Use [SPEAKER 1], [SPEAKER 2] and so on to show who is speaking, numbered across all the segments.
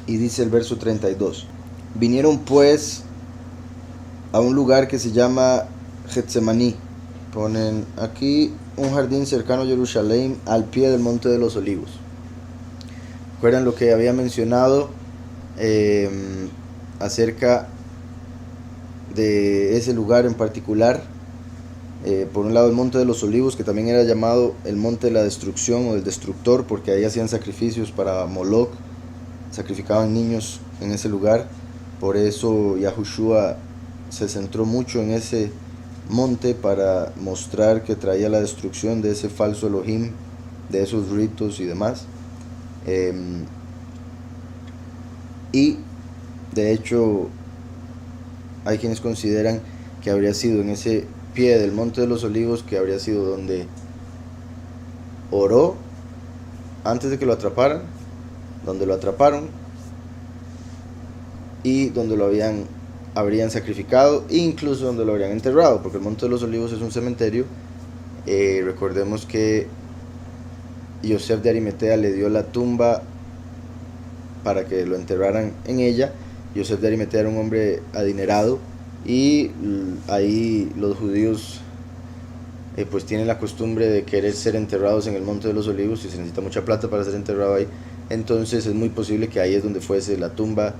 [SPEAKER 1] Y dice el verso 32: vinieron pues a un lugar que se llama Getsemaní. Ponen aquí un jardín cercano a Jerusalén, al pie del monte de los olivos. ¿Recuerdan lo que había mencionado acerca de ese lugar en particular? Por un lado el monte de los olivos, que también era llamado el monte de la destrucción o del destructor, porque ahí hacían sacrificios para Moloch, sacrificaban niños en ese lugar. Por eso Yahushua se centró mucho en ese monte para mostrar que traía la destrucción de ese falso Elohim, de esos ritos y demás. Y de hecho hay quienes consideran que habría sido en ese pie del monte de los olivos, que habría sido donde oró antes de que lo atraparan, donde lo atraparon y donde lo habrían sacrificado, e incluso donde lo habrían enterrado, porque el monte de los olivos es un cementerio. Recordemos que Yosef de Arimatea le dio la tumba para que lo enterraran en ella. Yosef de Arimatea era un hombre adinerado, y ahí los judíos pues tienen la costumbre de querer ser enterrados en el monte de los olivos, y se necesita mucha plata para ser enterrado ahí. Entonces es muy posible que ahí es donde fuese la tumba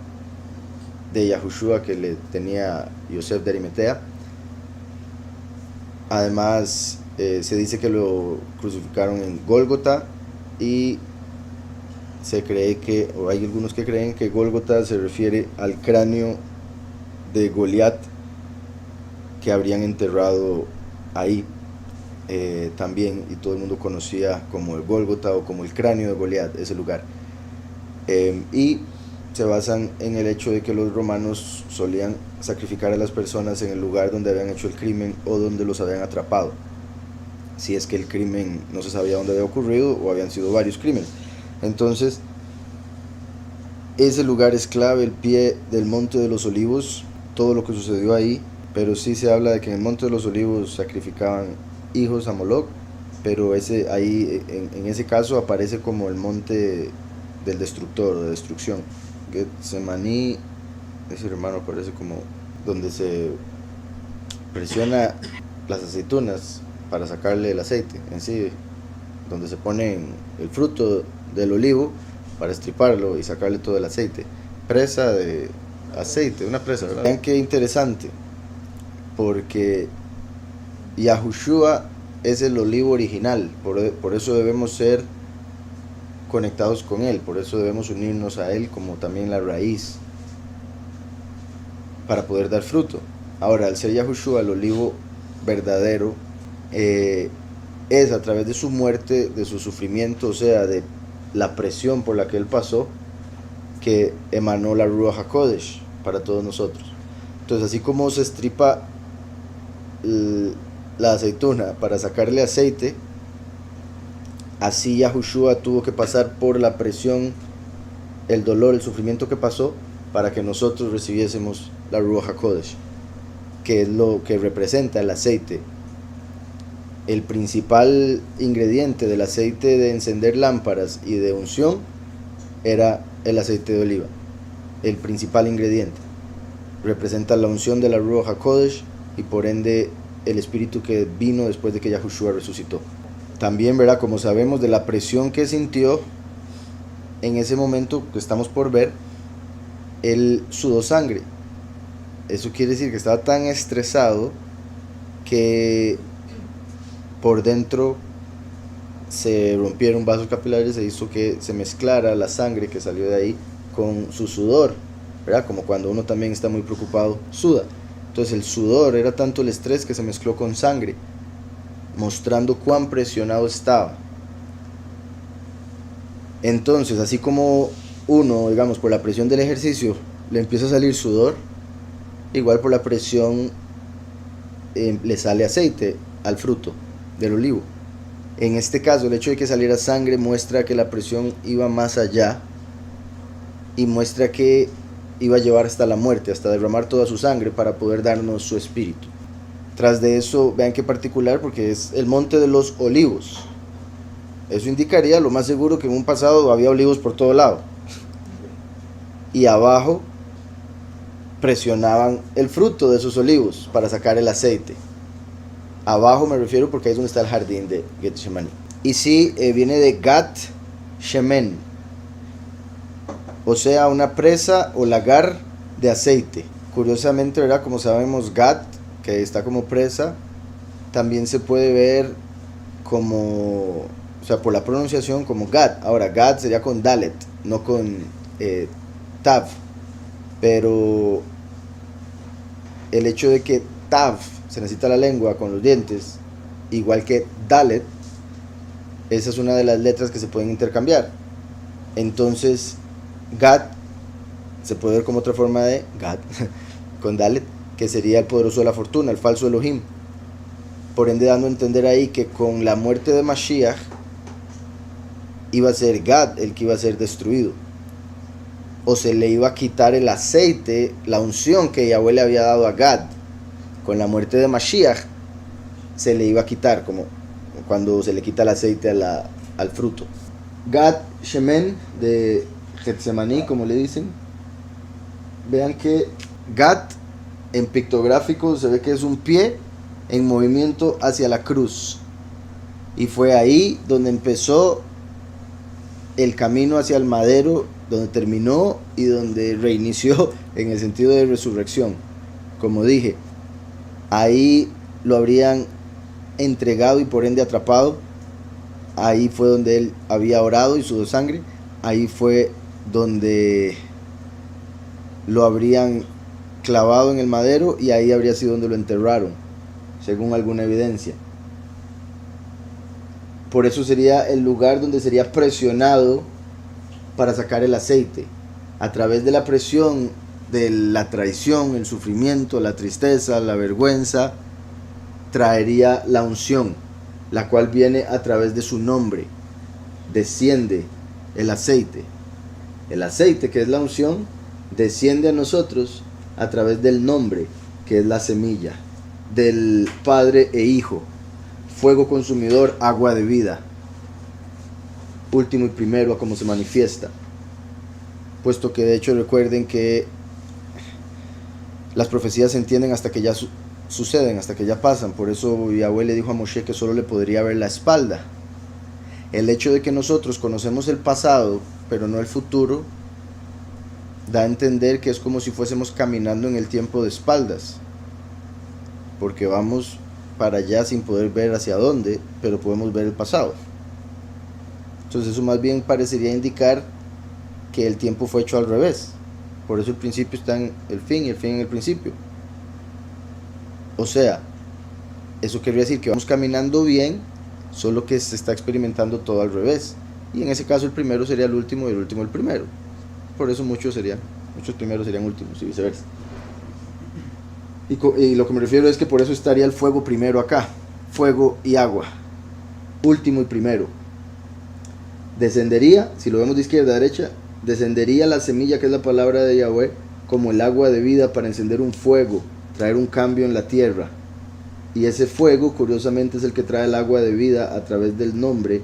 [SPEAKER 1] de Yahushua que le tenía Yosef de Arimatea. Además se dice que lo crucificaron en Gólgota, y se cree que, o hay algunos que creen que Gólgota se refiere al cráneo de Goliat que habrían enterrado ahí también, y todo el mundo conocía como el Gólgota o como el cráneo de Goliat ese lugar. Y se basan en el hecho de que los romanos solían sacrificar a las personas en el lugar donde habían hecho el crimen o donde los habían atrapado, si es que el crimen no se sabía dónde había ocurrido o habían sido varios crímenes. Entonces ese lugar es clave, el pie del monte de los olivos, todo lo que sucedió ahí. Pero sí se habla de que en el monte de los olivos sacrificaban hijos a Moloch, pero ahí en ese caso aparece como el monte del destructor, de destrucción. Getsemaní, ese hermano, aparece como donde se presiona las aceitunas para sacarle el aceite en sí, donde se pone el fruto del olivo para estriparlo y sacarle todo el aceite. Presa de aceite, una presa, ¿verdad? Vean qué interesante, porque Yahushua es el olivo original, por eso debemos ser conectados con él, por eso debemos unirnos a él como también la raíz, para poder dar fruto. Ahora, al ser Yahushua el olivo verdadero, es a través de su muerte, de su sufrimiento, o sea, de la presión por la que él pasó, que emanó la Ruach HaKodesh para todos nosotros. Entonces, así como se estripa la aceituna para sacarle aceite, así Yahushua tuvo que pasar por la presión, el dolor, el sufrimiento que pasó, para que nosotros recibiésemos la Ruach HaKodesh, que es lo que representa el aceite. El principal ingrediente del aceite de encender lámparas y de unción era el aceite de oliva. El principal ingrediente representa la unción de la Ruach HaKodesh, y por ende el espíritu que vino después de que Yahushua resucitó. También, ¿verdad?, como sabemos de la presión que sintió en ese momento que estamos por ver, él sudó sangre. Eso quiere decir que estaba tan estresado que por dentro se rompieron vasos capilares, e hizo que se mezclara la sangre que salió de ahí con su sudor, ¿verdad? Como cuando uno también está muy preocupado, suda. Entonces el sudor era tanto el estrés que se mezcló con sangre, mostrando cuán presionado estaba. Entonces, así como uno, digamos, por la presión del ejercicio le empieza a salir sudor, igual por la presión le sale aceite al fruto del olivo. En este caso, el hecho de que saliera sangre muestra que la presión iba más allá, y muestra que iba a llevar hasta la muerte, hasta derramar toda su sangre para poder darnos su espíritu. Tras de eso, vean qué particular, porque es el monte de los olivos. Eso indicaría lo más seguro que en un pasado había olivos por todo lado. y abajo presionaban el fruto de esos olivos para sacar el aceite. Abajo me refiero porque ahí es donde está el jardín de Getsemaní. Y sí, viene de Gat Shemen, o sea, una presa o lagar de aceite. Curiosamente, ¿verdad? Como sabemos, Gat, que está como presa, también se puede ver como, o sea, por la pronunciación como Gat. Ahora, Gat sería con Dalet, no con Tav. Pero el hecho de que Tav se necesita la lengua con los dientes, igual que Dalet, esa es una de las letras que se pueden intercambiar. Entonces, Gad se puede ver como otra forma de Gad con Dalet, que sería el poderoso de la fortuna, el falso Elohim. Por ende, dando a entender ahí que con la muerte de Mashiach iba a ser Gad el que iba a ser destruido, o se le iba a quitar el aceite, la unción que Yahweh le había dado a Gad. Con la muerte de Mashiach se le iba a quitar, como cuando se le quita el aceite al fruto. Gad Shemen de Getsemaní, como le dicen. Vean que Gad en pictográfico se ve que es un pie en movimiento hacia la cruz, y fue ahí donde empezó el camino hacia el madero, donde terminó y donde reinició en el sentido de resurrección. Como dije, ahí lo habrían entregado y por ende atrapado. Ahí fue donde él había orado y sudó sangre. Ahí fue donde lo habrían clavado en el madero, y ahí habría sido donde lo enterraron, según alguna evidencia. Por eso sería el lugar donde sería presionado para sacar el aceite. A través de la presión de la traición, el sufrimiento, la tristeza, la vergüenza, traería la unción, la cual viene a través de su nombre. Desciende el aceite. El aceite, que es la unción, desciende a nosotros a través del nombre, que es la semilla, del Padre e Hijo, fuego consumidor, agua de vida, último y primero a como se manifiesta. Puesto que de hecho recuerden que las profecías se entienden hasta que ya suceden, hasta que ya pasan. Por eso Yahweh le dijo a Moshe que solo le podría ver la espalda. El hecho de que nosotros conocemos el pasado pero no el futuro da a entender que es como si fuésemos caminando en el tiempo de espaldas, porque vamos para allá sin poder ver hacia dónde, pero podemos ver el pasado. Entonces eso más bien parecería indicar que el tiempo fue hecho al revés. Por eso el principio está en el fin y el fin en el principio. O sea, eso querría decir que vamos caminando bien, solo que se está experimentando todo al revés. Y en ese caso el primero sería el último y el último el primero. Por eso muchos primeros serían últimos y viceversa. Y lo que me refiero es que por eso estaría el fuego primero acá. Fuego y agua. Último y primero. Descendería, si lo vemos de izquierda a derecha, descendería la semilla, que es la palabra de Yahweh, como el agua de vida para encender un fuego, traer un cambio en la tierra. Y ese fuego, curiosamente, es el que trae el agua de vida a través del nombre,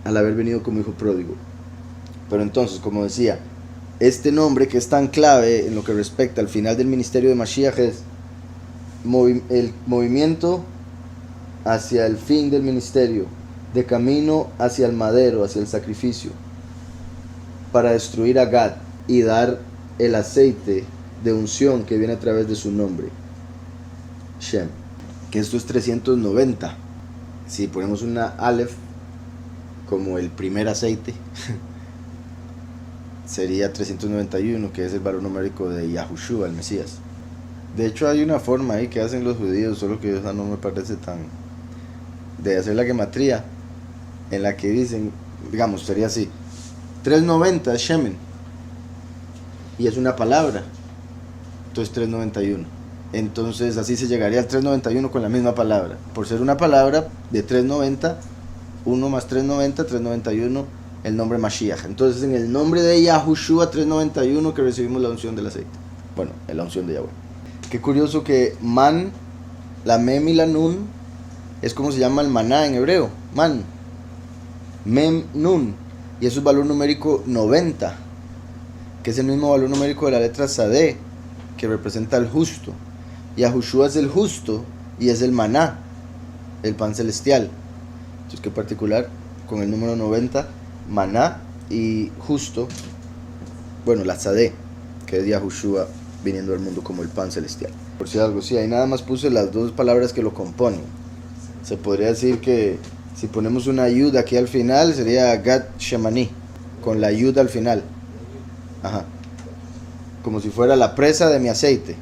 [SPEAKER 1] al haber venido como hijo pródigo. Pero entonces, como decía, este nombre que es tan clave en lo que respecta al final del ministerio de Mashiach es el movimiento hacia el fin del ministerio, de camino hacia el madero, hacia el sacrificio, para destruir a Gad y dar el aceite de unción que viene a través de su nombre, Shem, que esto es 390. Si ponemos una Aleph como el primer aceite, sería 391, que es el valor numérico de Yahushua, el Mesías. De hecho hay una forma ahí que hacen los judíos, solo que esa no me parece tan... de hacer la gematría, en la que dicen, digamos, sería así: 390 es Shemen, y es una palabra, entonces 391. Entonces así se llegaría al 391 con la misma palabra. Por ser una palabra de 390, 1 más 390, 391, el nombre Mashiach. Entonces en el nombre de Yahushua 391 que recibimos la unción del aceite. Bueno, la unción de Yahweh. Qué curioso que man, la mem y la nun, es como se llama el maná en hebreo, man, mem nun, y eso es valor numérico 90. que es el mismo valor numérico de la letra Sadeh, que representa al justo. Y Yahushua es el justo y es el maná, el pan celestial. Entonces, qué particular con el número 90, maná y justo, bueno, la Sadeh, que es Yahushua viniendo al mundo como el pan celestial. Por si algo, sí, ahí nada más puse las dos palabras que lo componen. Se podría decir que si ponemos una yud aquí al final sería Gad Shemani, con la yud al final. Ajá. Como si fuera la presa de mi aceite.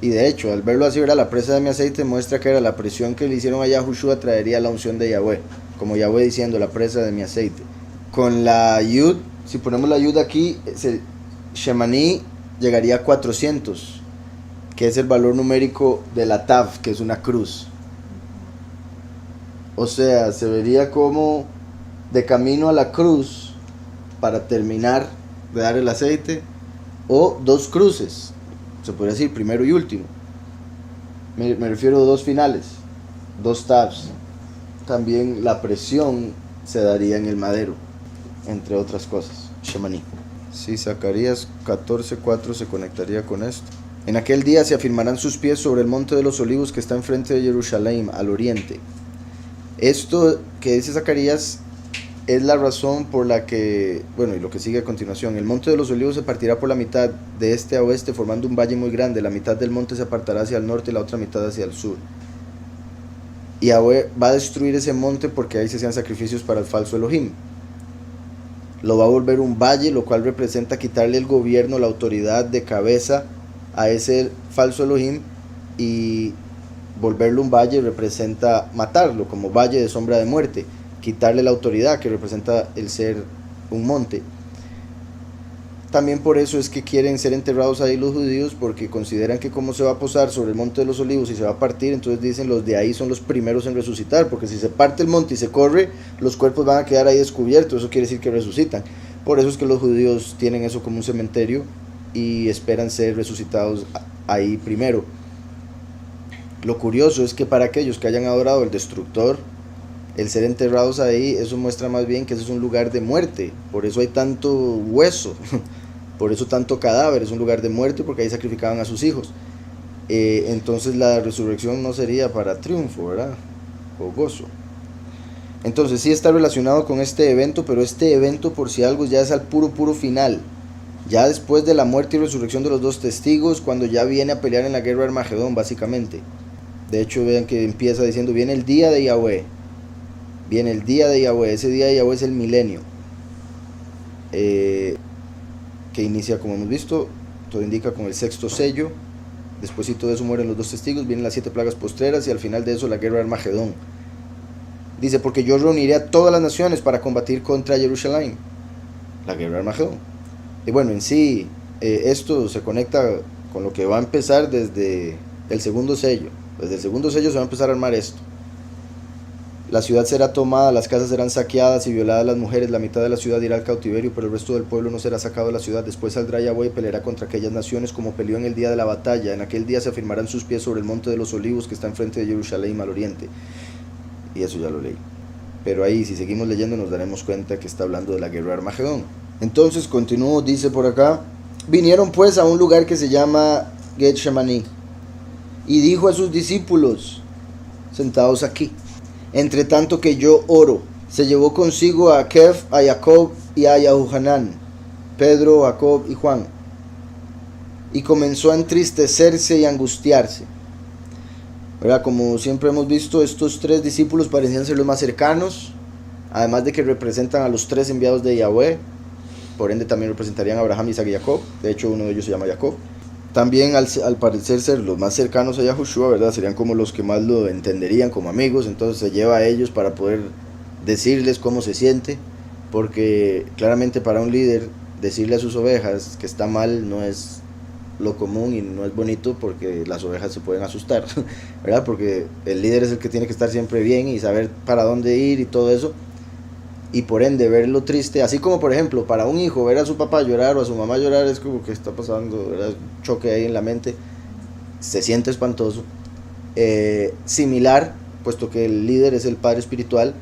[SPEAKER 1] Y de hecho, al verlo así, era la presa de mi aceite, muestra que era la presión que le hicieron a Yahushua traería la unción de Yahweh. Como Yahweh diciendo, la presa de mi aceite. Con la yud, si ponemos la yud aquí, Shemani llegaría a 400, que es el valor numérico de la Tav, que es una cruz. O sea, se vería como de camino a la cruz para terminar de dar el aceite, o dos cruces, se podría decir primero y último. Me refiero a dos finales, dos tabs. También la presión se daría en el madero, entre otras cosas. Shemani. Sí, Zacarías 14:4 se conectaría con esto. En aquel día se afirmarán sus pies sobre el monte de los olivos que está enfrente de Jerusalén, al oriente. Esto que dice Zacarías es la razón por la que, bueno, y lo que sigue a continuación, el monte de los olivos se partirá por la mitad, de este a oeste, formando un valle muy grande. La mitad del monte se apartará hacia el norte y la otra mitad hacia el sur. Y Yahweh va a destruir ese monte porque ahí se hacían sacrificios para el falso Elohim. Lo va a volver un valle, lo cual representa quitarle el gobierno, la autoridad de cabeza a ese falso Elohim, y volverlo un valle representa matarlo, como valle de sombra de muerte, quitarle la autoridad que representa el ser un monte. También por eso es que quieren ser enterrados ahí los judíos, porque consideran que como se va a posar sobre el monte de los olivos y se va a partir, entonces dicen los de ahí son los primeros en resucitar, porque si se parte el monte y se corre, los cuerpos van a quedar ahí descubiertos, eso quiere decir que resucitan. Por eso es que los judíos tienen eso como un cementerio y esperan ser resucitados ahí primero. Lo curioso es que para aquellos que hayan adorado al destructor, el ser enterrados ahí, eso muestra más bien que eso es un lugar de muerte. Por eso hay tanto hueso, por eso tanto cadáver, es un lugar de muerte, porque ahí sacrificaban a sus hijos. Entonces la resurrección no sería para triunfo, ¿verdad? O gozo. Entonces sí está relacionado con este evento, pero este evento, por si algo, ya es al puro final. Ya después de la muerte y resurrección de los dos testigos, cuando ya viene a pelear en la guerra de Armagedón, básicamente. De hecho, vean que empieza diciendo, viene el día de Yahweh. Viene el día de Yahweh. Ese día de Yahweh es el milenio. Que inicia, como hemos visto, todo indica con el sexto sello. Después de todo eso mueren los dos testigos, vienen las 7 plagas postreras y al final de eso la guerra de Armagedón. Dice, porque yo reuniré a todas las naciones para combatir contra Jerusalén. La guerra de Armagedón. Y bueno, en sí, esto se conecta con lo que va a empezar desde el segundo sello. Desde el segundo sello se va a empezar a armar esto. La ciudad será tomada, las casas serán saqueadas y violadas las mujeres, la mitad de la ciudad irá al cautiverio, pero el resto del pueblo no será sacado de la ciudad. Después saldrá Yahweh y peleará contra aquellas naciones como peleó en el día de la batalla. En aquel día se afirmarán sus pies sobre el monte de los olivos que está enfrente de Jerusalén al oriente. Y eso ya lo leí. Pero ahí, si seguimos leyendo, nos daremos cuenta que está hablando de la guerra de Armagedón. Entonces, continúo, dice por acá, vinieron pues a un lugar que se llama Get Shemani, y dijo a sus discípulos, sentados aquí, entre tanto que yo oro, se llevó consigo a Kef, a Jacob y a Yahuhanán, Pedro, Jacob y Juan, y comenzó a entristecerse y angustiarse. ¿Verdad? Como siempre hemos visto, estos 3 discípulos parecían ser los más cercanos, además de que representan a los 3 enviados de Yahweh, por ende también representarían a Abraham, Isaac y Jacob. De hecho, uno de ellos se llama Jacob. También al parecer ser los más cercanos a Yahushua, ¿verdad? Serían como los que más lo entenderían como amigos, entonces se lleva a ellos para poder decirles cómo se siente, porque claramente para un líder decirle a sus ovejas que está mal no es lo común y no es bonito, porque las ovejas se pueden asustar, ¿verdad? Porque el líder es el que tiene que estar siempre bien y saber para dónde ir y todo eso, y por ende verlo triste, así como por ejemplo para un hijo ver a su papá llorar o a su mamá llorar es como que está pasando, ¿verdad? Un choque ahí en la mente, se siente espantoso. Similar, puesto que el líder es el padre espiritual,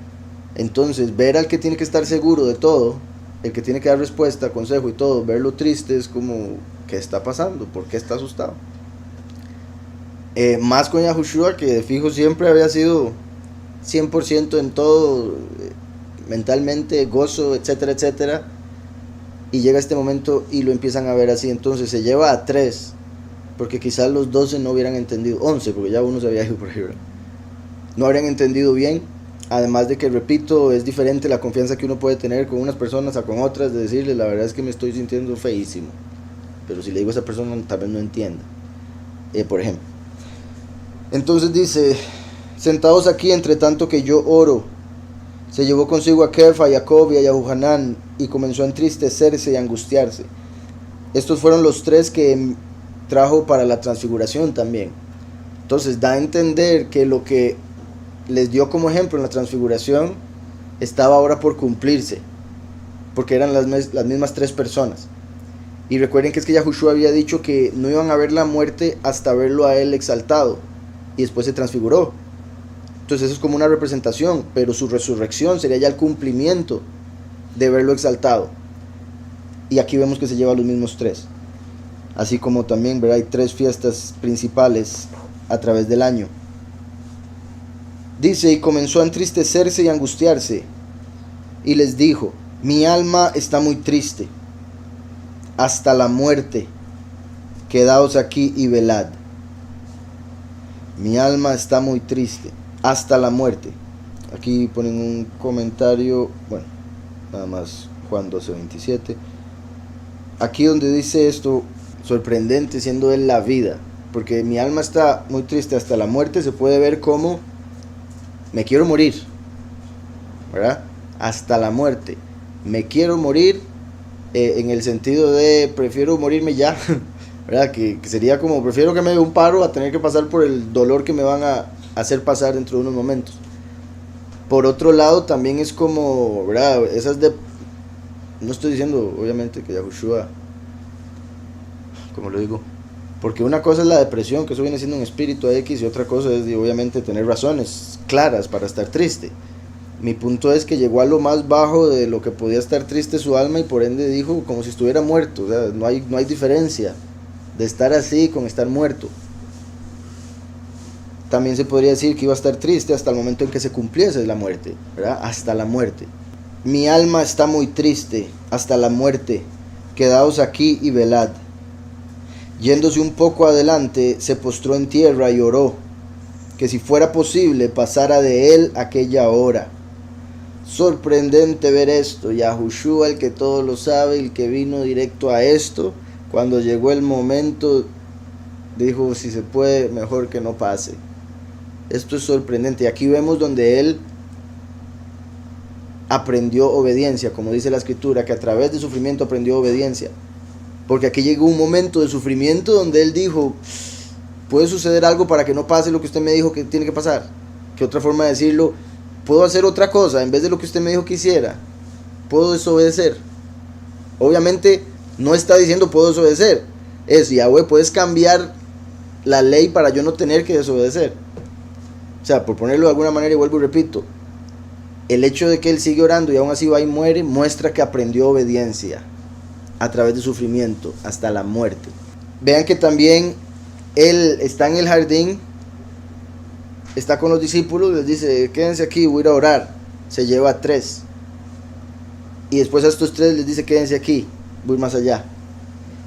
[SPEAKER 1] entonces ver al que tiene que estar seguro de todo el que tiene que dar respuesta, consejo y todo, verlo triste es como, ¿qué está pasando? ¿Por qué está asustado? Más con Yahushua, que de fijo siempre había sido 100% en todo, mentalmente, gozo, etcétera, etcétera. Y llega este momento y lo empiezan a ver así. Entonces se lleva a 3, porque quizás los 12 no hubieran entendido, 11, porque ya uno se había ido por ahí, ¿verdad? No habrían entendido bien. Además de que, repito, es diferente la confianza que uno puede tener con unas personas a con otras, de decirle, la verdad es que me estoy sintiendo feísimo. Pero si le digo a esa persona, tal vez no entienda. Por ejemplo. Entonces dice, sentados aquí entre tanto que yo oro, se llevó consigo a Kefa, a Jacob y a Yahuhanán, y comenzó a entristecerse y a angustiarse. Estos fueron los 3 que trajo para la transfiguración también. Entonces da a entender que lo que les dio como ejemplo en la transfiguración estaba ahora por cumplirse, porque eran las mismas 3 personas. Y recuerden que es que Yahushua había dicho que no iban a ver la muerte hasta verlo a él exaltado, y después se transfiguró. Entonces eso es como una representación, pero su resurrección sería ya el cumplimiento de verlo exaltado. Y aquí vemos que se lleva a los mismos 3. Así como también, ¿verdad?, hay 3 fiestas principales a través del año. Dice, y comenzó a entristecerse y a angustiarse, y les dijo, mi alma está muy triste, hasta la muerte, quedaos aquí y velad. Mi alma está muy triste, hasta la muerte. Aquí ponen un comentario, bueno, nada más Juan 12:27. Aquí donde dice esto, sorprendente siendo él la vida, porque mi alma está muy triste hasta la muerte, se puede ver como me quiero morir, ¿verdad? Hasta la muerte, me quiero morir, en el sentido de prefiero morirme ya, ¿verdad? Que sería como prefiero que me dé un paro a tener que pasar por el dolor que me van a hacer pasar dentro de unos momentos. Por otro lado también es como, ¿verdad?, esas de, no estoy diciendo obviamente que Yahushua, como lo digo, porque una cosa es la depresión, que eso viene siendo un espíritu X, y otra cosa es obviamente tener razones claras para estar triste. Mi punto es que llegó a lo más bajo de lo que podía estar triste su alma, y por ende dijo como si estuviera muerto. O sea, no hay diferencia de estar así con estar muerto. También se podría decir que iba a estar triste hasta el momento en que se cumpliese la muerte, ¿verdad? Hasta la muerte. Mi alma está muy triste hasta la muerte, quedaos aquí y velad. Yéndose un poco adelante, se postró en tierra y oró, que si fuera posible pasara de él aquella hora. Sorprendente ver esto. Yahushua, el que todo lo sabe, el que vino directo a esto, cuando llegó el momento, dijo, si se puede, mejor que no pase. Esto es sorprendente. Y aquí vemos donde él aprendió obediencia, como dice la escritura, que a través de sufrimiento aprendió obediencia. Porque aquí llegó un momento de sufrimiento donde él dijo, puede suceder algo para que no pase lo que usted me dijo que tiene que pasar. Que otra forma de decirlo, puedo hacer otra cosa en vez de lo que usted me dijo que hiciera. Puedo desobedecer. Obviamente no está diciendo puedo desobedecer. Es, Yahweh, puedes cambiar la ley para yo no tener que desobedecer. O sea, por ponerlo de alguna manera, y vuelvo y repito, el hecho de que él sigue orando y aún así va y muere, muestra que aprendió obediencia a través de sufrimiento hasta la muerte. Vean que también él está en el jardín, está con los discípulos, les dice, quédense aquí, voy a ir a orar. Se lleva a 3. Y después a estos 3 les dice, quédense aquí, voy más allá.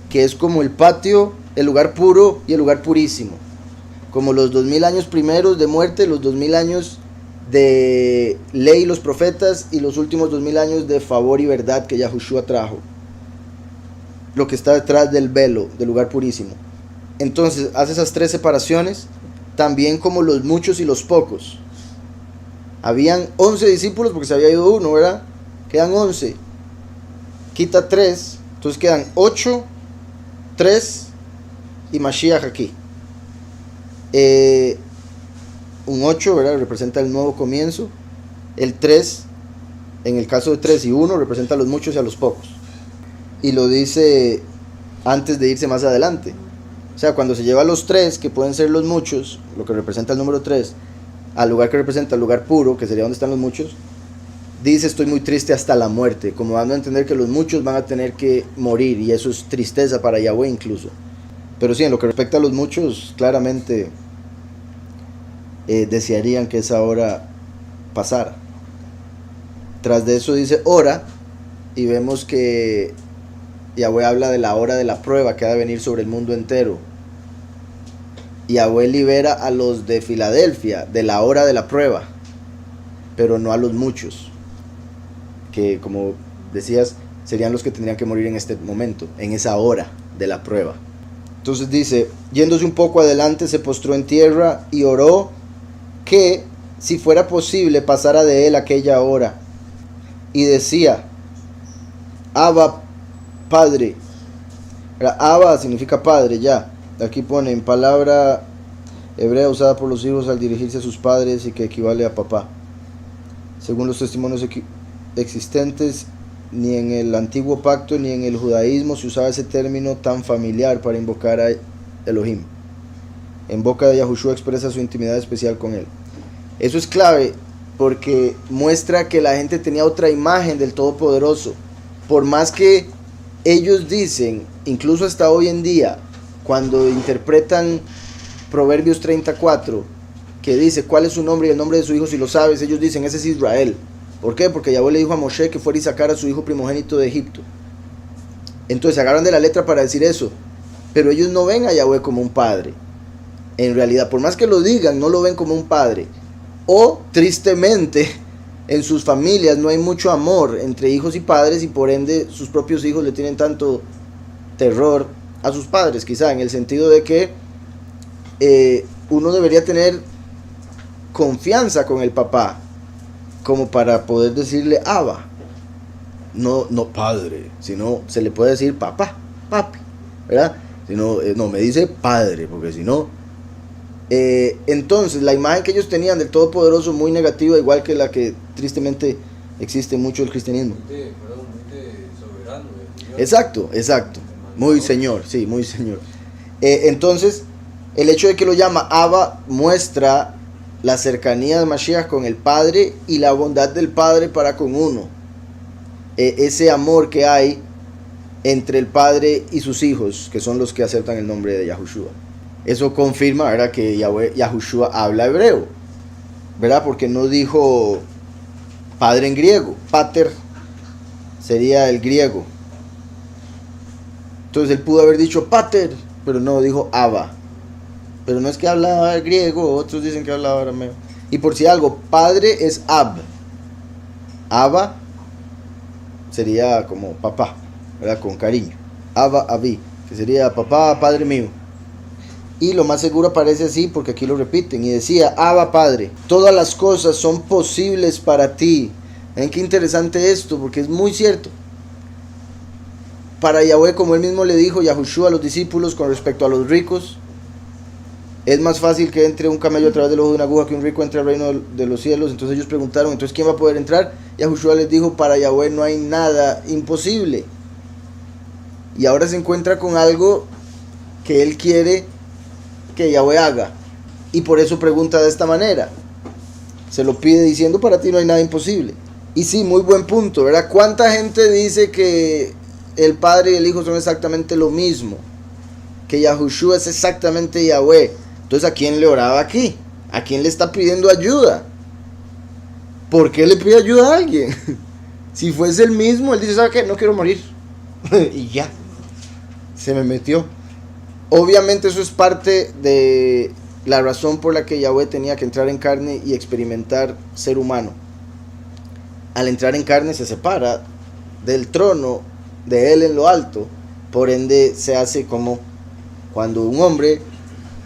[SPEAKER 1] Que es como el patio, el lugar puro y el lugar purísimo. Como los 2000 años primeros de muerte, los 2000 años de ley y los profetas, y los últimos 2000 años de favor y verdad que Yahushua trajo. Lo que está detrás del velo, del lugar purísimo. Entonces hace esas 3 separaciones, también como los muchos y los pocos. Habían 11 discípulos porque se había ido uno, ¿verdad? Quedan 11. Quita 3, entonces quedan 8, 3 y Mashiach aquí. Un 8, ¿verdad?, representa el nuevo comienzo. El 3, en el caso de 3 y 1, representa a los muchos y a los pocos. Y lo dice antes de irse más adelante. O sea, cuando se lleva a los 3, que pueden ser los muchos, lo que representa el número 3, al lugar que representa el lugar puro, que sería donde están los muchos, dice estoy muy triste hasta la muerte, como dando a entender que los muchos van a tener que morir, y eso es tristeza para Yahweh incluso. Pero sí, en lo que respecta a los muchos, claramente desearían que esa hora pasara. Tras de eso dice hora, y vemos que Yahweh habla de la hora de la prueba que ha de venir sobre el mundo entero. Yahweh libera a los de Filadelfia de la hora de la prueba, pero no a los muchos, que como decías, serían los que tendrían que morir en este momento, en esa hora de la prueba. Entonces dice, yéndose un poco adelante, se postró en tierra y oró que, si fuera posible, pasara de él aquella hora. Y decía, Abba, Padre. Abba significa padre, ya. Aquí pone en palabra hebrea usada por los hijos al dirigirse a sus padres y que equivale a papá. Según los testimonios existentes, ni en el antiguo pacto ni en el judaísmo se usaba ese término tan familiar para invocar a Elohim. En boca de Yahushua expresa su intimidad especial con él. Eso es clave porque muestra que la gente tenía otra imagen del Todopoderoso. Por más que ellos dicen, incluso hasta hoy en día, cuando interpretan Proverbios 34, que dice cuál es su nombre y el nombre de su hijo, si lo sabes, ellos dicen ese es Israel. ¿Por qué? Porque Yahweh le dijo a Moshe que fuera y sacara a su hijo primogénito de Egipto. Entonces se agarran de la letra para decir eso, pero ellos no ven a Yahweh como un padre. En realidad, por más que lo digan, no lo ven como un padre. O, tristemente, en sus familias no hay mucho amor entre hijos y padres, y por ende sus propios hijos le tienen tanto terror a sus padres, quizá en el sentido de que uno debería tener confianza con el papá como para poder decirle Abba, no padre, sino se le puede decir papá, papi, ¿verdad? Si no, no me dice padre, porque si no, entonces la imagen que ellos tenían del Todopoderoso muy negativa, igual que la que tristemente existe mucho el cristianismo.
[SPEAKER 2] Muy de soberano,
[SPEAKER 1] Exacto, muy señor, sí, muy señor. Entonces, el hecho de que lo llama Abba muestra la cercanía de Mashiach con el Padre y la bondad del Padre para con uno. Ese amor que hay entre el Padre y sus hijos, que son los que aceptan el nombre de Yahushua. Eso confirma, ¿verdad?, que Yahushua habla hebreo, ¿verdad? Porque no dijo padre en griego, pater sería el griego. Entonces él pudo haber dicho pater, pero no, dijo Abba. Pero no es que hablaba griego, otros dicen que hablaba arameo. Y por si algo, padre es Ab. Abba sería como papá, ¿verdad?, con cariño. Abba, Abi, que sería papá, padre mío. Y lo más seguro aparece así porque aquí lo repiten. Y decía, Abba, Padre, todas las cosas son posibles para ti. Ven qué interesante esto, porque es muy cierto. Para Yahweh, como él mismo le dijo Yahushua a los discípulos con respecto a los ricos, es más fácil que entre un camello a través del ojo de una aguja que un rico entre al reino de los cielos. Entonces ellos preguntaron, ¿entonces quién va a poder entrar? Yahushua les dijo, para Yahweh no hay nada imposible. Y ahora se encuentra con algo que él quiere que Yahweh haga, y por eso pregunta de esta manera. Se lo pide diciendo, para ti no hay nada imposible. Y sí, muy buen punto, ¿verdad? ¿Cuánta gente dice que el Padre y el Hijo son exactamente lo mismo? Que Yahushua es exactamente Yahweh. Entonces, ¿a quién le oraba aquí? ¿A quién le está pidiendo ayuda? ¿Por qué le pide ayuda a alguien? Si fuese el mismo, él dice, ¿sabe qué? No quiero morir. Y ya, se me metió. Obviamente eso es parte de la razón por la que Yahweh tenía que entrar en carne y experimentar ser humano. Al entrar en carne se separa del trono de él en lo alto, por ende se hace como cuando un hombre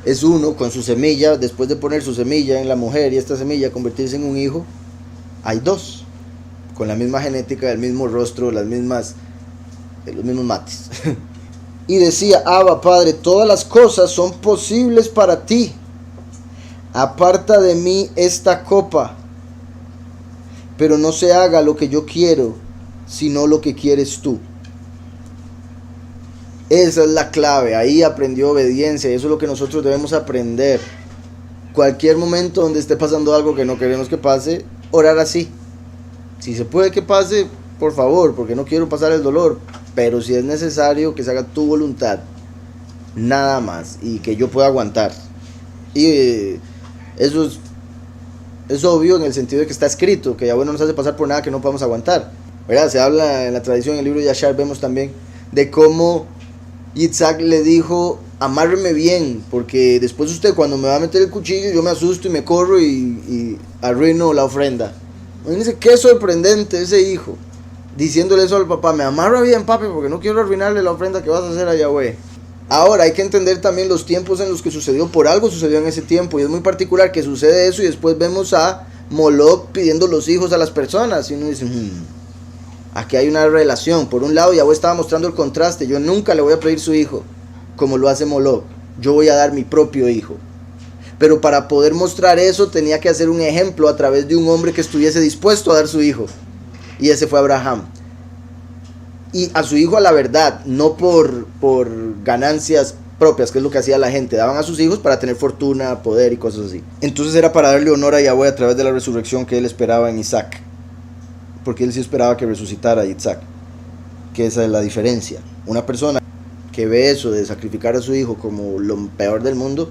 [SPEAKER 1] es uno con su semilla, después de poner su semilla en la mujer y esta semilla convertirse en un hijo, hay dos, con la misma genética, el mismo rostro, los mismos mates. Y decía, Abba, Padre, todas las cosas son posibles para ti. Aparta de mí esta copa, pero no se haga lo que yo quiero, sino lo que quieres tú. Esa es la clave. Ahí aprendió obediencia, y eso es lo que nosotros debemos aprender. Cualquier momento donde esté pasando algo que no queremos que pase, orar así. Si se puede que pase, por favor, porque no quiero pasar el dolor, pero si es necesario que se haga tu voluntad, nada más, y que yo pueda aguantar. Y eso es obvio en el sentido de que está escrito, que Yahweh no nos hace pasar por nada que no podamos aguantar, ¿verdad? Se habla en la tradición, en el libro de Yashar, vemos también de cómo Yitzhak le dijo: amárreme bien, porque después usted cuando me va a meter el cuchillo yo me asusto y me corro y arruino la ofrenda. Imagínense qué sorprendente ese hijo, diciéndole eso al papá: me amarra bien, papi, porque no quiero arruinarle la ofrenda que vas a hacer a Yahweh. Ahora hay que entender también los tiempos en los que sucedió. Por algo sucedió en ese tiempo, y es muy particular que sucede eso y después vemos a Moloch pidiendo los hijos a las personas, y uno dice: aquí hay una relación. Por un lado, Yahweh estaba mostrando el contraste: yo nunca le voy a pedir su hijo como lo hace Moloch, yo voy a dar mi propio hijo. Pero para poder mostrar eso tenía que hacer un ejemplo a través de un hombre que estuviese dispuesto a dar su hijo, y ese fue Abraham. Y a su hijo a la verdad, no por ganancias propias, que es lo que hacía la gente. Daban a sus hijos para tener fortuna, poder y cosas así. Entonces era para darle honor a Yahweh a través de la resurrección que él esperaba en Isaac, porque él sí esperaba que resucitara a Isaac, que esa es la diferencia. Una persona que ve eso de sacrificar a su hijo como lo peor del mundo,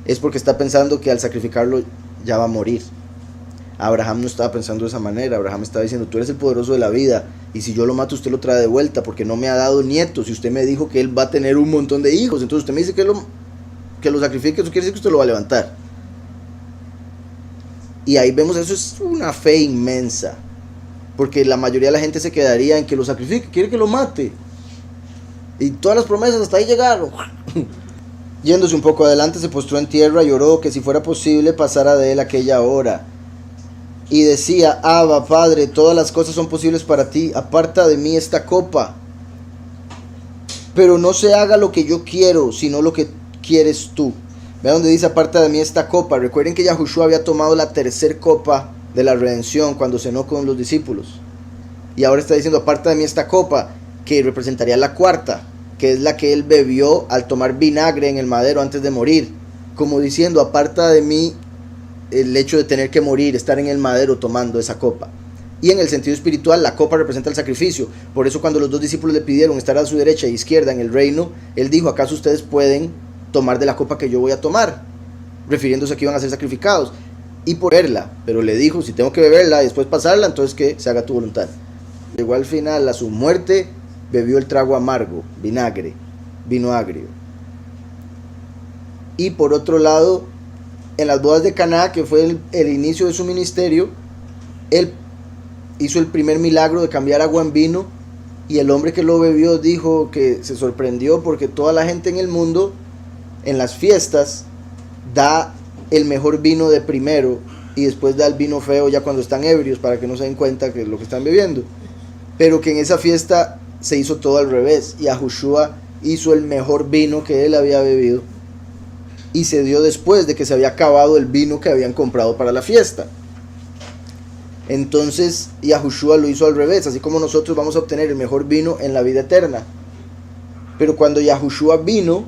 [SPEAKER 1] es porque está pensando que al sacrificarlo ya va a morir. Abraham no estaba pensando de esa manera. Abraham estaba diciendo: tú eres el poderoso de la vida, y si yo lo mato usted lo trae de vuelta, porque no me ha dado nietos, y usted me dijo que él va a tener un montón de hijos, entonces usted me dice que lo sacrifique, eso quiere decir que usted lo va a levantar. Y ahí vemos, eso es una fe inmensa, porque la mayoría de la gente se quedaría en que lo sacrifique, quiere que lo mate, y todas las promesas hasta ahí llegaron. Yéndose un poco adelante, se postró en tierra y oró que si fuera posible pasara de él aquella hora. Y decía: Abba, Padre, todas las cosas son posibles para ti, aparta de mí esta copa, pero no se haga lo que yo quiero, sino lo que quieres tú. Vean donde dice: aparta de mí esta copa. Recuerden que Yahushua había tomado la tercera copa de la redención cuando cenó con los discípulos, y ahora está diciendo: aparta de mí esta copa, que representaría la cuarta, que es la que él bebió al tomar vinagre en el madero antes de morir, como diciendo: aparta de mí el hecho de tener que morir, estar en el madero tomando esa copa. Y en el sentido espiritual, la copa representa el sacrificio. Por eso cuando los dos discípulos le pidieron estar a su derecha e izquierda en el reino, él dijo: ¿acaso ustedes pueden tomar de la copa que yo voy a tomar? Refiriéndose a que iban a ser sacrificados. Y por verla, pero le dijo: si tengo que beberla y después pasarla, entonces que se haga tu voluntad. Llegó al final, a su muerte, bebió el trago amargo, vinagre, vino agrio. Y por otro lado, en las bodas de Caná, que fue el inicio de su ministerio, él hizo el primer milagro de cambiar agua en vino, y el hombre que lo bebió dijo que se sorprendió porque toda la gente en el mundo, en las fiestas, da el mejor vino de primero y después da el vino feo ya cuando están ebrios, para que no se den cuenta que es lo que están bebiendo. Pero que en esa fiesta se hizo todo al revés, y Yahushua hizo el mejor vino que él había bebido, y se dio después de que se había acabado el vino que habían comprado para la fiesta. Entonces Yahushua lo hizo al revés, así como nosotros vamos a obtener el mejor vino en la vida eterna. Pero cuando Yahushua vino,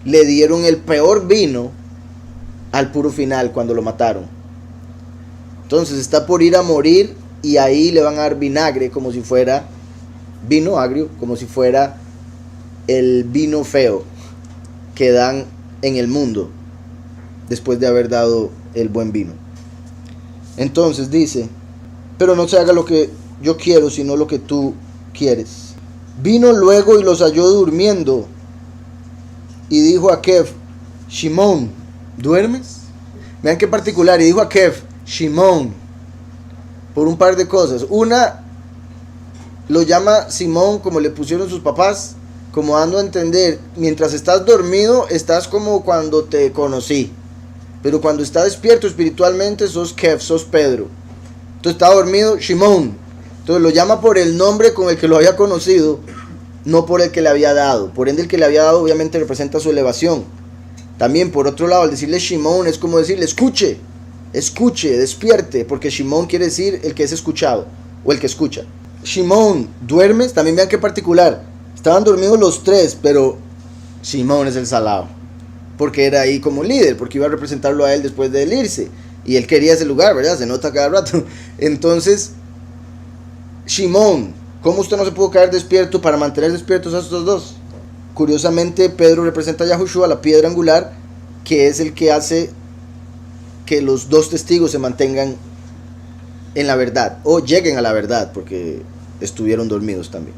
[SPEAKER 1] le dieron el peor vino al puro final, cuando lo mataron. Entonces está por ir a morir, y ahí le van a dar vinagre, como si fuera vino agrio, como si fuera el vino feo que dan en el mundo después de haber dado el buen vino. Entonces dice: pero no se haga lo que yo quiero, sino lo que tú quieres. Vino luego y los halló durmiendo, y dijo a Kev: Shimón, ¿duermes? Vean qué particular. Y dijo a Kev: Shimón, por un par de cosas. Una, lo llama Simón como le pusieron sus papás, como dando a entender: mientras estás dormido estás como cuando te conocí, pero cuando estás despierto espiritualmente sos Kev, sos Pedro. Entonces está dormido, Shimón. Entonces lo llama por el nombre con el que lo había conocido, no por el que le había dado. Por ende, el que le había dado obviamente representa su elevación. También por otro lado, al decirle Shimón es como decirle: escuche, escuche, despierte, porque Shimón quiere decir el que es escuchado o el que escucha. Shimón, ¿duermes? También vean qué particular. Estaban dormidos los tres, pero Shimón es el salado, porque era ahí como líder, porque iba a representarlo a él después de él irse, y él quería ese lugar, ¿verdad? Se nota cada rato. Entonces Shimón, ¿cómo usted no se pudo quedar despierto para mantener despiertos a estos dos? Curiosamente, Pedro representa a Yahushua, la piedra angular, que es el que hace que los dos testigos se mantengan en la verdad, o lleguen a la verdad, porque estuvieron dormidos también.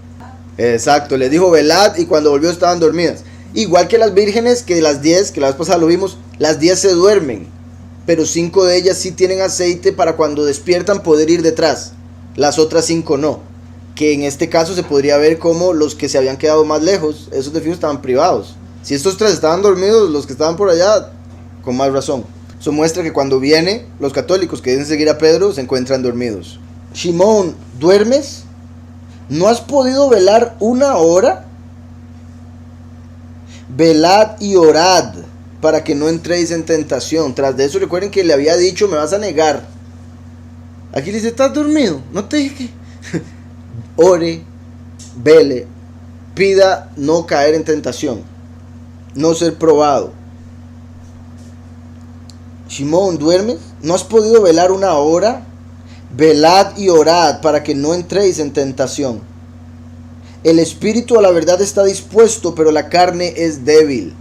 [SPEAKER 1] Exacto, les dijo velad y cuando volvió estaban dormidas. Igual que las vírgenes, que las 10, que la vez pasada lo vimos, las 10 se duermen, pero 5 de ellas sí tienen aceite para cuando despiertan poder ir detrás. Las otras 5 no, que en este caso se podría ver como los que se habían quedado más lejos, esos de fijo estaban privados. Si estos 3 estaban dormidos, los que estaban por allá, con más razón. Eso muestra que cuando viene, los católicos que deben seguir a Pedro se encuentran dormidos. Shimón, ¿duermes? ¿No has podido velar 1 hora? Velad y orad para que no entréis en tentación. Tras de eso recuerden que le había dicho, me vas a negar. Aquí le dice, ¿estás dormido? No te dije que... Ore, vele, pida no caer en tentación, no ser probado. Shimón, ¿duermes? ¿No has podido velar 1 hora? Velad y orad para que no entréis en tentación. El espíritu a la verdad está dispuesto, pero la carne es débil.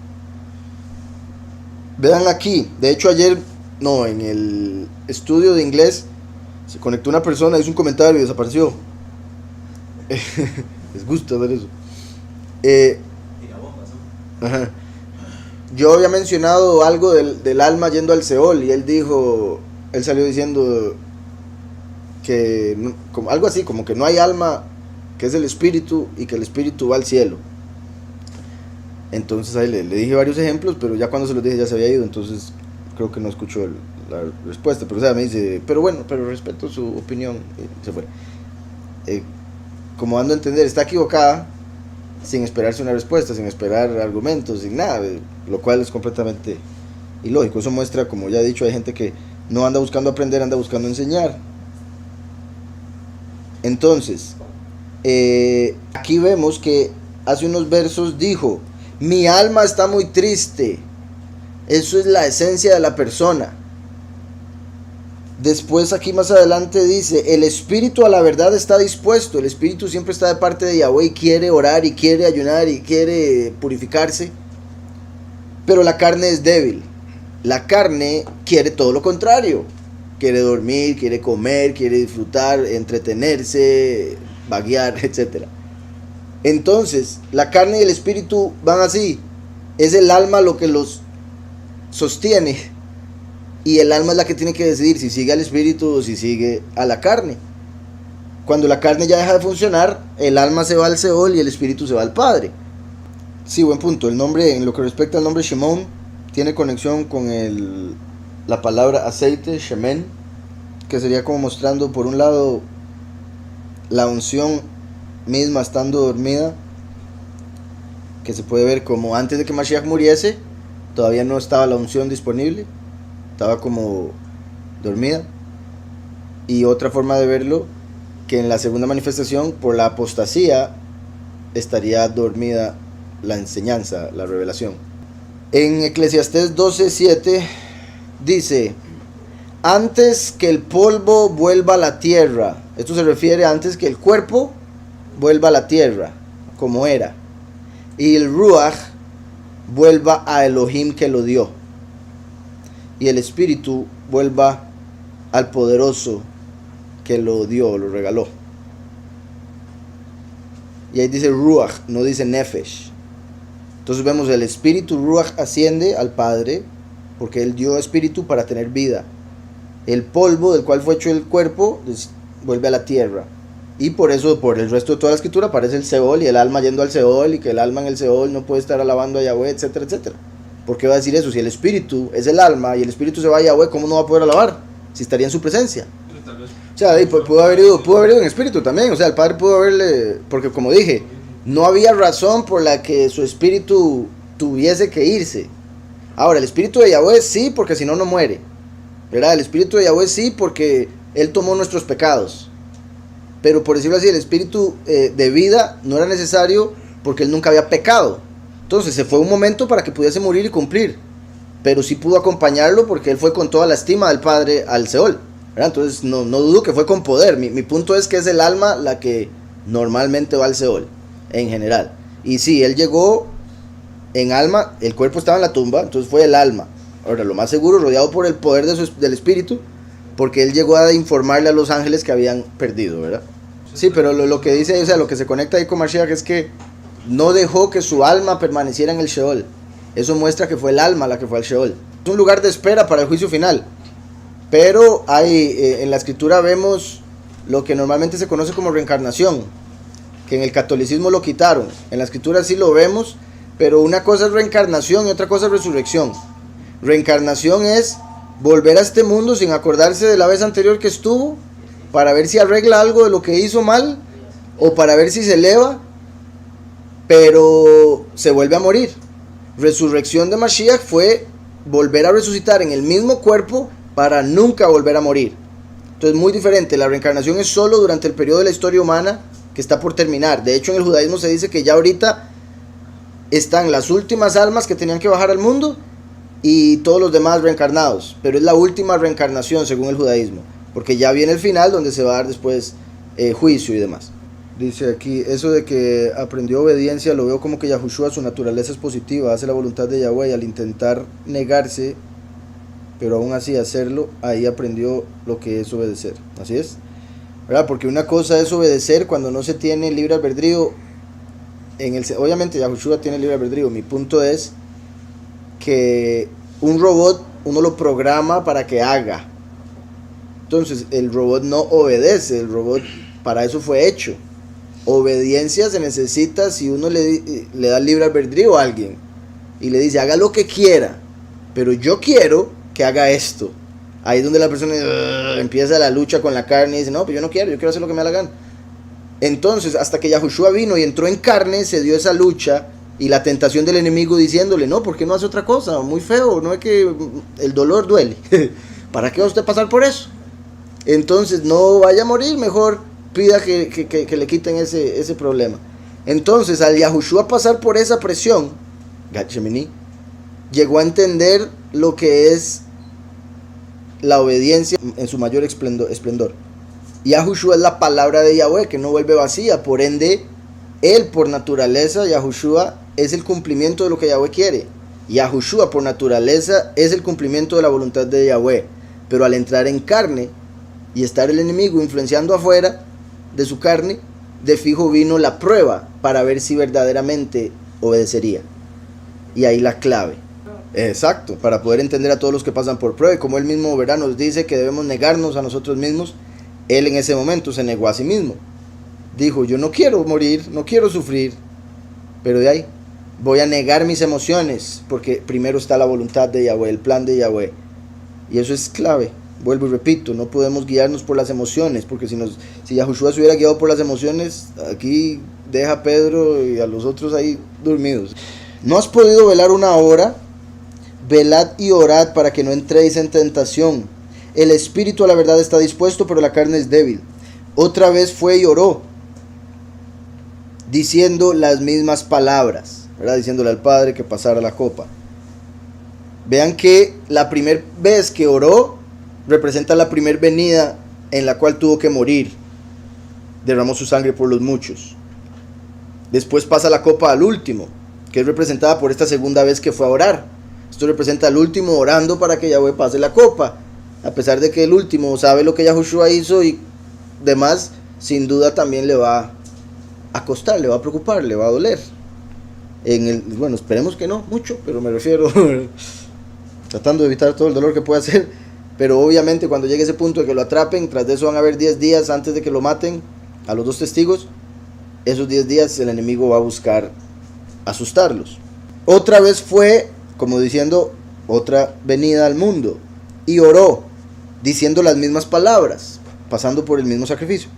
[SPEAKER 1] Vean aquí, de hecho ayer, no, en el estudio de inglés, se conectó una persona, hizo un comentario y desapareció. Les gusta ver eso. Ajá. Yo había mencionado algo del alma yendo al Seol y él dijo, él salió diciendo que como, algo así, como que no hay alma, que es el espíritu y que el espíritu va al cielo. Entonces ahí le dije varios ejemplos, pero ya cuando se los dije ya se había ido, entonces creo que no escuchó la respuesta. Pero o sea, me dice, pero bueno, pero respeto su opinión, y se fue. Como dando a entender, está equivocada, sin esperarse una respuesta, sin esperar argumentos, sin nada, lo cual es completamente ilógico. Eso muestra, como ya he dicho, hay gente que no anda buscando aprender, anda buscando enseñar. Entonces, aquí vemos que hace unos versos dijo, mi alma está muy triste. Eso es la esencia de la persona. Después aquí más adelante dice, el espíritu a la verdad está dispuesto. El espíritu siempre está de parte de Yahweh y quiere orar y quiere ayunar y quiere purificarse. Pero la carne es débil. La carne quiere todo lo contrario. Quiere dormir, quiere comer, quiere disfrutar, entretenerse, vaguear, etc. Entonces, la carne y el espíritu van así. Es el alma lo que los sostiene. Y el alma es la que tiene que decidir si sigue al espíritu o si sigue a la carne. Cuando la carne ya deja de funcionar, el alma se va al Seol y el espíritu se va al Padre. Sí, buen punto. El nombre, en lo que respecta al nombre Shimón, tiene conexión con la palabra aceite, shemen, que sería como mostrando por un lado la unción misma estando dormida, que se puede ver como antes de que Mashiach muriese, todavía no estaba la unción disponible, estaba como dormida. Y otra forma de verlo, que en la segunda manifestación, por la apostasía, estaría dormida la enseñanza, la revelación. En Eclesiastés 12:7 dice, antes que el polvo vuelva a la tierra, esto se refiere a antes que el cuerpo vuelva a la tierra, como era, y el Ruach vuelva a Elohim que lo dio, y el espíritu vuelva al poderoso que lo dio, lo regaló. Y ahí dice Ruach, no dice Nefesh. Entonces vemos el espíritu Ruach asciende al Padre, porque él dio espíritu para tener vida. El polvo del cual fue hecho el cuerpo vuelve a la tierra. Y por eso, por el resto de toda la escritura, aparece el Seol y el alma yendo al Seol, y que el alma en el Seol no puede estar alabando a Yahweh, etcétera, etcétera. ¿Por qué va a decir eso? Si el espíritu es el alma y el espíritu se va a Yahweh, ¿cómo no va a poder alabar? Si estaría en su presencia. O sea, pudo haber ido en espíritu también. O sea, el Padre pudo haberle, porque como dije, no había razón por la que su espíritu tuviese que irse. Ahora, el espíritu de Yahweh sí, porque si no, no muere, ¿verdad? El espíritu de Yahweh sí, porque él tomó nuestros pecados. Pero por decirlo así, el espíritu de vida no era necesario porque él nunca había pecado. Entonces se fue un momento para que pudiese morir y cumplir. Pero sí pudo acompañarlo porque él fue con toda la estima del Padre al Seol. ¿verdad? Entonces no dudo que fue con poder. Mi punto es que es el alma la que normalmente va al Seol, en general. Y sí, él llegó en alma, el cuerpo estaba en la tumba, entonces fue el alma. Ahora, lo más seguro, rodeado por el poder del espíritu, porque él llegó a informarle a los ángeles que habían perdido, ¿verdad? Sí, pero lo que dice, o sea, lo que se conecta ahí con Mashiach es que no dejó que su alma permaneciera en el Sheol. Eso muestra que fue el alma la que fue al Sheol. Es un lugar de espera para el juicio final. Pero hay, en la escritura vemos lo que normalmente se conoce como reencarnación, que en el catolicismo lo quitaron. En la escritura sí lo vemos, pero una cosa es reencarnación y otra cosa es resurrección. Reencarnación es volver a este mundo sin acordarse de la vez anterior que estuvo, para ver si arregla algo de lo que hizo mal, o para ver si se eleva, pero se vuelve a morir. Resurrección de Mashiach fue volver a resucitar en el mismo cuerpo para nunca volver a morir. Entonces, muy diferente. La reencarnación es solo durante el periodo de la historia humana que está por terminar. De hecho, en el judaísmo se dice que ya ahorita están las últimas almas que tenían que bajar al mundo y todos los demás reencarnados, pero es la última reencarnación según el judaísmo, porque ya viene el final donde se va a dar después juicio y demás. Dice aquí, eso de que aprendió obediencia lo veo como que Yahushua, su naturaleza es positiva, hace la voluntad de Yahweh, y al intentar negarse, pero aún así hacerlo, ahí aprendió lo que es obedecer. Así es, ¿verdad? Porque una cosa es obedecer cuando no se tiene libre albedrío. Obviamente Yahushua tiene libre albedrío. Mi punto es que un robot uno lo programa para que haga. Entonces el robot no obedece, el robot para eso fue hecho. Obediencia se necesita si uno le da libre albedrío a alguien y le dice haga lo que quiera, pero yo quiero que haga esto. Ahí es donde la persona empieza la lucha con la carne y dice no, pero yo quiero hacer lo que me da la gana. Entonces, hasta que Yahushua vino y entró en carne, se dio esa lucha y la tentación del enemigo diciéndole, no, ¿por qué no hace otra cosa? Muy feo, no es que el dolor duele. ¿Para qué va usted pasar por eso? Entonces, no vaya a morir, mejor pida que le quiten ese problema. Entonces, al Yahushua pasar por esa presión, Gachemini, llegó a entender lo que es la obediencia en su mayor esplendor. Yahushua es la palabra de Yahweh que no vuelve vacía, por ende, él por naturaleza, Yahushua es el cumplimiento de lo que Yahweh quiere. Yahushua por naturaleza es el cumplimiento de la voluntad de Yahweh, pero al entrar en carne y estar el enemigo influenciando afuera de su carne, de fijo vino la prueba para ver si verdaderamente obedecería. Y ahí la clave. Exacto, para poder entender a todos los que pasan por prueba, y como él mismo nos dice que debemos negarnos a nosotros mismos. Él en ese momento se negó a sí mismo. Dijo, yo no quiero morir, no quiero sufrir, pero de ahí voy a negar mis emociones, porque primero está la voluntad de Yahweh, el plan de Yahweh. Y eso es clave. Vuelvo y repito, no podemos guiarnos por las emociones, porque si Yahushua se hubiera guiado por las emociones, aquí deja a Pedro y a los otros ahí dormidos. No has podido velar una hora, velad y orad para que no entréis en tentación. El espíritu a la verdad está dispuesto, pero la carne es débil. Otra vez fue y oró, diciendo las mismas palabras, ¿verdad? Diciéndole al Padre que pasara la copa. Vean que la primera vez que oró representa la primera venida en la cual tuvo que morir. Derramó su sangre por los muchos. Después pasa la copa al último, que es representada por esta segunda vez que fue a orar. Esto representa al último orando para que Yahweh pase la copa. A pesar de que el último sabe lo que Yahushua hizo y demás, sin duda también le va a costar, le va a preocupar, le va a doler. Bueno, esperemos que no mucho, pero me refiero tratando de evitar todo el dolor que pueda hacer. Pero obviamente cuando llegue ese punto de que lo atrapen, tras de eso van a haber 10 días antes de que lo maten a los dos testigos. Esos 10 días el enemigo va a buscar asustarlos. Otra vez fue, como diciendo, otra venida al mundo, y oró, diciendo las mismas palabras, pasando por el mismo sacrificio.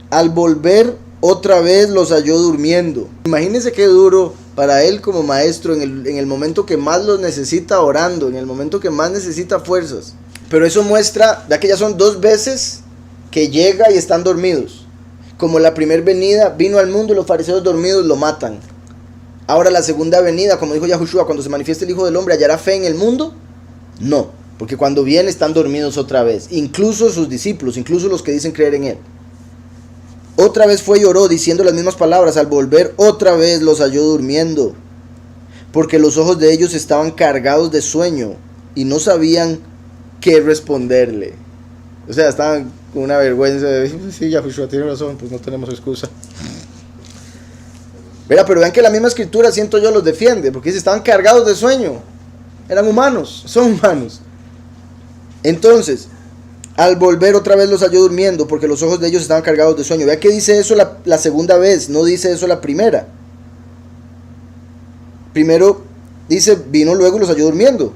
[SPEAKER 1] Al volver otra vez los halló durmiendo. Imagínense qué duro para él como maestro en el momento que más los necesita orando, en el momento que más necesita fuerzas. Pero eso muestra, ya que ya son 2 veces que llega y están dormidos. Como la primera venida vino al mundo y los fariseos dormidos lo matan. Ahora la segunda venida, como dijo Yahushua, cuando se manifieste el Hijo del Hombre, ¿hallará fe en el mundo? No. porque cuando viene están dormidos otra vez, incluso sus discípulos, incluso los que dicen creer en él. Otra vez fue y oró diciendo las mismas palabras. Al volver otra vez los halló durmiendo, porque los ojos de ellos estaban cargados de sueño y no sabían qué responderle. O sea, estaban con una vergüenza de decir, sí, Yahushua tiene razón, pues no tenemos excusa. Pero vean que la misma escritura, siento yo, los defiende, porque dice, estaban cargados de sueño. Eran humanos, son humanos. Entonces, al volver otra vez los halló durmiendo, porque los ojos de ellos estaban cargados de sueño. Vea que dice eso la segunda vez, no dice eso la primera. Primero dice, vino luego y los halló durmiendo.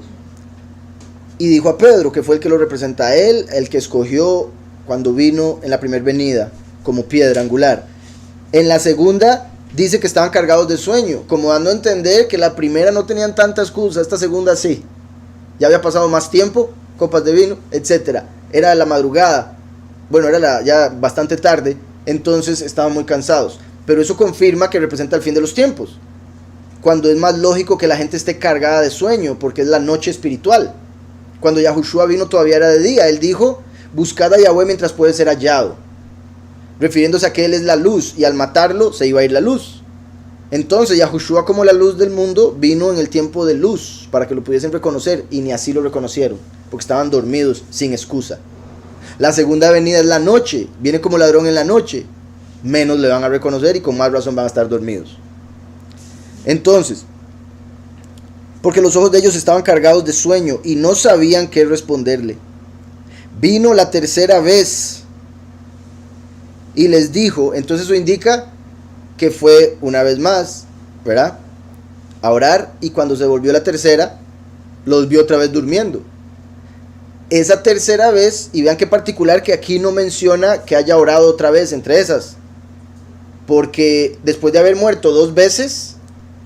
[SPEAKER 1] Y dijo a Pedro, que fue el que lo representa a él, el que escogió cuando vino en la primera venida, como piedra angular. En la segunda dice que estaban cargados de sueño, como dando a entender que la primera no tenían tanta excusa, esta segunda sí. Ya había pasado más tiempo, copas de vino, etcétera. Era la madrugada, bueno, era ya bastante tarde, entonces estaban muy cansados. Pero eso confirma que representa el fin de los tiempos, cuando es más lógico que la gente esté cargada de sueño, porque es la noche espiritual. Cuando Yahushua vino todavía era de día. Él dijo, buscad a Yahweh mientras puede ser hallado, refiriéndose a que Él es la luz, y al matarlo se iba a ir la luz. Entonces Yahushua, como la luz del mundo, vino en el tiempo de luz, para que lo pudiesen reconocer, y ni así lo reconocieron, porque estaban dormidos sin excusa. La segunda venida es la noche, viene como ladrón en la noche, menos le van a reconocer y con más razón van a estar dormidos. Entonces, porque los ojos de ellos estaban cargados de sueño y no sabían qué responderle. Vino la tercera vez y les dijo, entonces eso indica que fue una vez más, ¿verdad?, a orar, y cuando se volvió la tercera, los vio otra vez durmiendo. Esa tercera vez, y vean qué particular que aquí no menciona que haya orado otra vez entre esas, porque después de haber muerto dos veces,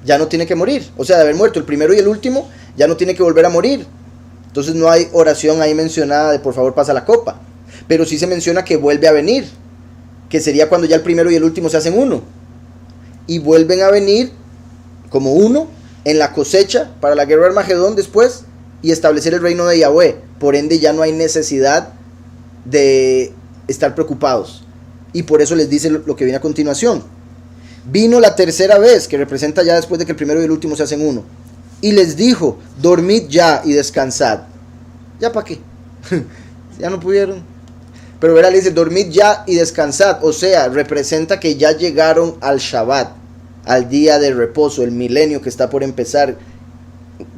[SPEAKER 1] ya no tiene que morir. O sea, de haber muerto el primero y el último, ya no tiene que volver a morir. Entonces no hay oración ahí mencionada de por favor pasa la copa, pero sí se menciona que vuelve a venir, que sería cuando ya el primero y el último se hacen uno, y vuelven a venir como uno en la cosecha para la guerra de Armagedón después, y establecer el reino de Yahweh. Por ende ya no hay necesidad de estar preocupados, y por eso les dice lo que viene a continuación. Vino la tercera vez, que representa ya después de que el primero y el último se hacen uno, y les dijo, dormid ya y descansad. ¿Ya para qué? Ya no pudieron. Pero verá, le dice, dormid ya y descansad. O sea, representa que ya llegaron al Shabbat, al día de reposo, el milenio que está por empezar.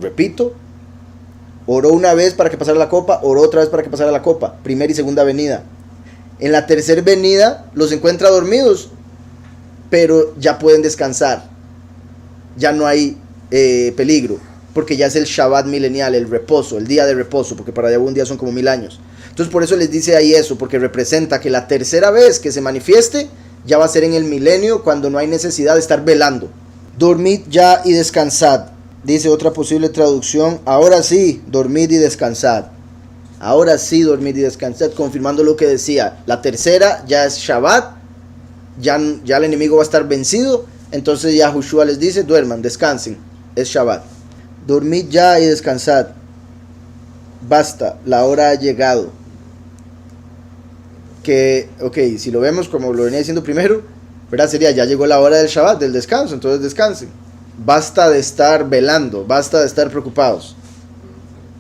[SPEAKER 1] Repito, oró una vez para que pasara la copa, oró otra vez para que pasara la copa, primera y segunda venida. En la tercera venida los encuentra dormidos, pero ya pueden descansar, ya no hay peligro, porque ya es el Shabbat milenial, el reposo, el día de reposo, porque para Yahweh un día son como 1000 años. Entonces por eso les dice ahí eso, porque representa que la tercera vez que se manifieste ya va a ser en el milenio, cuando no hay necesidad de estar velando. Dormid ya y descansad, dice otra posible traducción. Ahora sí, dormid y descansad. Ahora sí, dormid y descansad, confirmando lo que decía. La tercera ya es Shabbat, ya el enemigo va a estar vencido. Entonces Yahushua les dice, duerman, descansen, es Shabbat. Dormid ya y descansad, basta, la hora ha llegado. Que, ok, si lo vemos como lo venía diciendo primero, ¿verdad? Sería, ya llegó la hora del Shabbat, del descanso, entonces descansen. Basta de estar velando, basta de estar preocupados.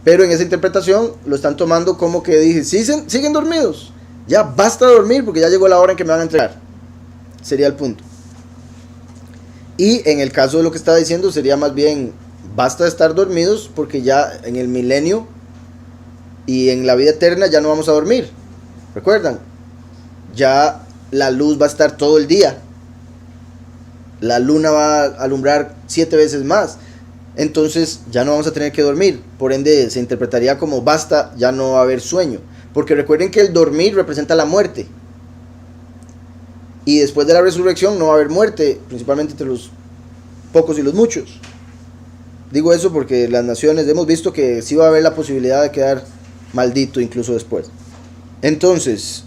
[SPEAKER 1] Pero en esa interpretación lo están tomando como que dije, siguen dormidos, ya basta de dormir porque ya llegó la hora en que me van a entregar. Sería el punto. Y en el caso de lo que está diciendo sería más bien, basta de estar dormidos porque ya en el milenio y en la vida eterna ya no vamos a dormir. ¿Recuerdan? Ya la luz va a estar todo el día. La luna va a alumbrar 7 veces más. Entonces ya no vamos a tener que dormir. Por ende se interpretaría como basta, ya no va a haber sueño. Porque recuerden que el dormir representa la muerte. Y después de la resurrección no va a haber muerte, principalmente entre los pocos y los muchos. Digo eso porque las naciones hemos visto que sí va a haber la posibilidad de quedar maldito incluso después. Entonces,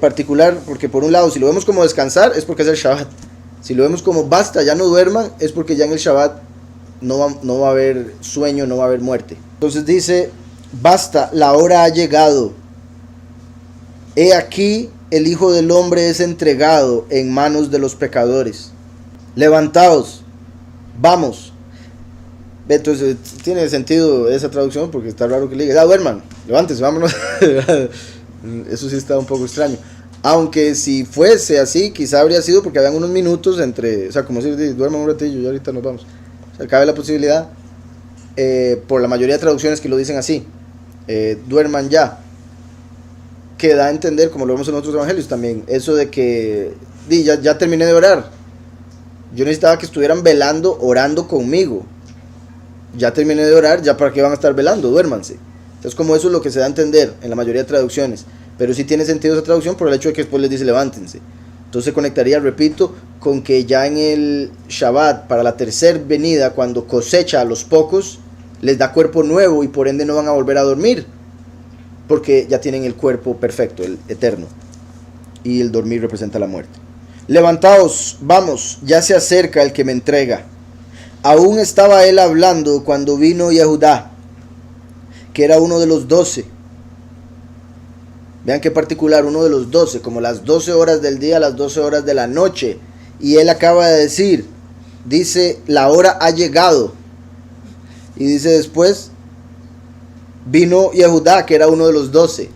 [SPEAKER 1] particular, porque por un lado, si lo vemos como descansar, es porque es el Shabbat. Si lo vemos como basta, ya no duerman, es porque ya en el Shabbat no va a haber sueño, no va a haber muerte. Entonces dice, basta, la hora ha llegado. He aquí, el Hijo del Hombre es entregado en manos de los pecadores. Levantaos, vamos. Entonces, tiene sentido esa traducción porque está raro que le diga, duerman, levántense, vámonos. Eso sí está un poco extraño. Aunque si fuese así, quizá habría sido porque habían unos minutos entre, o sea, como decir, duerman un ratillo y ahorita nos vamos. O sea, cabe la posibilidad, por la mayoría de traducciones que lo dicen así, duerman ya. Que da a entender, como lo vemos en otros evangelios también, eso de que ya terminé de orar. Yo necesitaba que estuvieran velando, orando conmigo. Ya terminé de orar, ya para qué van a estar velando, duérmanse. Entonces, como eso es lo que se da a entender en la mayoría de traducciones. Pero sí tiene sentido esa traducción por el hecho de que después les dice levántense. Entonces conectaría, repito, con que ya en el Shabbat, para la tercera venida, cuando cosecha a los pocos, les da cuerpo nuevo y por ende no van a volver a dormir. Porque ya tienen el cuerpo perfecto, el eterno. Y el dormir representa la muerte. Levantaos, vamos, ya se acerca el que me entrega. Aún estaba él hablando cuando vino Yehudá, que era uno de los 12. Vean qué particular, uno de los 12, como las 12 horas del día, las 12 horas de la noche. Y él acaba de decir, dice, la hora ha llegado. Y dice después, vino Yehudá, que era uno de los 12.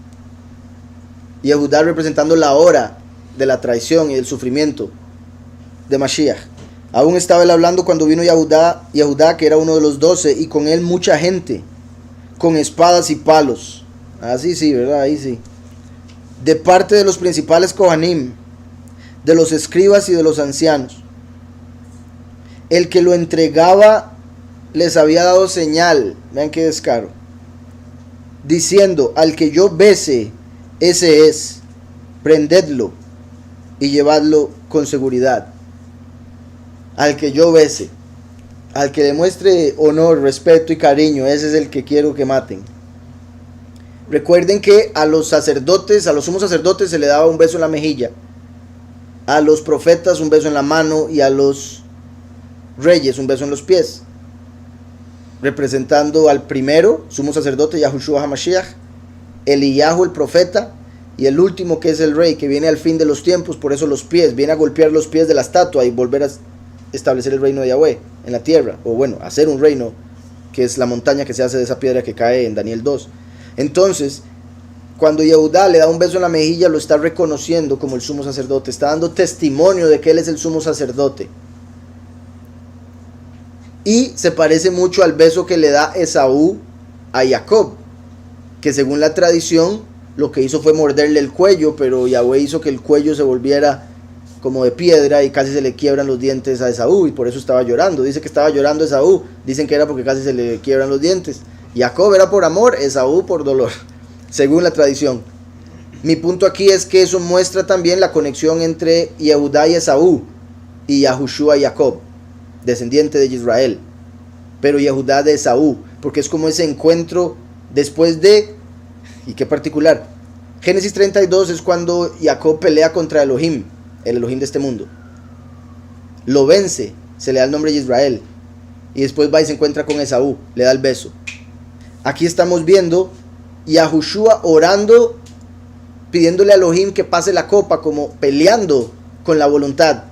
[SPEAKER 1] Yehudá representando la hora de la traición y el sufrimiento de Mashiach. Aún estaba él hablando cuando vino Yehudá, que era uno de los 12, y con él mucha gente, con espadas y palos. Así sí, ¿verdad? Ahí sí. De parte de los principales Kohanim, de los escribas y de los ancianos. El que lo entregaba les había dado señal, vean qué descaro, diciendo, al que yo bese, ese es, prendedlo y llevadlo con seguridad. Al que yo bese, al que demuestre honor, respeto y cariño, ese es el que quiero que maten. Recuerden que a los sacerdotes, a los sumos sacerdotes se le daba un beso en la mejilla, a los profetas un beso en la mano y a los reyes un beso en los pies, representando al primero, sumo sacerdote Yahushua HaMashiach, Eliyahu el profeta, y el último que es el rey, que viene al fin de los tiempos, por eso los pies, viene a golpear los pies de la estatua y volver a establecer el reino de Yahweh en la tierra, o bueno, hacer un reino, que es la montaña que se hace de esa piedra que cae en Daniel 2. Entonces, cuando Yehudá le da un beso en la mejilla, lo está reconociendo como el sumo sacerdote, está dando testimonio de que él es el sumo sacerdote. Y se parece mucho al beso que le da Esaú a Jacob, que según la tradición lo que hizo fue morderle el cuello, pero Yahweh hizo que el cuello se volviera como de piedra y casi se le quiebran los dientes a Esaú, y por eso estaba llorando. Dice que estaba llorando Esaú, dicen que era porque casi se le quiebran los dientes. Jacob era por amor, Esaú por dolor, según la tradición. Mi punto aquí es que eso muestra también la conexión entre Yehudá y Esaú, y Yahushua y Jacob, descendiente de Israel, pero Yehudá de Esaú, porque es como ese encuentro después de, y qué particular, Génesis 32 es cuando Jacob pelea contra Elohim, el Elohim de este mundo, lo vence, se le da el nombre de Israel, y después va y se encuentra con Esaú, le da el beso. Aquí estamos viendo Yahushua orando, pidiéndole a Elohim que pase la copa, como peleando con la voluntad,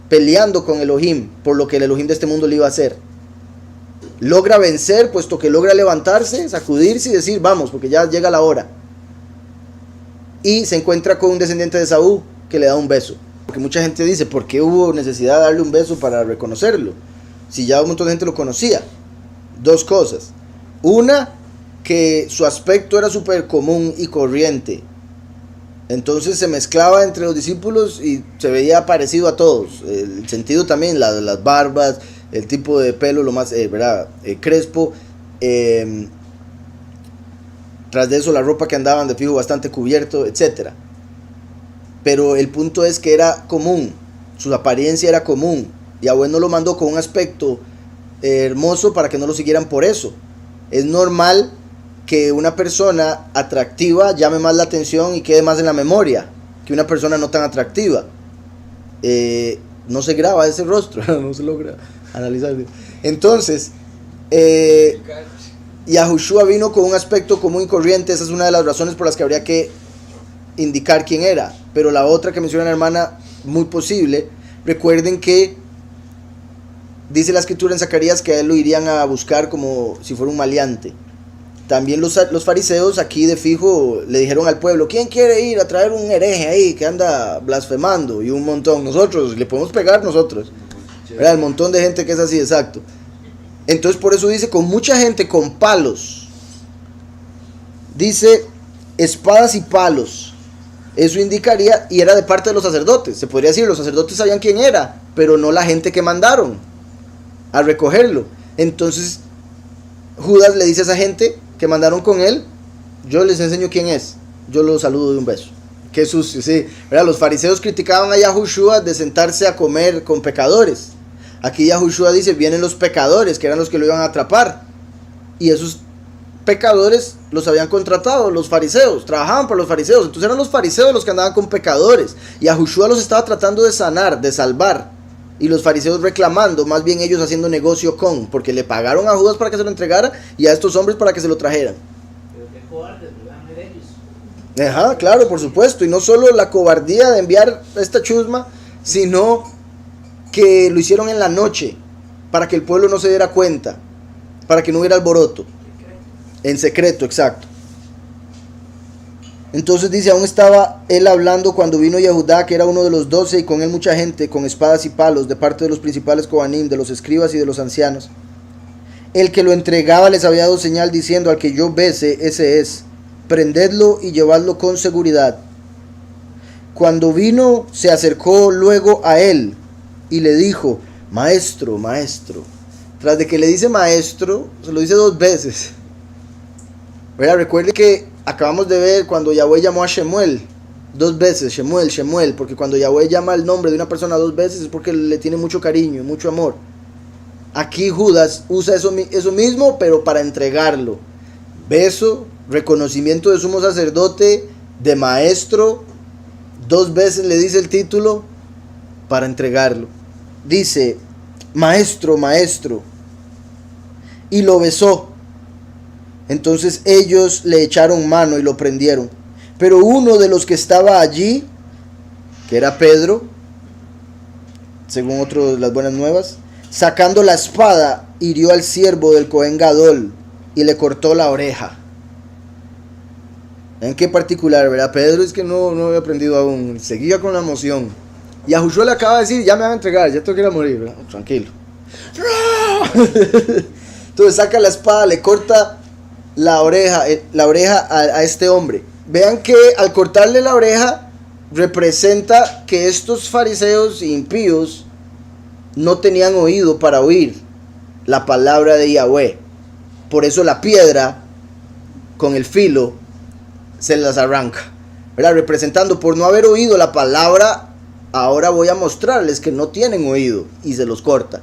[SPEAKER 1] peleando con Elohim por lo que el Elohim de este mundo le iba a hacer. Logra vencer, puesto que logra levantarse, sacudirse y decir vamos, porque ya llega la hora. Y se encuentra con un descendiente de Esaú que le da un beso. Porque mucha gente dice, ¿por qué hubo necesidad de darle un beso para reconocerlo? Si ya un montón de gente lo conocía. Dos cosas. Una, que su aspecto era súper común y corriente. Entonces se mezclaba entre los discípulos y se veía parecido a todos. El sentido también, las barbas, el tipo de pelo, lo más crespo. Tras de eso la ropa que andaban de fijo bastante cubierto, etc. Pero el punto es que era común, su apariencia era común. Yahweh no lo mandó con un aspecto hermoso para que no lo siguieran por eso. Es normal que una persona atractiva llame más la atención y quede más en la memoria que una persona no tan atractiva. No se graba ese rostro, no se logra analizar. Entonces, Yahushua vino con un aspecto común y corriente. Esa es una de las razones por las que habría que indicar quién era. Pero la otra que menciona la hermana, muy posible. Recuerden que dice la escritura en Zacarías que a él lo irían a buscar como si fuera un maleante. También los fariseos aquí de fijo le dijeron al pueblo: ¿quién quiere ir a traer un hereje ahí que anda blasfemando? Y un montón. Nosotros, le podemos pegar nosotros. ¿Verdad? El montón de gente que es así, exacto. Entonces por eso dice con mucha gente, con palos. Dice espadas y palos. Eso indicaría, y era de parte de los sacerdotes. Se podría decir, los sacerdotes sabían quién era, pero no la gente que mandaron a recogerlo. Entonces Judas le dice a esa gente que mandaron con él: yo les enseño quién es, yo los saludo de un beso. Qué sucio, sí. ¿Verdad? Los fariseos criticaban a Yahushua de sentarse a comer con pecadores. Aquí Yahushua dice: vienen los pecadores, que eran los que lo iban a atrapar. Y esos pecadores los habían contratado los fariseos, trabajaban para los fariseos. Entonces eran los fariseos los que andaban con pecadores. Y Yahushua los estaba tratando de sanar, de salvar. Y los fariseos reclamando, más bien ellos haciendo negocio con, porque le pagaron a Judas para que se lo entregara y a estos hombres para que se lo trajeran.
[SPEAKER 3] Pero qué cobardes, ¿verdad? Ellos.
[SPEAKER 1] Ajá, claro, por supuesto. Y no solo la cobardía de enviar esta chusma, sino que lo hicieron en la noche, para que el pueblo no se diera cuenta, para que no hubiera alboroto. En secreto, exacto. Entonces dice: aún estaba él hablando cuando vino Yehudá, que era uno de los 12, y con él mucha gente, con espadas y palos, de parte de los principales cobanim, de los escribas y de los ancianos. El que lo entregaba les había dado señal diciendo: al que yo bese, ese es, prendedlo y llevadlo con seguridad. Cuando vino, se acercó luego a él y le dijo: maestro, maestro. Tras de que le dice maestro, se lo dice 2 veces. ¿Verdad? Recuerde que acabamos de ver cuando Yahweh llamó a Shemuel 2 veces, Shemuel, Shemuel, porque cuando Yahweh llama el nombre de una persona 2 veces es porque le tiene mucho cariño, mucho amor. Aquí Judas usa eso mismo, pero para entregarlo. Beso, reconocimiento de sumo sacerdote, de maestro, 2 veces le dice el título para entregarlo. Dice: maestro, maestro. Y lo besó. Entonces ellos le echaron mano y lo prendieron. Pero uno de los que estaba allí, que era Pedro, según otro de las buenas nuevas, sacando la espada, hirió al siervo del Cohen Gadol y le cortó la oreja. ¿En qué particular, verdad? Pedro es que no había aprendido aún, seguía con la emoción. Y a Josué le acaba de decir: ya me van a entregar, ya tengo que ir a morir, ¿verdad? Tranquilo. Entonces saca la espada, le corta la oreja a este hombre. Vean que al cortarle la oreja representa que estos fariseos impíos no tenían oído para oír la palabra de Yahweh. Por eso la piedra con el filo se las arranca, ¿verdad? Representando, por no haber oído la palabra, ahora voy a mostrarles que no tienen oído, y se los corta.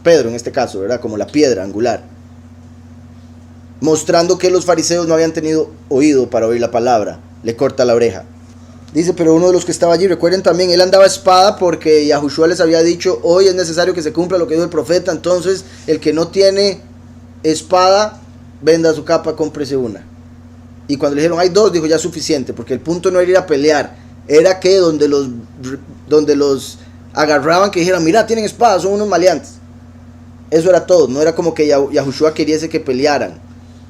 [SPEAKER 1] Pedro en este caso, ¿verdad? Como la piedra angular, mostrando que los fariseos no habían tenido oído para oír la palabra. Le corta la oreja. Dice: pero uno de los que estaba allí, recuerden también, él andaba a espada porque Yahushua les había dicho: hoy es necesario que se cumpla lo que dijo el profeta. Entonces el que no tiene espada, venda su capa, cómprese una. Y cuando le dijeron: hay 2, dijo: ya es suficiente, porque el punto no era ir a pelear, era que donde los agarraban, que dijeran: mira, tienen espada, son unos maleantes. Eso era todo. No era como que Yahushua queriese que pelearan.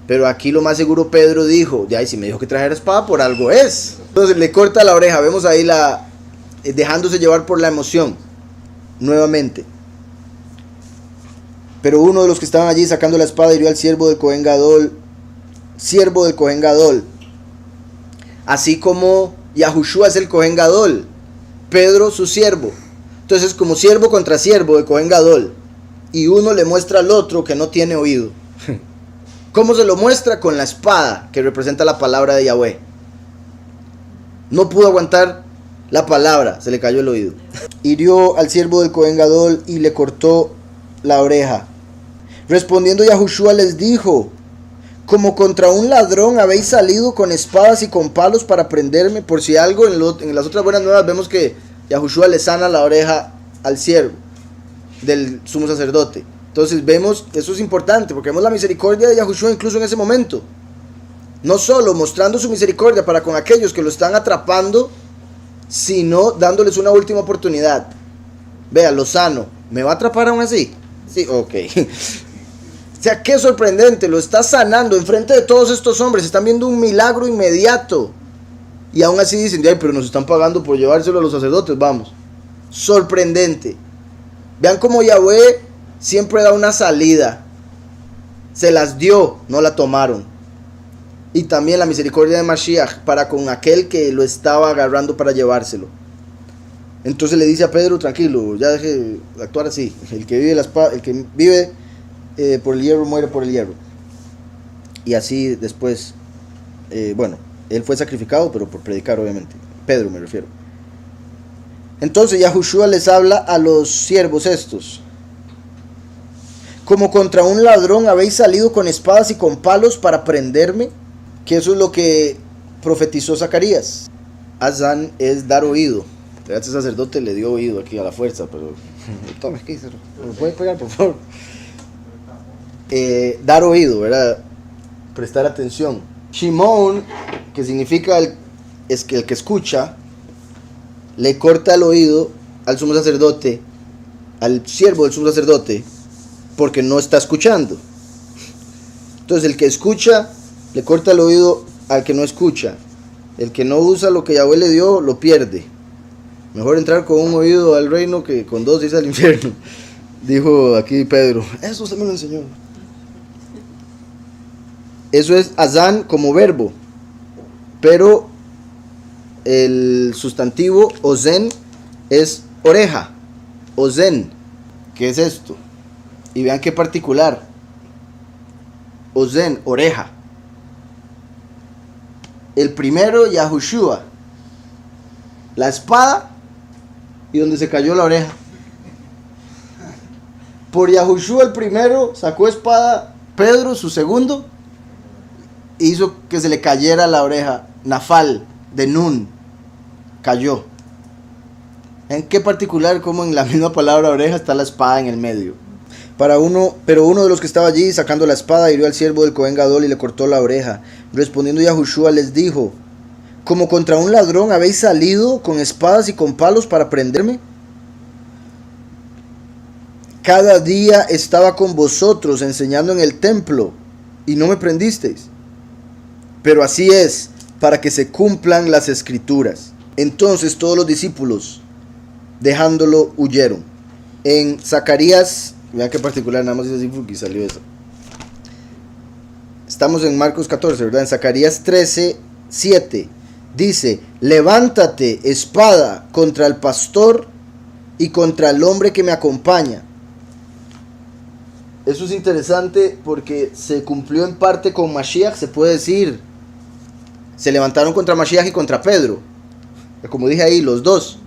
[SPEAKER 1] Pero aquí lo más seguro Pedro dijo: ya, y si me dijo que trajera espada, por algo es. Entonces le corta la oreja. Vemos ahí dejándose llevar por la emoción nuevamente. Pero uno de los que estaban allí sacando la espada hirió al siervo del Cohen Gadol, así como Yahushua es el Cohen Gadol, Pedro su siervo. Entonces, como siervo contra siervo de Cohen Gadol, y uno le muestra al otro que no tiene oído. ¿Cómo se lo muestra? Con la espada, que representa la palabra de Yahweh. No pudo aguantar la palabra, se le cayó el oído. Hirió al siervo del Cohen Gadol y le cortó la oreja. Respondiendo Yahushua les dijo: como contra un ladrón habéis salido con espadas y con palos para prenderme. Por si algo, en las otras buenas nuevas vemos que Yahushua le sana la oreja al siervo del sumo sacerdote. Entonces vemos, eso es importante, porque vemos la misericordia de Yahushua incluso en ese momento. No solo mostrando su misericordia para con aquellos que lo están atrapando, sino dándoles una última oportunidad. Vea, lo sano, ¿me va a atrapar aún así? Sí, ok. O sea, qué sorprendente, lo está sanando enfrente de todos estos hombres, están viendo un milagro inmediato. Y aún así dicen, ay, pero nos están pagando por llevárselo a los sacerdotes, vamos. Sorprendente. Vean cómo Yahweh siempre da una salida. Se las dio, no la tomaron. Y también la misericordia de Mashiach para con aquel que lo estaba agarrando para llevárselo. Entonces le dice a Pedro, tranquilo, ya deje de actuar así. El que vive por el hierro muere por el hierro. Y así después, él fue sacrificado, pero por predicar obviamente. Pedro me refiero. Entonces Yahushua les habla a los siervos estos. Como contra un ladrón habéis salido con espadas y con palos para prenderme. Que eso es lo que profetizó Zacarías. Azán es dar oído. Este sacerdote le dio oído aquí a la fuerza, pero... Tome, ¿qué hizo? ¿Me puede pegar, por favor? Dar oído, ¿verdad? Prestar atención. Shimón, que significa el que escucha, le corta el oído al sumo sacerdote, al siervo del sumo sacerdote, porque no está escuchando. Entonces el que escucha le corta el oído al que no escucha. El que no usa lo que Yahweh le dio, lo pierde. Mejor entrar con un oído al reino que con dos irse al infierno. Dijo aquí Pedro. Eso se me lo enseñó. Eso es azán como verbo. Pero el sustantivo ozen es oreja. Ozen. ¿Qué es esto? Y vean qué particular. Ozen, oreja. El primero, Yahushua, la espada y donde se cayó la oreja. Por Yahushua el primero sacó espada, Pedro su segundo hizo que se le cayera la oreja. Nafal de Nun cayó. ¿En qué particular? Como en la misma palabra oreja está la espada en el medio. Pero uno de los que estaba allí sacando la espada hirió al siervo del Cohen Gadol y le cortó la oreja. Respondiendo Yahushua les dijo: ¿como contra un ladrón habéis salido con espadas y con palos para prenderme? Cada día estaba con vosotros enseñando en el templo y no me prendisteis. Pero así es, para que se cumplan las escrituras. Entonces todos los discípulos, dejándolo, huyeron. En Zacarías, vean qué particular, nada más dice así porque salió eso. Estamos en Marcos 14, ¿verdad? En Zacarías 13, 7 dice: levántate, espada, contra el pastor y contra el hombre que me acompaña. Eso es interesante porque se cumplió en parte con Mashiach, se puede decir. Se levantaron contra Mashiach y contra Pedro. Como dije ahí, los dos.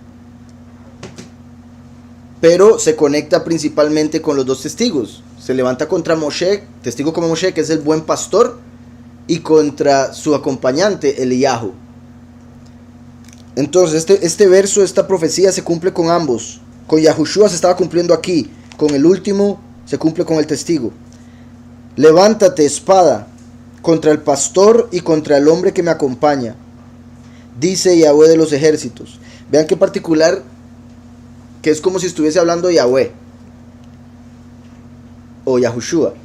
[SPEAKER 1] Pero se conecta principalmente con los dos testigos. Se levanta contra Moshe, testigo como Moshe, que es el buen pastor, y contra su acompañante, Eliyahu. Entonces este verso, esta profecía se cumple con ambos. Con Yahushua se estaba cumpliendo aquí. Con el último se cumple con el testigo. Levántate, espada, contra el pastor y contra el hombre que me acompaña, dice Yahweh de los ejércitos. Vean qué particular, que es como si estuviese hablando Yahweh o Yahushua.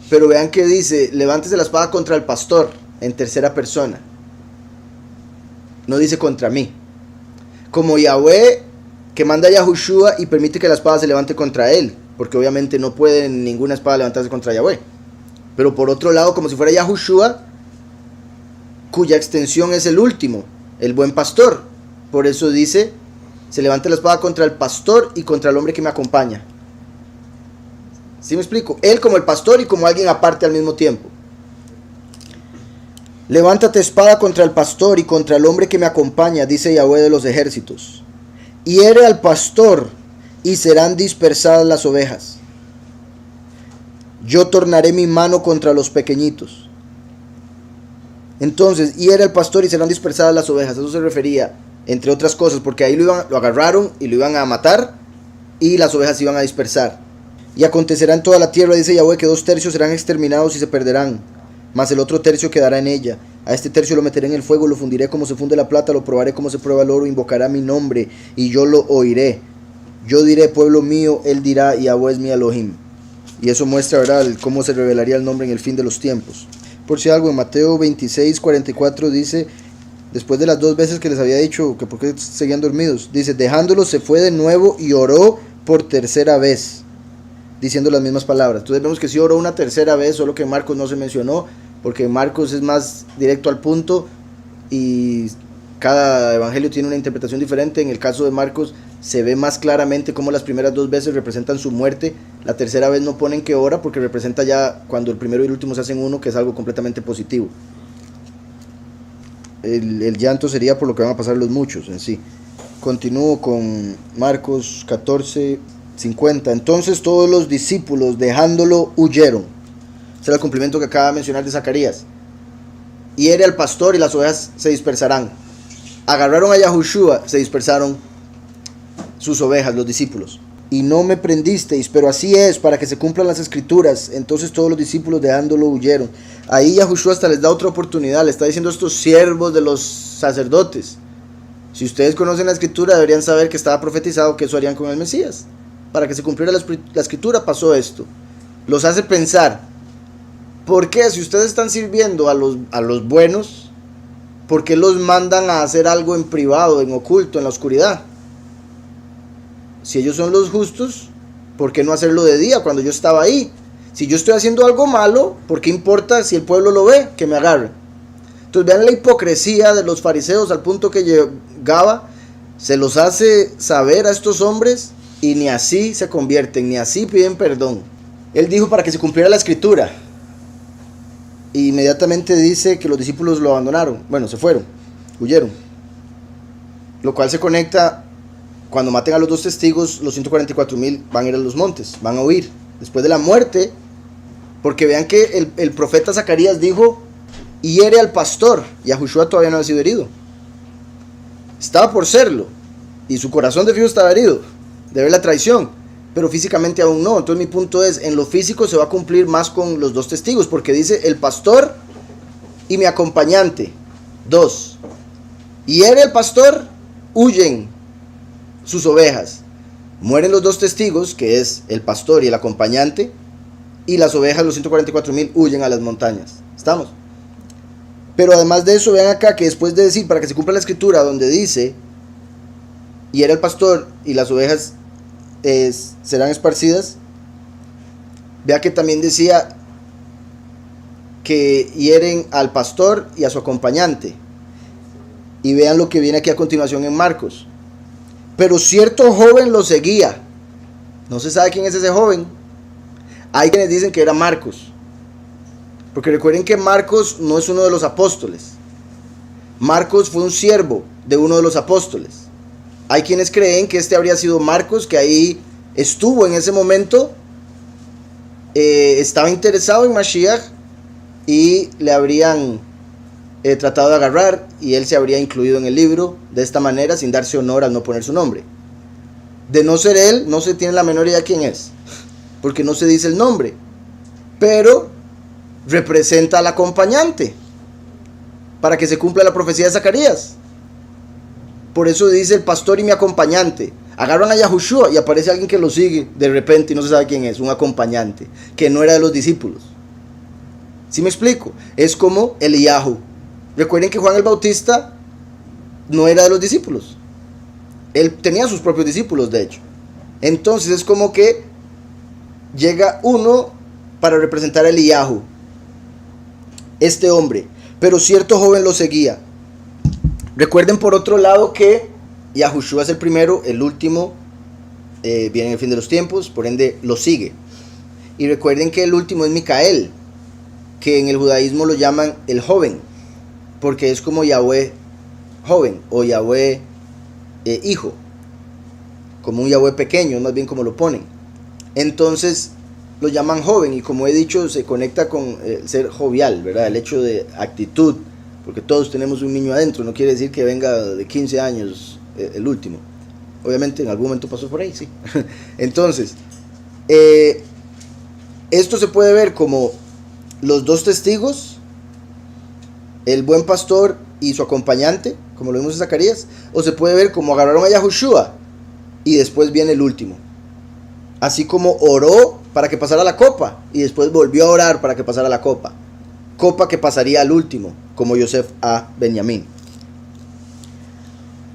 [SPEAKER 1] Pero vean que dice: levántese la espada contra el pastor, en tercera persona. No dice contra mí. Como Yahweh que manda a Yahushua y permite que la espada se levante contra él, porque obviamente no puede ninguna espada levantarse contra Yahweh. Pero por otro lado, como si fuera Yahushua, cuya extensión es el último, el buen pastor. Por eso dice: se levanta la espada contra el pastor y contra el hombre que me acompaña. ¿Sí me explico? Él como el pastor y como alguien aparte al mismo tiempo. Levántate, espada, contra el pastor y contra el hombre que me acompaña, dice Yahweh de los ejércitos. Hiere al pastor y serán dispersadas las ovejas. Yo tornaré mi mano contra los pequeñitos. Entonces, hiere al pastor y serán dispersadas las ovejas. Eso se refería, entre otras cosas, porque ahí lo agarraron y lo iban a matar y las ovejas se iban a dispersar. Y acontecerá en toda la tierra, dice Yahweh, que 2/3 serán exterminados y se perderán, mas el otro tercio quedará en ella. A este tercio lo meteré en el fuego, lo fundiré como se funde la plata, lo probaré como se prueba el oro, invocará mi nombre y yo lo oiré. Yo diré, pueblo mío, él dirá, Yahweh es mi Elohim. Y eso muestra, ¿verdad?, cómo se revelaría el nombre en el fin de los tiempos. Por si algo, en Mateo 26:44 dice, después de las 2 veces que les había dicho que por qué seguían dormidos, dice, dejándolos se fue de nuevo y oró por tercera vez, diciendo las mismas palabras. Entonces vemos que sí oró una tercera vez, solo que en Marcos no se mencionó, porque Marcos es más directo al punto y cada evangelio tiene una interpretación diferente. En el caso de Marcos se ve más claramente cómo las primeras 2 veces representan su muerte, la tercera vez no ponen que ora porque representa ya cuando el primero y el último se hacen uno, que es algo completamente positivo. El llanto sería por lo que van a pasar los muchos en sí. Continúo con Marcos 14:50. Entonces todos los discípulos, dejándolo, huyeron. Ese era el cumplimiento que acaba de mencionar de Zacarías. Hiere al pastor y las ovejas se dispersarán. Agarraron a Yahushua, se dispersaron sus ovejas, los discípulos. Y no me prendisteis, pero así es, para que se cumplan las escrituras. Entonces todos los discípulos dejándolo huyeron. Ahí Yahushua hasta les da otra oportunidad, le está diciendo a estos siervos de los sacerdotes, si ustedes conocen la escritura deberían saber que estaba profetizado que eso harían con el Mesías. Para que se cumpliera la escritura pasó esto. Los hace pensar, ¿por qué si ustedes están sirviendo a los buenos, por qué los mandan a hacer algo en privado, en oculto, en la oscuridad? Si ellos son los justos, ¿por qué no hacerlo de día cuando yo estaba ahí? Si yo estoy haciendo algo malo, ¿por qué importa si el pueblo lo ve? Que me agarre. Entonces vean la hipocresía de los fariseos al punto que llegaba. Se los hace saber a estos hombres y ni así se convierten, ni así piden perdón. Él dijo para que se cumpliera la escritura. Y inmediatamente dice que los discípulos lo abandonaron. Bueno, se fueron, huyeron. Lo cual se conecta, cuando maten a los 2 testigos, los 144,000 van a ir a los montes, van a huir. Después de la muerte, porque vean que el profeta Zacarías dijo, hiere al pastor. Yahushua todavía no ha sido herido. Estaba por serlo. Y su corazón de fijo estaba herido, de ver la traición. Pero físicamente aún no. Entonces mi punto es, en lo físico se va a cumplir más con los 2 testigos. Porque dice, el pastor y mi acompañante. 2. Hiere el pastor, huyen sus ovejas. Mueren los 2 testigos, que es el pastor y el acompañante. Y las ovejas, los 144,000, huyen a las montañas. ¿Estamos? Pero además de eso, vean acá que después de decir, para que se cumpla la escritura, donde dice, hiere el pastor y las ovejas serán esparcidas, vea que también decía que hieren al pastor y a su acompañante. Y vean lo que viene aquí a continuación en Marcos. Pero cierto joven lo seguía. No se sabe quién es ese joven. Hay quienes dicen que era Marcos. Porque recuerden que Marcos no es uno de los apóstoles. Marcos fue un siervo de uno de los apóstoles. Hay quienes creen que este habría sido Marcos, que ahí estuvo en ese momento, estaba interesado en Mashiach y le habrían tratado de agarrar y él se habría incluido en el libro de esta manera, sin darse honor al no poner su nombre. De no ser él, no se tiene la menor idea quién es, porque no se dice el nombre, pero representa al acompañante para que se cumpla la profecía de Zacarías. Por eso dice el pastor y mi acompañante. Agarran a Yahushua y aparece alguien que lo sigue de repente y no se sabe quién es, un acompañante que no era de los discípulos. ¿Sí me explico? Es como Eliyahu. Recuerden que Juan el Bautista no era de los discípulos. Él tenía sus propios discípulos, de hecho. Entonces es como que llega uno para representar a Eliyahu, este hombre. Pero cierto joven lo seguía. Recuerden por otro lado que Yahushua es el primero, el último viene en el fin de los tiempos, por ende lo sigue. Y recuerden que el último es Micael, que en el judaísmo lo llaman el joven, porque es como Yahweh joven o Yahweh hijo, como un Yahweh pequeño, más bien como lo ponen. Entonces lo llaman joven y como he dicho se conecta con el ser jovial, ¿verdad? El hecho de actitud, porque todos tenemos un niño adentro, no quiere decir que venga de 15 años el último. Obviamente en algún momento pasó por ahí, sí. Entonces, Esto se puede ver como los dos testigos, el buen pastor y su acompañante, como lo vimos en Zacarías, o se puede ver como agarraron a Yahushua y después viene el último. Así como oró para que pasara la copa y después volvió a orar para que pasara la copa. Copa que pasaría al último, como Yosef a Benjamín.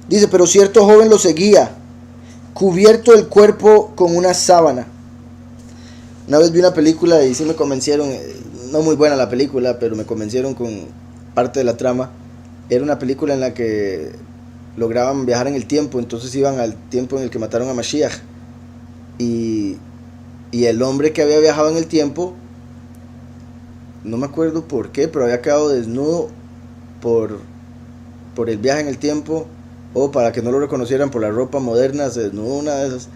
[SPEAKER 1] Dice, pero cierto joven lo seguía, cubierto el cuerpo con una sábana. Una vez vi una película y sí me convencieron, no muy buena la película, pero me convencieron con parte de la trama. Era una película en la que lograban viajar en el tiempo, entonces iban al tiempo en el que mataron a Mashiach. Y el hombre que había viajado en el tiempo, no me acuerdo por qué, pero había quedado desnudo por el viaje en el tiempo, o para que no lo reconocieran por la ropa moderna, se desnudó una de esas.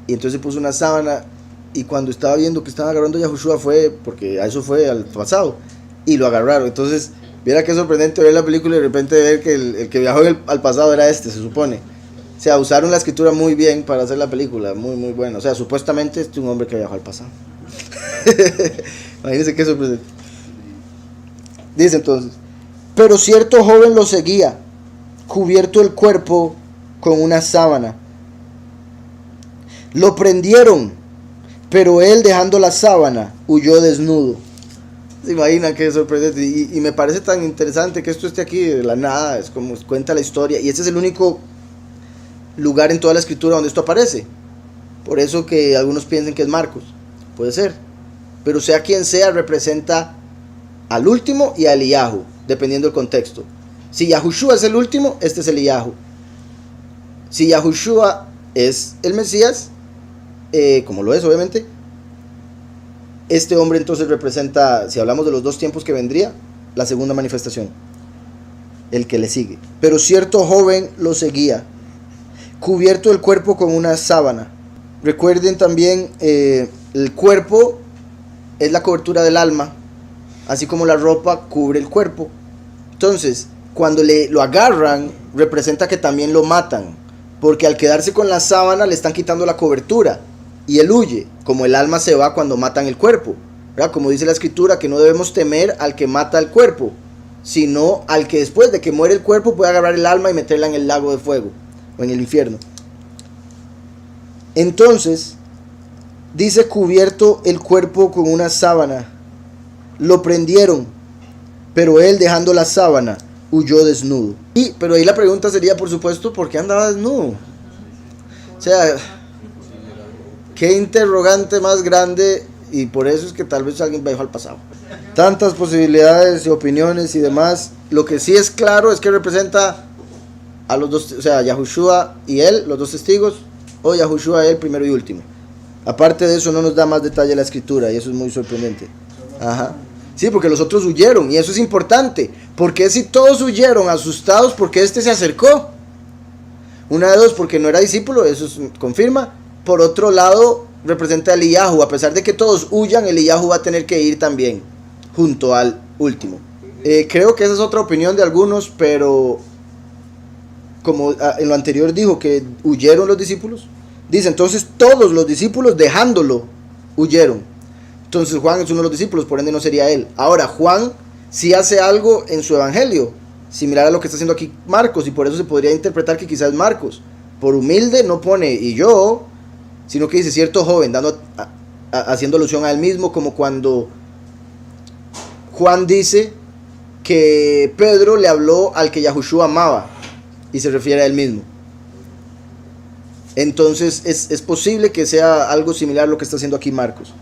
[SPEAKER 1] Y entonces se puso una sábana, y cuando estaba viendo que estaban agarrando a Yahushua fue, porque a eso fue al pasado, y lo agarraron. Entonces, viera qué sorprendente ver la película y de repente ver que el que viajó al pasado era se supone. O sea, usaron la escritura muy bien para hacer la película, muy muy bueno. O sea, supuestamente es un hombre que viajó al pasado. Imagínense qué sorprendente. Dice entonces, pero cierto joven lo seguía, cubierto el cuerpo con una sábana. Lo prendieron, pero él, dejando la sábana, huyó desnudo. ¿Se imaginan qué sorprendente? Y me parece tan interesante que esto esté aquí de la nada, es como cuenta la historia. Y este es el único lugar en toda la escritura donde esto aparece. Por eso que algunos piensan que es Marcos. Puede ser. Pero sea quien sea, representa al último y a Eliyahu, dependiendo del contexto. Si Yahushua es el último, este es Eliyahu. Si Yahushua es el Mesías, como lo es obviamente, este hombre entonces representa, si hablamos de los dos tiempos que vendría, la segunda manifestación, el que le sigue. Pero cierto joven lo seguía, cubierto el cuerpo con una sábana. Recuerden también, el cuerpo es la cobertura del alma, así como la ropa cubre el cuerpo. Entonces, cuando lo agarran, representa que también lo matan, porque al quedarse con la sábana le están quitando la cobertura y él huye, como el alma se va cuando matan el cuerpo, ¿verdad? Como dice la escritura, que no debemos temer al que mata el cuerpo, sino al que después de que muere el cuerpo puede agarrar el alma y meterla en el lago de fuego o en el infierno. Entonces dice, cubierto el cuerpo con una sábana. Lo prendieron, pero él, dejando la sábana, huyó desnudo. Pero ahí la pregunta sería, por supuesto, ¿por qué andaba desnudo? O sea, qué interrogante más grande, y por eso es que tal vez alguien viajó al pasado. Tantas posibilidades y opiniones y demás. Lo que sí es claro es que representa a los dos, o sea, Yahushua y él, los dos testigos, o Yahushua y él, primero y último. Aparte de eso no nos da más detalle la escritura, y eso es muy sorprendente. Ajá. Sí, porque los otros huyeron, y eso es importante. Porque si todos huyeron asustados, porque este se acercó. Una de dos, porque no era discípulo, eso confirma. Por otro lado, representa a Eliyahu. A pesar de que todos huyan, Eliyahu va a tener que ir también, junto al último. Creo que esa es otra opinión de algunos, pero como en lo anterior dijo que huyeron los discípulos, dice entonces todos los discípulos dejándolo huyeron. Entonces Juan es uno de los discípulos, por ende no sería él. Ahora Juan sí hace algo en su evangelio similar a lo que está haciendo aquí Marcos, y por eso se podría interpretar que quizás Marcos, por humilde, no pone y yo, sino que dice cierto joven, haciendo alusión a él mismo, como cuando Juan dice que Pedro le habló al que Yahushua amaba y se refiere a él mismo. Entonces es posible que sea algo similar a lo que está haciendo aquí Marcos.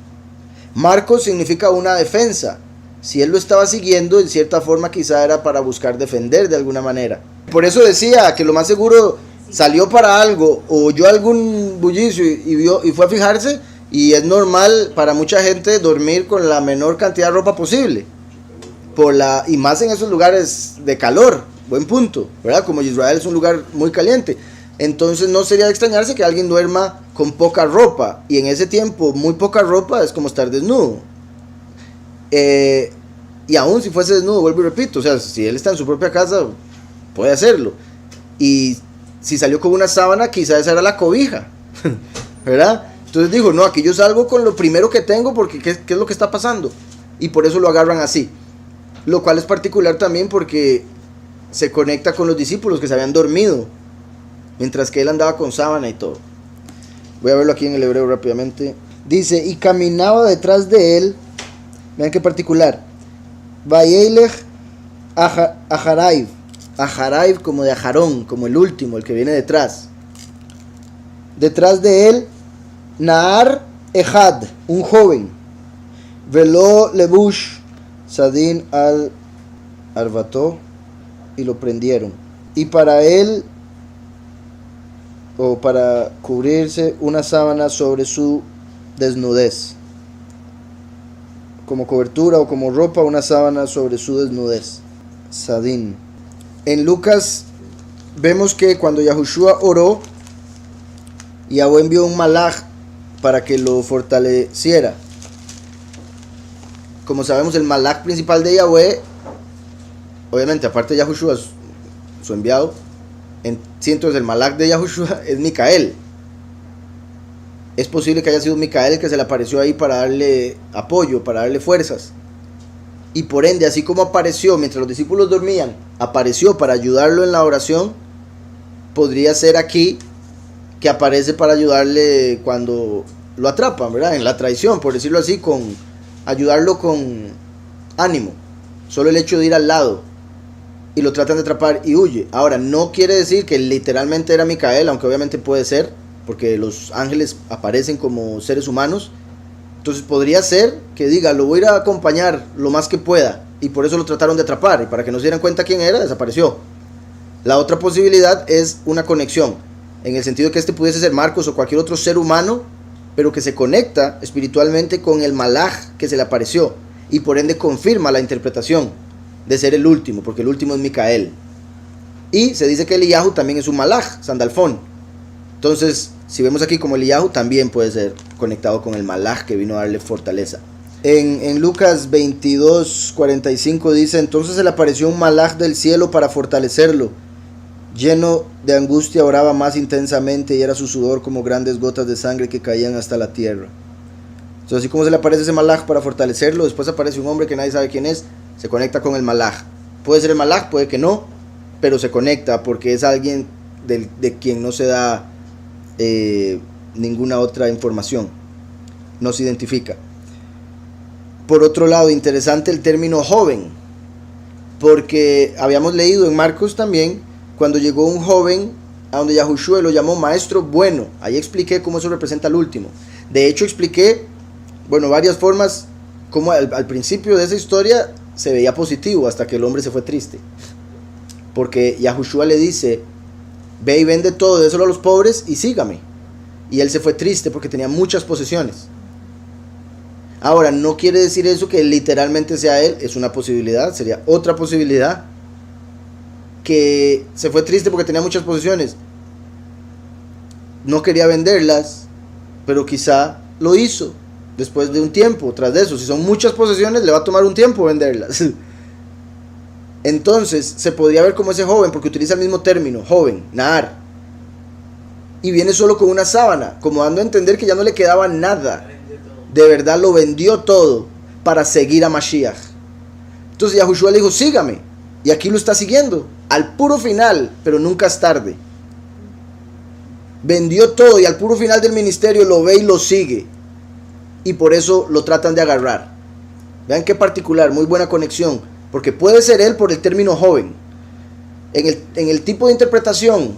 [SPEAKER 1] Marcos significa una defensa. Si él lo estaba siguiendo, en cierta forma quizá era para buscar defender de alguna manera. Por eso decía que lo más seguro salió para algo, o oyó algún bullicio y fue a fijarse, y es normal para mucha gente dormir con la menor cantidad de ropa posible. Y más en esos lugares de calor, buen punto, ¿verdad? Como Israel es un lugar muy caliente. Entonces no sería de extrañarse que alguien duerma con poca ropa, y en ese tiempo muy poca ropa es como estar desnudo. Y aún si fuese desnudo, vuelvo y repito, o sea, si él está en su propia casa, puede hacerlo. Y si salió con una sábana, quizás esa era la cobija, ¿verdad? Entonces dijo, no, aquí yo salgo con lo primero que tengo porque ¿qué es lo que está pasando? Y por eso lo agarran así. Lo cual es particular también porque se conecta con los discípulos que se habían dormido, mientras que él andaba con sábana y todo. Voy a verlo aquí en el hebreo rápidamente. Dice, y caminaba detrás de él, vean qué particular, Vayelech Aharaiv, Aharaiv como de Ajarón, como el último, el que viene detrás. Detrás de él, Naar Ejad, un joven, Velo Lebush, Sadin al Arbató, y lo prendieron. Y para él, o para cubrirse, una sábana sobre su desnudez. Como cobertura o como ropa, una sábana sobre su desnudez. Sadin. En Lucas vemos que cuando Yahushua oró, Yahweh envió un malaj para que lo fortaleciera. Como sabemos, el malaj principal de Yahweh, obviamente aparte de Yahushua, su enviado, entonces el malaj de Yahushua es Micael. Es posible que haya sido Micael el que se le apareció ahí para darle apoyo, para darle fuerzas. Y por ende, así como apareció mientras los discípulos dormían, apareció para ayudarlo en la oración, podría ser aquí que aparece para ayudarle cuando lo atrapan, ¿verdad? En la traición, por decirlo así, ayudarlo con ánimo. Solo el hecho de ir al lado y lo tratan de atrapar y huye. Ahora, no quiere decir que literalmente era Micael, aunque obviamente puede ser, porque los ángeles aparecen como seres humanos. Entonces podría ser que diga, lo voy a ir a acompañar lo más que pueda, y por eso lo trataron de atrapar, y para que no se dieran cuenta quién era, desapareció. La otra posibilidad es una conexión, en el sentido que este pudiese ser Marcos o cualquier otro ser humano, pero que se conecta espiritualmente con el malaj que se le apareció, y por ende confirma la interpretación de ser el último, porque el último es Micael. Y se dice que Eliyahu también es un malaj, Sandalfón. Entonces, si vemos aquí como Eliyahu, también puede ser conectado con el malaj que vino a darle fortaleza. En Lucas 22:45 dice, entonces se le apareció un malaj del cielo para fortalecerlo. Lleno de angustia oraba más intensamente y era su sudor como grandes gotas de sangre que caían hasta la tierra. Entonces, así como se le aparece ese malaj para fortalecerlo, después aparece un hombre que nadie sabe quién es, se conecta con el malaj. Puede ser el malaj, puede que no, pero se conecta porque es alguien de quien no se da ninguna otra información, no se identifica. Por otro lado, interesante el término joven, porque habíamos leído en Marcos también, cuando llegó un joven a donde Yahushua lo llamó maestro bueno. Ahí expliqué cómo eso representa al último. De hecho expliqué, varias formas, como al principio de esa historia se veía positivo hasta que el hombre se fue triste, porque Yahushua le dice, ve y vende todo, déselo a los pobres y sígame. Y él se fue triste porque tenía muchas posesiones. Ahora, no quiere decir eso que literalmente sea él, es una posibilidad, sería otra posibilidad, que se fue triste porque tenía muchas posesiones. No quería venderlas, pero quizá lo hizo después de un tiempo. Tras de eso, si son muchas posesiones, le va a tomar un tiempo venderlas. Entonces, se podría ver como ese joven, porque utiliza el mismo término, joven, Naar. Y viene solo con una sábana, como dando a entender que ya no le quedaba nada. De verdad lo vendió todo para seguir a Mashiach. Entonces Yahushua le dijo, sígame. Y aquí lo está siguiendo, al puro final, pero nunca es tarde. Vendió todo y al puro final del ministerio lo ve y lo sigue. Y por eso lo tratan de agarrar. Vean qué particular, muy buena conexión. Porque puede ser él por el término joven. En el tipo de interpretación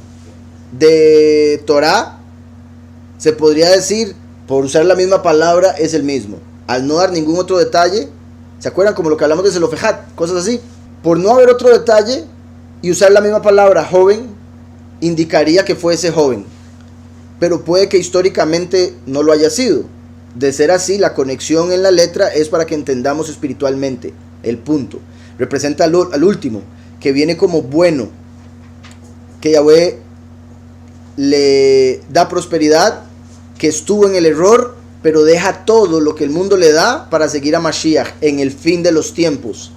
[SPEAKER 1] de Torah, se podría decir, por usar la misma palabra, es el mismo. Al no dar ningún otro detalle, ¿se acuerdan como lo que hablamos de Zelofejat? Cosas así. Por no haber otro detalle y usar la misma palabra, joven, indicaría que fue ese joven. Pero puede que históricamente no lo haya sido. De ser así, la conexión en la letra es para que entendamos espiritualmente el punto. Representa al último, que viene como bueno, que Yahweh le da prosperidad, que estuvo en el error, pero deja todo lo que el mundo le da para seguir a Mashiach en el fin de los tiempos,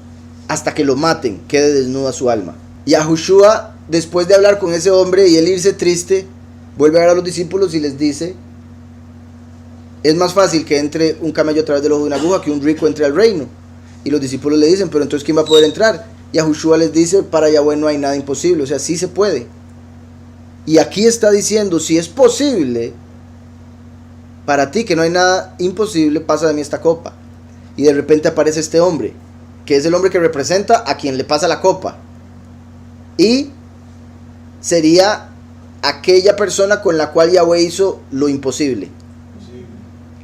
[SPEAKER 1] hasta que lo maten, quede desnuda su alma. Yahushua, después de hablar con ese hombre y él irse triste, vuelve a ver a los discípulos y les dice, es más fácil que entre un camello a través del ojo de una aguja que un rico entre al reino. Y los discípulos le dicen, pero entonces ¿quién va a poder entrar? Y Yahushua les dice, para Yahweh no hay nada imposible, o sea, sí se puede. Y aquí está diciendo, si es posible, para ti que no hay nada imposible, pasa de mí esta copa. Y de repente aparece este hombre, que es el hombre que representa a quien le pasa la copa. Y sería aquella persona con la cual Yahweh hizo lo imposible.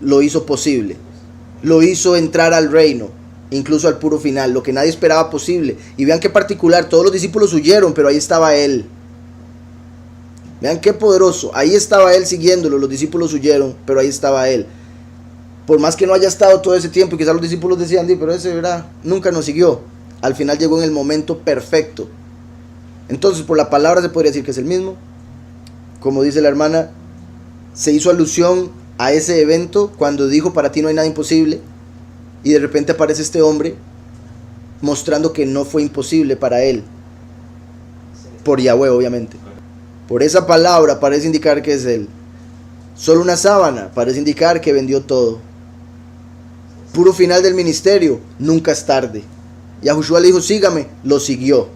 [SPEAKER 1] Lo hizo posible. Lo hizo entrar al reino, incluso al puro final, lo que nadie esperaba posible. Y vean qué particular, todos los discípulos huyeron, pero ahí estaba él. Vean qué poderoso, ahí estaba él siguiéndolo, los discípulos huyeron, pero ahí estaba él. Por más que no haya estado todo ese tiempo, y quizás los discípulos decían, pero ese ¿verdad? Nunca nos siguió. Al final llegó en el momento perfecto. Entonces, por la palabra se podría decir que es el mismo. Como dice la hermana, se hizo alusión a ese evento cuando dijo, para ti no hay nada imposible. Y de repente aparece este hombre mostrando que no fue imposible para él. Por Yahweh, obviamente. Por esa palabra parece indicar que es él. Solo una sábana parece indicar que vendió todo. Puro final del ministerio, nunca es tarde. Yahushua le dijo, sígame, lo siguió.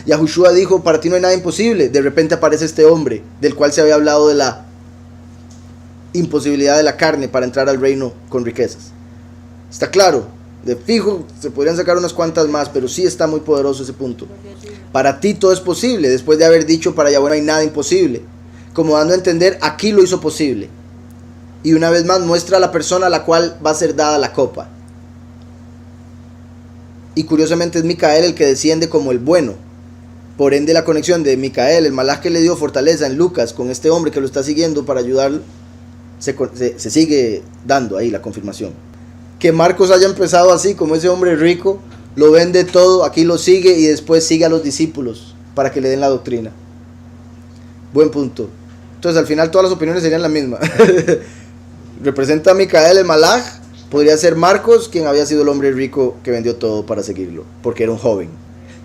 [SPEAKER 1] Yahushua dijo, para ti no hay nada imposible. De repente aparece este hombre, del cual se había hablado de la imposibilidad de la carne para entrar al reino con riquezas. Está claro, de fijo se podrían sacar unas cuantas más, pero sí está muy poderoso ese punto. Para ti todo es posible, después de haber dicho para Yahweh no hay nada imposible. Como dando a entender, aquí lo hizo posible. Y una vez más muestra a la persona a la cual va a ser dada la copa. Y curiosamente es Micael el que desciende como el bueno. Por ende la conexión de Micael, el malaj que le dio fortaleza en Lucas, con este hombre que lo está siguiendo para ayudarlo, se sigue dando ahí la confirmación. Que Marcos haya empezado así, como ese hombre rico, lo vende todo, aquí lo sigue y después sigue a los discípulos para que le den la doctrina. Buen punto. Entonces al final todas las opiniones serían la misma. Representa a Micael el malaj, podría ser Marcos, quien había sido el hombre rico que vendió todo para seguirlo, porque era un joven.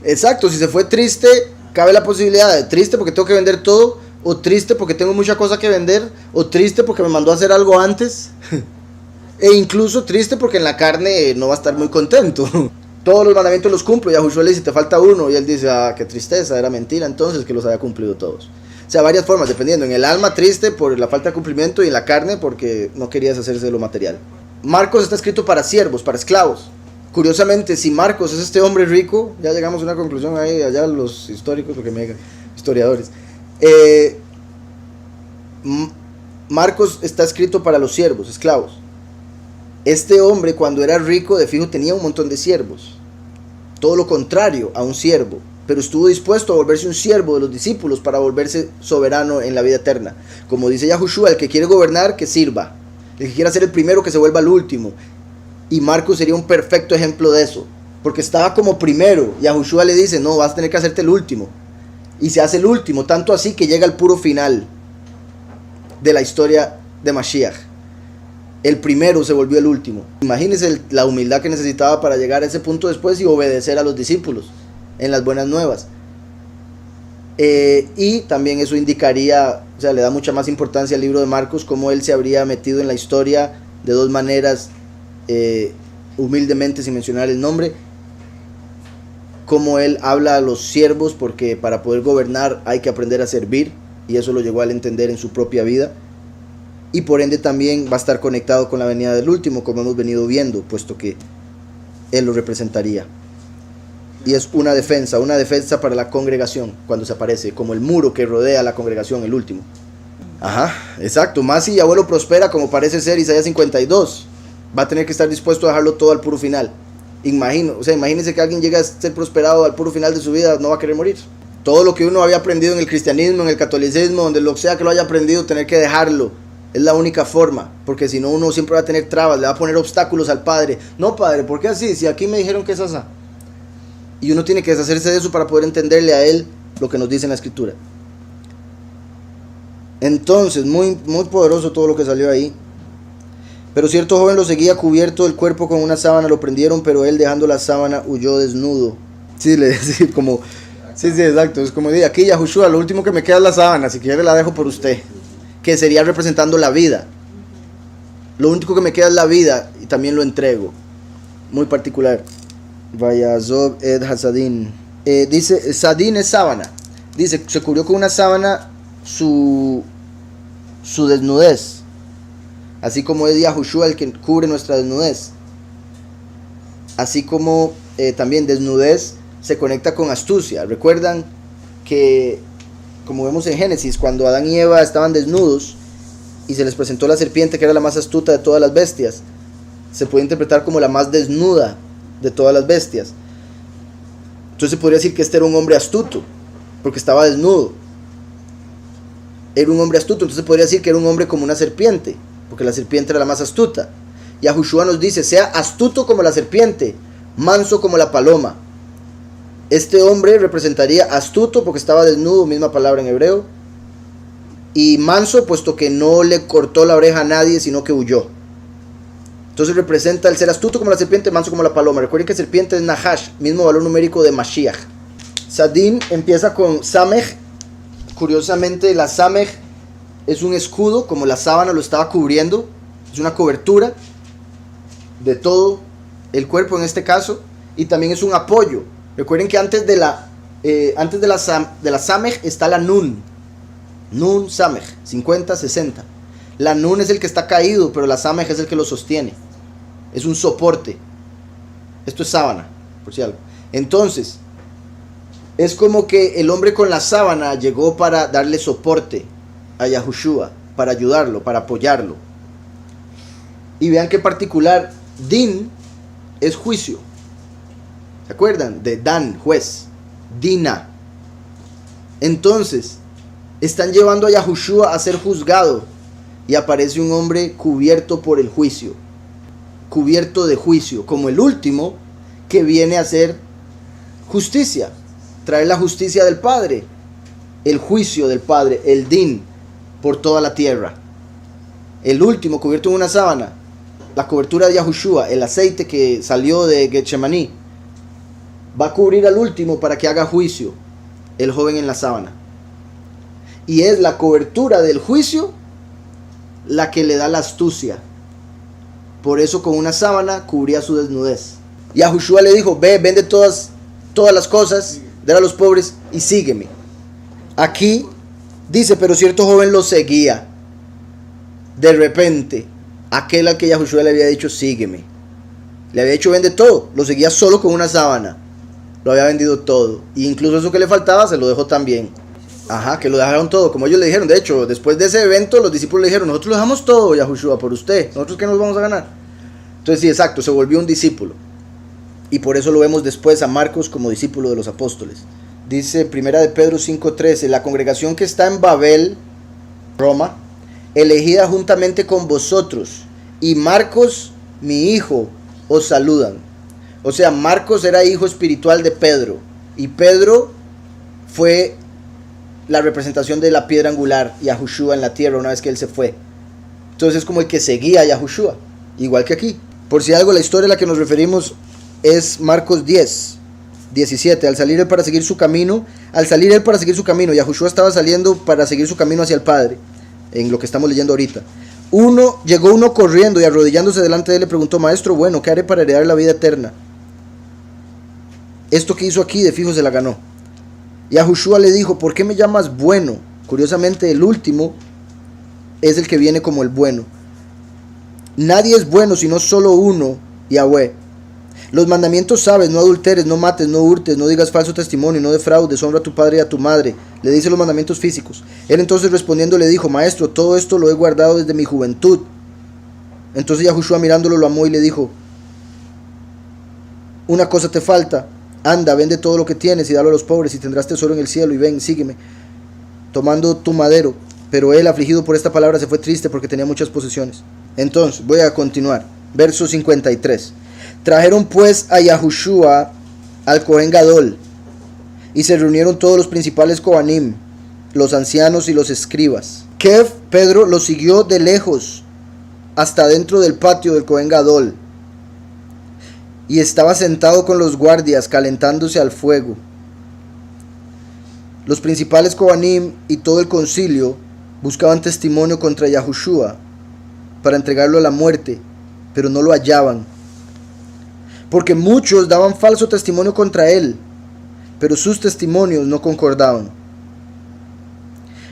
[SPEAKER 1] Exacto, si se fue triste, cabe la posibilidad de triste porque tengo que vender todo, o triste porque tengo mucha cosa que vender, o triste porque me mandó a hacer algo antes, e incluso triste porque en la carne no va a estar muy contento. Todos los mandamientos los cumplo, y a Josué le dice, te falta uno, y él dice, qué tristeza, era mentira entonces que los había cumplido todos. O sea, varias formas, dependiendo, en el alma triste por la falta de cumplimiento, y en la carne porque no quería deshacerse de lo material. Marcos está escrito para siervos, para esclavos. Curiosamente, si Marcos es este hombre rico, ya llegamos a una conclusión ahí, allá los históricos, porque me digan, historiadores. Marcos está escrito para los siervos, esclavos. Este hombre cuando era rico de fijo tenía un montón de siervos. Todo lo contrario a un siervo, pero estuvo dispuesto a volverse un siervo de los discípulos para volverse soberano en la vida eterna. Como dice Yahushua, el que quiere gobernar, que sirva. El que quiera ser el primero, que se vuelva el último. Y Marcos sería un perfecto ejemplo de eso, porque estaba como primero. Yahushua le dice, no, vas a tener que hacerte el último. Y se hace el último, tanto así que llega al puro final de la historia de Mashiach. El primero se volvió el último. Imagínense la humildad que necesitaba para llegar a ese punto después y obedecer a los discípulos en las buenas nuevas. Y también eso indicaría, o sea, le da mucha más importancia al libro de Marcos, cómo él se habría metido en la historia de dos maneras, humildemente sin mencionar el nombre. Cómo él habla a los siervos, porque para poder gobernar hay que aprender a servir, y eso lo llegó a entender en su propia vida. Y por ende también va a estar conectado con la venida del último, como hemos venido viendo, puesto que él lo representaría. Y es una defensa para la congregación cuando se aparece, como el muro que rodea a la congregación, el último. Ajá, exacto. Más si Yahweh lo prospera, como parece ser Isaías 52, va a tener que estar dispuesto a dejarlo todo al puro final. Imagínense que alguien llega a ser prosperado al puro final de su vida, no va a querer morir. Todo lo que uno había aprendido en el cristianismo, en el catolicismo, donde lo sea que lo haya aprendido, tener que dejarlo. Es la única forma, porque si no uno siempre va a tener trabas, le va a poner obstáculos al Padre. No, Padre, ¿por qué así? Si aquí me dijeron que es así. Y uno tiene que deshacerse de eso para poder entenderle a Él lo que nos dice en la Escritura. Entonces, muy, muy poderoso todo lo que salió ahí. Pero cierto joven lo seguía cubierto el cuerpo con una sábana, lo prendieron, pero él dejando la sábana huyó desnudo. Sí, exacto. Es como dice aquí Yahushua, lo último que me queda es la sábana, si quiere la dejo por usted. Que sería representando la vida. lo único que me queda es la vida y también lo entrego. Muy particular. Vayazov ed Hasadin. Dice, Sadin es sábana. Dice, se cubrió con una sábana su desnudez. Así como es Yahushua el que cubre nuestra desnudez. Así como también desnudez se conecta con astucia. Recuerdan que, como vemos en Génesis, cuando Adán y Eva estaban desnudos y se les presentó la serpiente, que era la más astuta de todas las bestias, se puede interpretar como la más desnuda de todas las bestias. Entonces se podría decir que este era un hombre astuto, porque estaba desnudo. Era un hombre astuto, entonces se podría decir que era un hombre como una serpiente, porque la serpiente era la más astuta. Yahushua nos dice, sea astuto como la serpiente, manso como la paloma. Este hombre representaría astuto porque estaba desnudo, misma palabra en hebreo, y manso puesto que no le cortó la oreja a nadie, sino que huyó. Entonces representa el ser astuto como la serpiente, manso como la paloma. Recuerden que serpiente es Nahash, mismo valor numérico de Mashiach. Sadin empieza con Samech. Curiosamente la Samech es un escudo, como la sábana lo estaba cubriendo. Es una cobertura de todo el cuerpo en este caso. Y también es un apoyo. Recuerden que antes de la Samech está la Nun. Nun Samech, 50, 60. La Nun es el que está caído, pero la Samech es el que lo sostiene. Es un soporte. Esto es sábana, por si algo. Entonces, es como que el hombre con la sábana llegó para darle soporte a Yahushua, para ayudarlo, para apoyarlo. Y vean qué particular, Din es juicio. ¿Se acuerdan? De Dan, juez. Dina. Entonces, están llevando a Yahushua a ser juzgado. Y aparece un hombre cubierto por el juicio. Cubierto de juicio. Como el último que viene a hacer justicia. Traer la justicia del Padre. El juicio del Padre. El din. Por toda la tierra. El último cubierto en una sábana. La cobertura de Yahushua. El aceite que salió de Getsemaní. Va a cubrir al último para que haga juicio. El joven en la sábana. Y es la cobertura del juicio la que le da la astucia. Por eso con una sábana cubría su desnudez. Yahushua le dijo, ve, vende todas las cosas, dale a los pobres y sígueme. Aquí dice, pero cierto joven lo seguía. De repente, aquel al que Yahushua le había dicho, sígueme. Le había dicho, vende todo. Lo seguía solo con una sábana. Lo había vendido todo. E incluso eso que le faltaba se lo dejó también. Ajá, que lo dejaron todo, como ellos le dijeron. De hecho, después de ese evento, los discípulos le dijeron, nosotros lo dejamos todo, Yahushua, por usted. ¿Nosotros qué nos vamos a ganar? Entonces sí, exacto, se volvió un discípulo. Y por eso lo vemos después a Marcos como discípulo de los apóstoles. Dice 1 de Pedro 5:13, la congregación que está en Babel, Roma, elegida juntamente con vosotros, y Marcos, mi hijo, os saludan. O sea, Marcos era hijo espiritual de Pedro, y Pedro fue la representación de la piedra angular, Yahushua en la tierra, una vez que él se fue. Entonces es como el que seguía a Yahushua, igual que aquí. Por si algo, la historia a la que nos referimos es Marcos 10:17. Al salir él para seguir su camino, Yahushua estaba saliendo para seguir su camino hacia el Padre, en lo que estamos leyendo ahorita. Llegó uno corriendo y arrodillándose delante de él le preguntó, maestro, bueno, ¿qué haré para heredar la vida eterna? Esto que hizo aquí de fijo se la ganó. Yahushua le dijo, ¿por qué me llamas bueno? Curiosamente, el último es el que viene como el bueno. Nadie es bueno sino solo uno, Yahweh. Los mandamientos sabes, no adulteres, no mates, no hurtes, no digas falso testimonio, no defraudes, honra a tu padre y a tu madre. Le dice los mandamientos físicos. Él entonces respondiendo le dijo, maestro, todo esto lo he guardado desde mi juventud. Entonces Yahushua mirándolo lo amó y le dijo, una cosa te falta. Anda, vende todo lo que tienes y dalo a los pobres y tendrás tesoro en el cielo y ven, sígueme, tomando tu madero. Pero él, afligido por esta palabra, se fue triste porque tenía muchas posesiones. Entonces, voy a continuar. Verso 53. Trajeron pues a Yahushua al Cohen Gadol y se reunieron todos los principales Kohanim, los ancianos y los escribas. Kev, Pedro, lo siguió de lejos hasta dentro del patio del Cohen Gadol. Y estaba sentado con los guardias, calentándose al fuego. Los principales Kohanim y todo el concilio buscaban testimonio contra Yahushua para entregarlo a la muerte, pero no lo hallaban. Porque muchos daban falso testimonio contra él, pero sus testimonios no concordaban.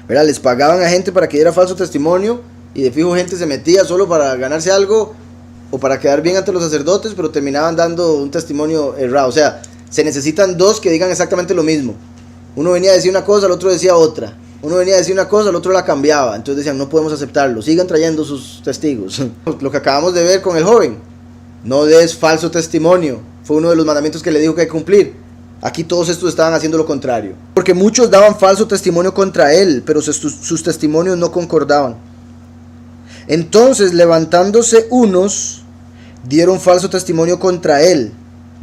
[SPEAKER 1] ¿Verdad? Les pagaban a gente para que diera falso testimonio, y de fijo gente se metía solo para ganarse algo o para quedar bien ante los sacerdotes, pero terminaban dando un testimonio errado. O sea, se necesitan dos que digan exactamente lo mismo. Uno venía a decir una cosa, el otro decía otra. Uno venía a decir una cosa, el otro la cambiaba. Entonces decían, no podemos aceptarlo, sigan trayendo sus testigos. Lo que acabamos de ver con el joven, no des falso testimonio, fue uno de los mandamientos que le dijo que hay que cumplir. Aquí todos estos estaban haciendo lo contrario. Porque muchos daban falso testimonio contra él, pero sus testimonios no concordaban. Entonces, levantándose unos, dieron falso testimonio contra él,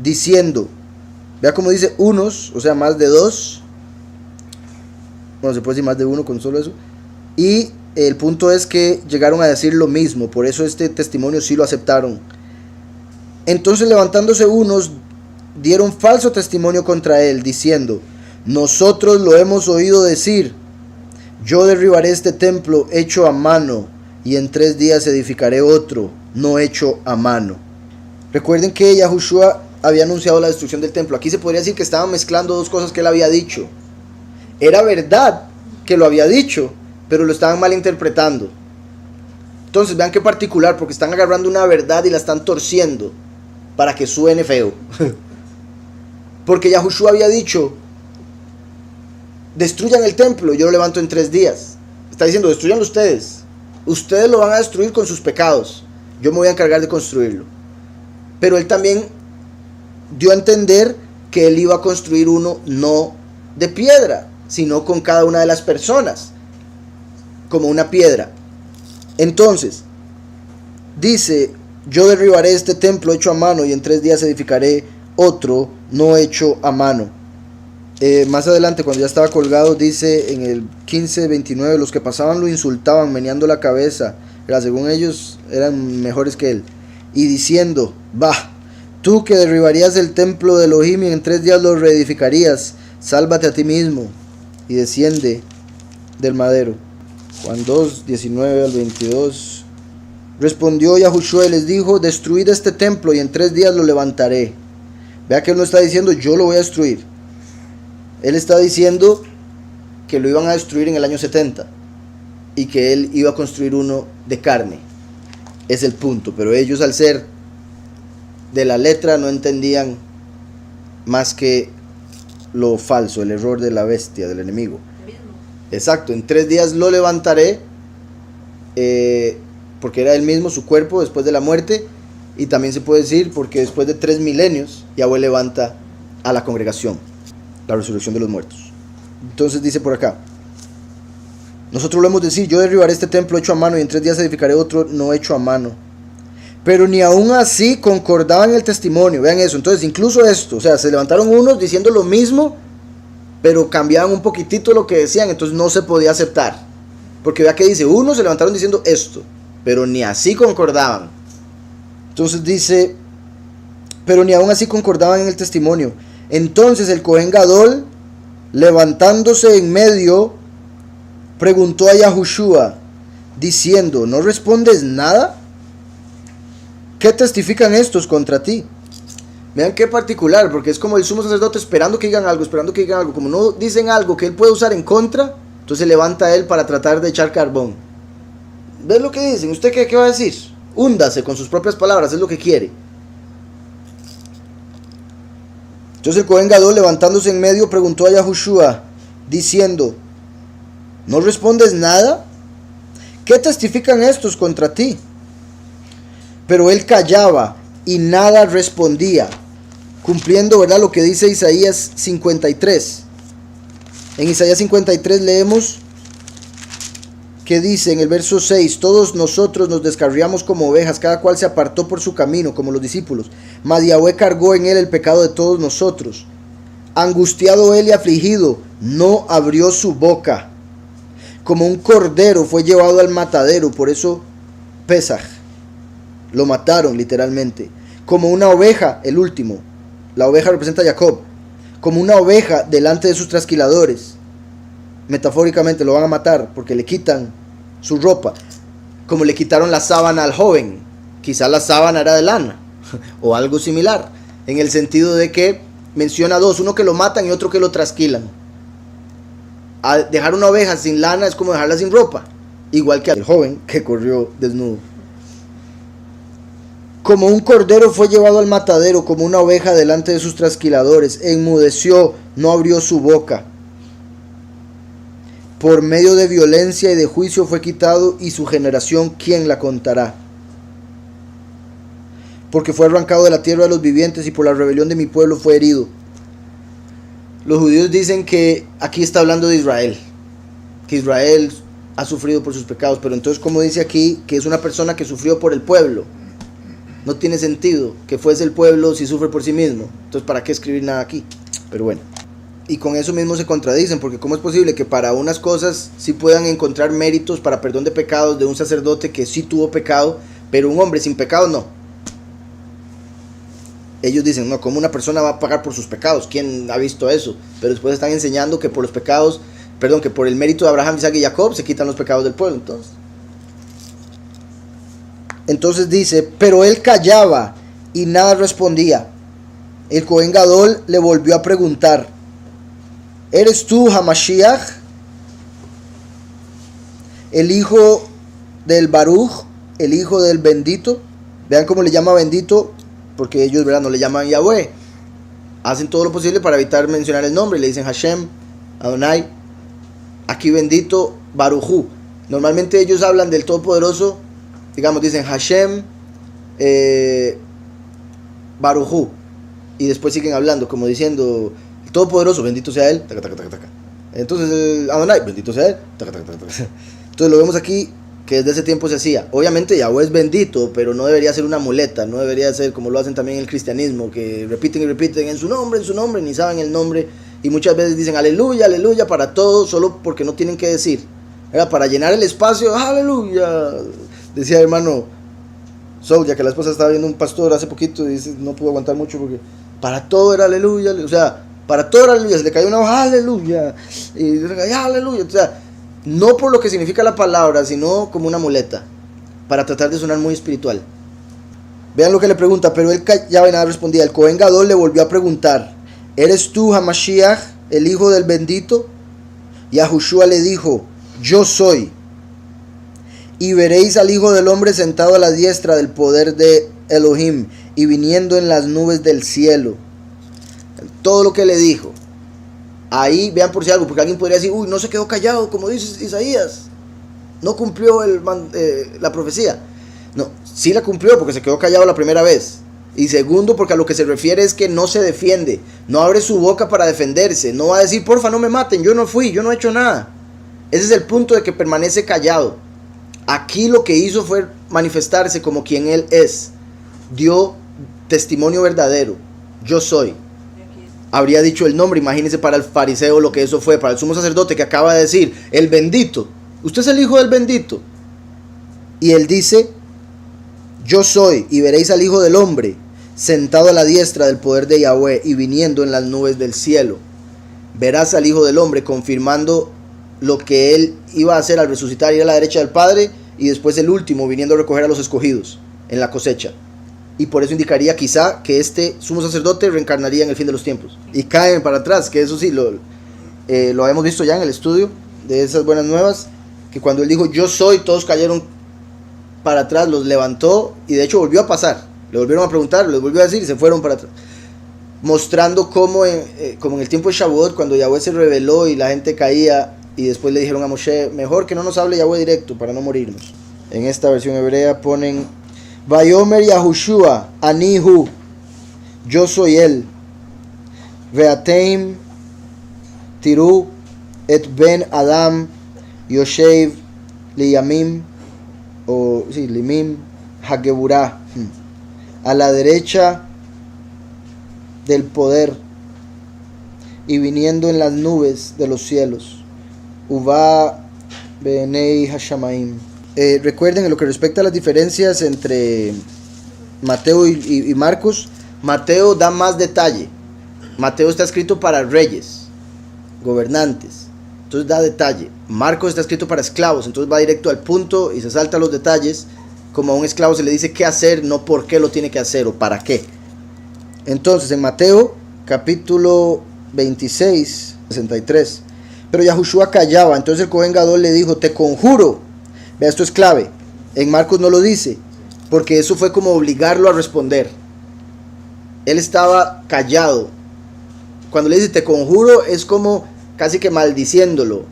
[SPEAKER 1] diciendo, vea cómo dice unos, o sea, más de dos. Bueno, se puede decir más de uno con solo eso. Y el punto es que llegaron a decir lo mismo, por eso este testimonio sí lo aceptaron. Entonces, levantándose unos, dieron falso testimonio contra él, diciendo, nosotros lo hemos oído decir, yo derribaré este templo hecho a mano, y en 3 días edificaré otro, no hecho a mano. Recuerden que Yahushua había anunciado la destrucción del templo. Aquí se podría decir que estaban mezclando dos cosas que él había dicho. Era verdad que lo había dicho, pero lo estaban malinterpretando. Entonces vean qué particular, porque están agarrando una verdad y la están torciendo para que suene feo. Porque Yahushua había dicho, destruyan el templo, yo lo levanto en 3 días. Está diciendo, destruyanlo ustedes. Ustedes lo van a destruir con sus pecados. Yo me voy a encargar de construirlo. Pero él también dio a entender que él iba a construir uno no de piedra, sino con cada una de las personas, como una piedra. Entonces, dice, yo derribaré este templo hecho a mano y en 3 días edificaré otro no hecho a mano. Más adelante, cuando ya estaba colgado, dice en el 15:29, los que pasaban lo insultaban, meneando la cabeza, según ellos eran mejores que él, y diciendo, tú que derribarías el templo de Elohim y en 3 días lo reedificarías, sálvate a ti mismo y desciende del madero. Juan 2, 19 al 22. Respondió Yahushua y les dijo, destruid este templo y en 3 días lo levantaré. Vea que él no está diciendo yo lo voy a destruir. Él está diciendo que lo iban a destruir en el año 70 y que él iba a construir uno de carne. Es el punto, pero ellos al ser de la letra no entendían más que lo falso, el error de la bestia, del enemigo. Exacto, en 3 días lo levantaré, porque era él mismo, su cuerpo después de la muerte, y también se puede decir porque después de 3 milenios Yahweh levanta a la congregación, la resurrección de los muertos. Entonces dice por acá, nosotros lo hemos de decir, yo derribaré este templo hecho a mano y en 3 días edificaré otro no hecho a mano. Pero ni aún así concordaban el testimonio. Vean eso, entonces incluso esto, o sea, se levantaron unos diciendo lo mismo, pero cambiaban un poquitito lo que decían, entonces no se podía aceptar. Porque vea que dice, unos se levantaron diciendo esto, pero ni así concordaban. Entonces dice, pero ni aún así concordaban en el testimonio. Entonces el Cohen Gadol, levantándose en medio, preguntó a Yahushua, diciendo, ¿no respondes nada? ¿Qué testifican estos contra ti? Vean qué particular, porque es como el sumo sacerdote esperando que digan algo, como no dicen algo que él puede usar en contra, entonces levanta él para tratar de echar carbón. ¿Ves lo que dicen? ¿Usted qué va a decir? Húndase con sus propias palabras, es lo que quiere. Entonces el Cohen Gadol, levantándose en medio, preguntó a Yahushua, diciendo, ¿no respondes nada? ¿Qué testifican estos contra ti? Pero él callaba y nada respondía, cumpliendo, ¿verdad?, lo que dice Isaías 53. En Isaías 53 leemos que dice en el verso 6, todos nosotros nos descarriamos como ovejas, cada cual se apartó por su camino, como los discípulos, mas Yahweh cargó en él el pecado de todos nosotros. Angustiado él y afligido, no abrió su boca. Como un cordero fue llevado al matadero, por eso Pesaj. Lo mataron literalmente. Como una oveja, el último. La oveja representa a Jacob. Como una oveja delante de sus trasquiladores. Metafóricamente lo van a matar porque le quitan su ropa. como le quitaron la sábana al joven. Quizá la sábana era de lana o algo similar, en el sentido de que menciona dos, uno que lo matan y otro que lo trasquilan. Al dejar una oveja sin lana es como dejarla sin ropa, igual que al joven que corrió desnudo. Como un cordero fue llevado al matadero, como una oveja delante de sus trasquiladores, enmudeció, no abrió su boca. Por medio de violencia y de juicio fue quitado, y su generación, ¿quién la contará? Porque fue arrancado de la tierra de los vivientes, y por la rebelión de mi pueblo fue herido. Los judíos dicen que aquí está hablando de Israel, que Israel ha sufrido por sus pecados, pero entonces, como dice aquí, que es una persona que sufrió por el pueblo. No tiene sentido que fuese el pueblo si sufre por sí mismo. Entonces, ¿para qué escribir nada aquí? Pero bueno. Y con eso mismo se contradicen, porque ¿cómo es posible que para unas cosas sí puedan encontrar méritos para perdón de pecados de un sacerdote que sí tuvo pecado, pero un hombre sin pecado no? Ellos dicen, no, ¿cómo una persona va a pagar por sus pecados? ¿Quién ha visto eso? Pero después están enseñando que por los pecados, que por el mérito de Abraham, Isaac y Jacob se quitan los pecados del pueblo. Entonces dice, pero él callaba y nada respondía. El Cohen Gadol le volvió a preguntar, ¿eres tú Hamashiach, el hijo del Baruch, el hijo del bendito? Vean cómo le llama bendito, porque ellos, ¿verdad?, no le llaman Yahweh. Hacen todo lo posible para evitar mencionar el nombre, le dicen Hashem, Adonai. Aquí bendito, Baruchu. Normalmente ellos hablan del Todopoderoso, digamos, dicen Hashem, Baruchu, y después siguen hablando, como diciendo, el Todopoderoso, bendito sea Él, taca, taca, taca, taca. Entonces el Adonai, bendito sea Él, taca, taca, taca, taca. Entonces lo vemos aquí, que desde ese tiempo se hacía. Obviamente Yahweh es bendito, pero no debería ser una muleta, no debería ser como lo hacen también en el cristianismo, que repiten y repiten en su nombre, ni saben el nombre, y muchas veces dicen aleluya, aleluya para todo, solo porque no tienen que decir. Era para llenar el espacio, aleluya. Decía el hermano Soul, ya que la esposa estaba viendo un pastor hace poquito y dice, no pudo aguantar mucho porque para todo era aleluya, o sea, para todo era aleluya, se le cayó una hoja, aleluya, y se le cayó aleluya, o sea, no por lo que significa la palabra, sino como una muleta, para tratar de sonar muy espiritual. Vean lo que le pregunta, pero él callaba y nada respondía. El Cohen Gadol le volvió a preguntar, ¿eres tú Hamashiach, el hijo del bendito? Y Yahushua le dijo, yo soy. Y veréis al Hijo del Hombre sentado a la diestra del poder de Elohim y viniendo en las nubes del cielo. Todo lo que le dijo. Ahí, vean por si algo, porque alguien podría decir, uy, no se quedó callado, como dice Isaías. No cumplió la profecía. No, sí la cumplió porque se quedó callado la primera vez. Y segundo, porque a lo que se refiere es que no se defiende. No abre su boca para defenderse. No va a decir, porfa, no me maten, yo no fui, yo no he hecho nada. Ese es el punto de que permanece callado. Aquí lo que hizo fue manifestarse como quien él es. Dio testimonio verdadero. Yo soy. Habría dicho el nombre. Imagínense para el fariseo lo que eso fue. Para el sumo sacerdote que acaba de decir, el bendito. Usted es el hijo del bendito. Y él dice, yo soy. Y veréis al Hijo del Hombre sentado a la diestra del poder de Yahweh y viniendo en las nubes del cielo. Verás al Hijo del Hombre confirmando lo que él iba a hacer al resucitar, ir a la derecha del Padre, y después el último viniendo a recoger a los escogidos en la cosecha. Y por eso indicaría quizá que este sumo sacerdote reencarnaría en el fin de los tiempos. Y caen para atrás, que eso sí, lo habíamos visto ya en el estudio de esas buenas nuevas, que cuando él dijo yo soy, todos cayeron para atrás, los levantó, y de hecho volvió a pasar. Le volvieron a preguntar, les volvió a decir y se fueron para atrás. Mostrando cómo como en el tiempo de Shavuot, cuando Yahweh se reveló y la gente caía, y después le dijeron a Moshe, mejor que no nos hable Yahweh directo para no morirnos. En esta versión hebrea ponen, Vayomer Yahushua, Anihu, yo soy él. Veateim, Tiru, et ben Adam, Yoshev, Liyamim, o sí, Limim, Hageburah, a la derecha del poder y viniendo en las nubes de los cielos. Uva Benei Hashamaim. Recuerden, en lo que respecta a las diferencias entre Mateo y Marcos, Mateo da más detalle. Mateo está escrito para reyes, gobernantes, entonces da detalle. Marcos está escrito para esclavos, entonces va directo al punto y se salta los detalles. Como a un esclavo se le dice qué hacer, no por qué lo tiene que hacer o para qué. Entonces en Mateo capítulo 26, 63, pero Yahushua callaba, entonces el Cohen Gadol le dijo, te conjuro. Vea, esto es clave. En Marcos no lo dice, porque eso fue como obligarlo a responder. Él estaba callado. Cuando le dice te conjuro, es como casi que maldiciéndolo.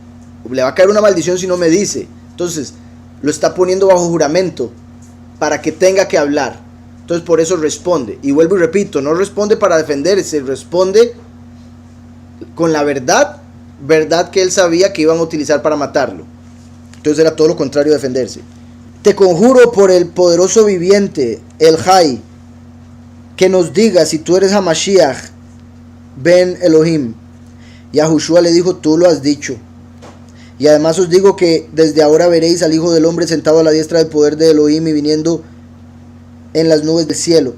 [SPEAKER 1] Le va a caer una maldición si no me dice. Entonces lo está poniendo bajo juramento para que tenga que hablar. Entonces por eso responde. Y vuelvo y repito, no responde para defenderse, responde con la verdad que él sabía que iban a utilizar para matarlo. Entonces era todo lo contrario a defenderse. Te conjuro por el poderoso viviente, el Jai, que nos diga si tú eres Hamashiach ben Elohim. Yahushua le dijo, tú lo has dicho. Y además os digo que desde ahora veréis al Hijo del Hombre sentado a la diestra del poder de Elohim y viniendo en las nubes del cielo.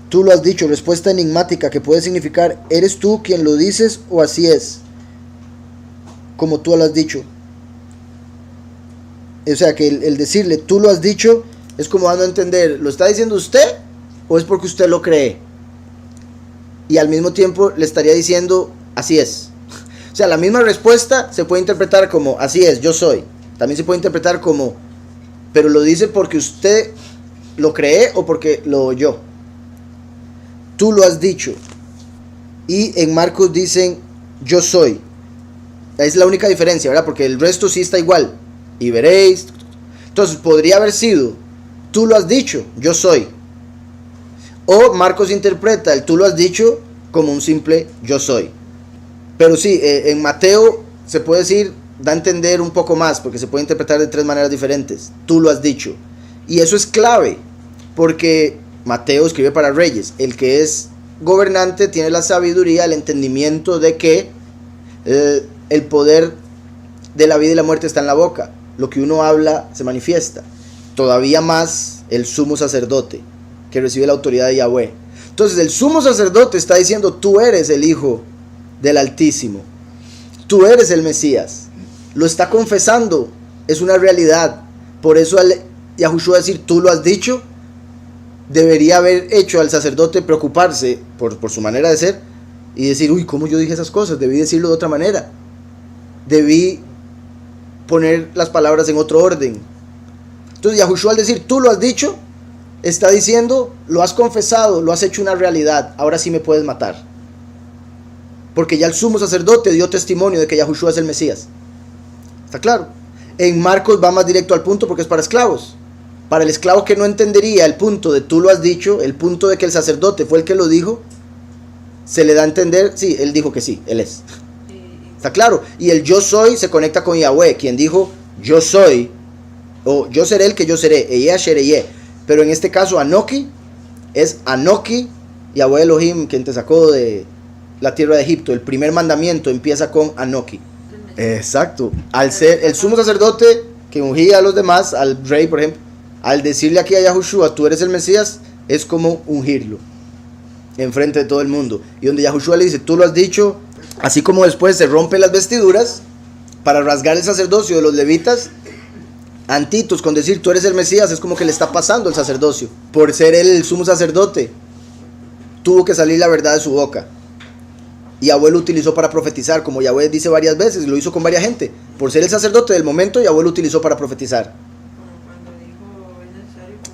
[SPEAKER 1] Tú lo has dicho, respuesta enigmática que puede significar, ¿eres tú quien lo dices o así es? Como tú lo has dicho. O sea que el decirle, tú lo has dicho, es como dando a entender, ¿lo está diciendo usted o es porque usted lo cree? Y al mismo tiempo le estaría diciendo, así es. O sea, la misma respuesta se puede interpretar como, así es, yo soy. También se puede interpretar como, pero lo dice porque usted lo cree o porque lo oyó. Tú lo has dicho. Y en Marcos dicen, yo soy. Es la única diferencia, ¿verdad? Porque el resto sí está igual. Y veréis. Entonces podría haber sido, tú lo has dicho, yo soy. O Marcos interpreta el tú lo has dicho como un simple yo soy. Pero sí, en Mateo se puede decir, da a entender un poco más, porque se puede interpretar de tres maneras diferentes. Tú lo has dicho. Y eso es clave, porque Mateo escribe para reyes. El que es gobernante tiene la sabiduría, el entendimiento de que el poder de la vida y la muerte está en la boca. Lo que uno habla se manifiesta. Todavía más el sumo sacerdote, que recibe la autoridad de Yahweh. Entonces el sumo sacerdote está diciendo, tú eres el Hijo del Altísimo, tú eres el Mesías. Lo está confesando, es una realidad. Por eso al Yahushua decir, tú lo has dicho, debería haber hecho al sacerdote preocuparse por su manera de ser y decir, uy, ¿cómo yo dije esas cosas? Debí decirlo de otra manera. Debí poner las palabras en otro orden. Entonces Yahushua al decir, tú lo has dicho, está diciendo, lo has confesado, lo has hecho una realidad, ahora sí me puedes matar. Porque ya el sumo sacerdote dio testimonio de que Yahushua es el Mesías. ¿Está claro? En Marcos va más directo al punto porque es para esclavos. Para el esclavo que no entendería el punto de tú lo has dicho, el punto de que el sacerdote fue el que lo dijo, se le da a entender, sí, él dijo que sí, él es. ¿Está claro? Y el yo soy se conecta con Yahweh, quien dijo yo soy, o yo seré el que yo seré, Eye Ashereye. Pero en este caso Anoki es Anoki, Yahweh Elohim, quien te sacó de la tierra de Egipto. El primer mandamiento empieza con Anoki. Exacto. Al ser el sumo sacerdote que ungía a los demás, al rey por ejemplo, al decirle aquí a Yahushua, tú eres el Mesías, es como ungirlo enfrente de todo el mundo. Y donde Yahushua le dice, tú lo has dicho, así como después se rompen las vestiduras para rasgar el sacerdocio de los levitas, Antitos con decir tú eres el Mesías, es como que le está pasando el sacerdocio. Por ser él el sumo sacerdote, tuvo que salir la verdad de su boca. Y Yahweh lo utilizó para profetizar, como Yahweh dice varias veces, y lo hizo con varias gente. Por ser el sacerdote del momento, Yahweh lo utilizó para profetizar.
[SPEAKER 4] Cuando dijo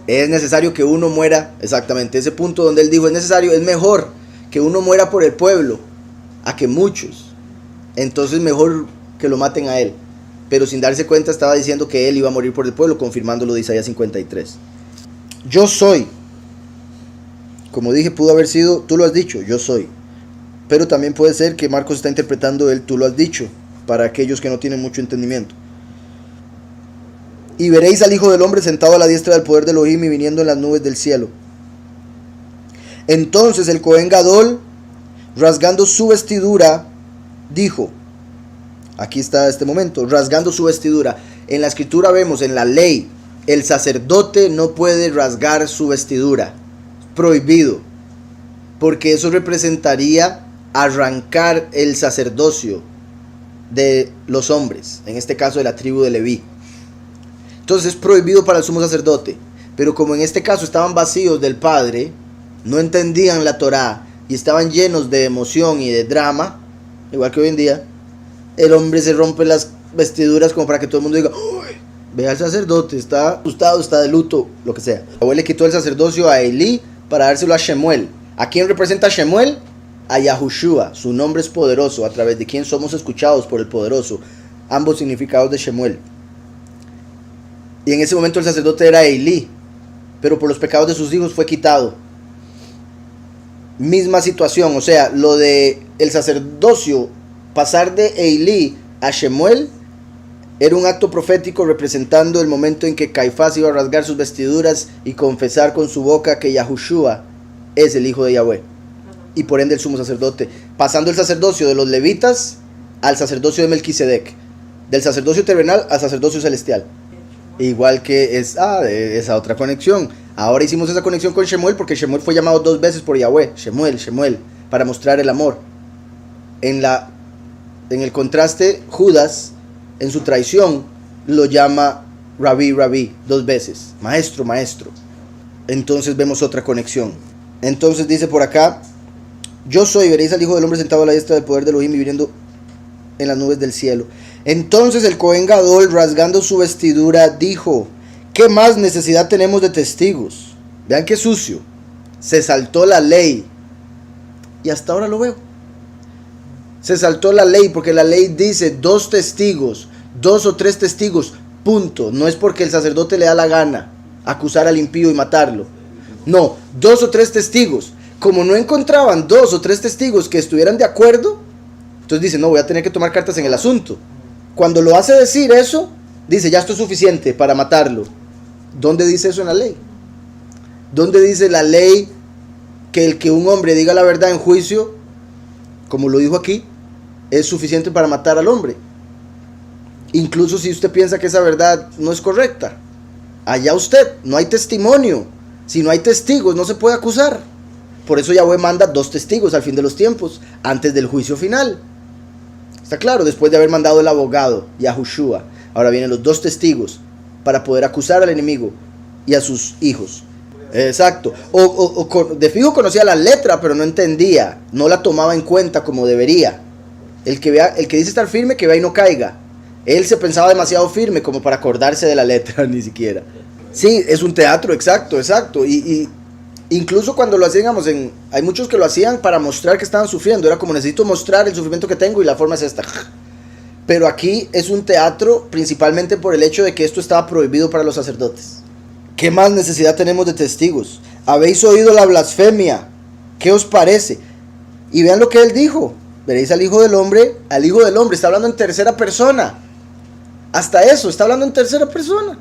[SPEAKER 1] Es necesario que uno muera, exactamente, ese punto donde él dijo es necesario, es mejor que uno muera por el pueblo a que muchos. Entonces mejor que lo maten a él. Pero sin darse cuenta estaba diciendo que él iba a morir por el pueblo, confirmándolo de Isaías 53. Yo soy. Como dije, pudo haber sido, tú lo has dicho, yo soy. Pero también puede ser que Marcos está interpretando el tú lo has dicho, para aquellos que no tienen mucho entendimiento. Y veréis al Hijo del Hombre sentado a la diestra del poder de Elohim y viniendo en las nubes del cielo. Entonces el Cohen Gadol, rasgando su vestidura, dijo, aquí está este momento, rasgando su vestidura. En la escritura vemos, en la ley, el sacerdote no puede rasgar su vestidura. Prohibido. Porque eso representaría arrancar el sacerdocio de los hombres, en este caso de la tribu de Leví. Entonces es prohibido para el sumo sacerdote, pero como en este caso estaban vacíos del Padre, no entendían la Torá y estaban llenos de emoción y de drama, igual que hoy en día, el hombre se rompe las vestiduras como para que todo el mundo diga: ¡Uy! Ve al sacerdote, está asustado, está de luto, lo que sea. Yahweh le quitó el sacerdocio a Elí para dárselo a Shemuel. ¿A quién representa Shemuel? A Yahushua. Su nombre es poderoso, a través de quien somos escuchados por el poderoso. Ambos significados de Shemuel. Y en ese momento el sacerdote era Elí, pero por los pecados de sus hijos fue quitado. Misma situación, o sea, lo de el sacerdocio pasar de Elí a Shemuel era un acto profético representando el momento en que Caifás iba a rasgar sus vestiduras y confesar con su boca que Yahushua es el hijo de Yahweh y por ende el sumo sacerdote, pasando el sacerdocio de los levitas al sacerdocio de Melquisedec, del sacerdocio terrenal al sacerdocio celestial. Igual que esa otra conexión. Ahora hicimos esa conexión con Shemuel porque Shemuel fue llamado 2 veces por Yahweh, Shemuel, para mostrar el amor. En el contraste, Judas, en su traición, lo llama Rabí, 2 veces, maestro. Entonces vemos otra conexión. Entonces dice por acá: yo soy, veréis al Hijo del Hombre sentado a la diestra del poder de Elohim y viniendo en las nubes del cielo. Entonces el Cohen Gadol, rasgando su vestidura, dijo: ¿qué más necesidad tenemos de testigos? Vean qué sucio. Se saltó la ley. Y hasta ahora lo veo. Se saltó la ley porque la ley dice 2 testigos, 2 o 3 testigos, punto. No es porque el sacerdote le da la gana acusar al impío y matarlo. No, 2 o 3 testigos. Como no encontraban 2 o 3 testigos que estuvieran de acuerdo, entonces dice: no, voy a tener que tomar cartas en el asunto. Cuando lo hace decir eso, dice: ya esto es suficiente para matarlo. ¿Dónde dice eso en la ley? ¿Dónde dice la ley que un hombre diga la verdad en juicio, como lo dijo aquí, es suficiente para matar al hombre? Incluso si usted piensa que esa verdad no es correcta, allá usted, no hay testimonio. Si no hay testigos, no se puede acusar. Por eso Yahweh manda 2 testigos al fin de los tiempos, antes del juicio final. Está claro, después de haber mandado el abogado, Yahushua, ahora vienen los 2 testigos para poder acusar al enemigo y a sus hijos. Exacto. De fijo conocía la letra, pero no entendía, no la tomaba en cuenta como debería. El que dice estar firme, que vea y no caiga. Él se pensaba demasiado firme como para acordarse de la letra, ni siquiera. Sí, es un teatro, exacto. Y incluso cuando lo hacíamos, hay muchos que lo hacían para mostrar que estaban sufriendo. Era como: necesito mostrar el sufrimiento que tengo y la forma es esta. Pero aquí es un teatro principalmente por el hecho de que esto estaba prohibido para los sacerdotes. ¿Qué más necesidad tenemos de testigos? Habéis oído la blasfemia. ¿Qué os parece? Y vean lo que él dijo. Veréis al Hijo del Hombre. Al Hijo del Hombre. Está hablando en tercera persona. Hasta eso, está hablando en tercera persona.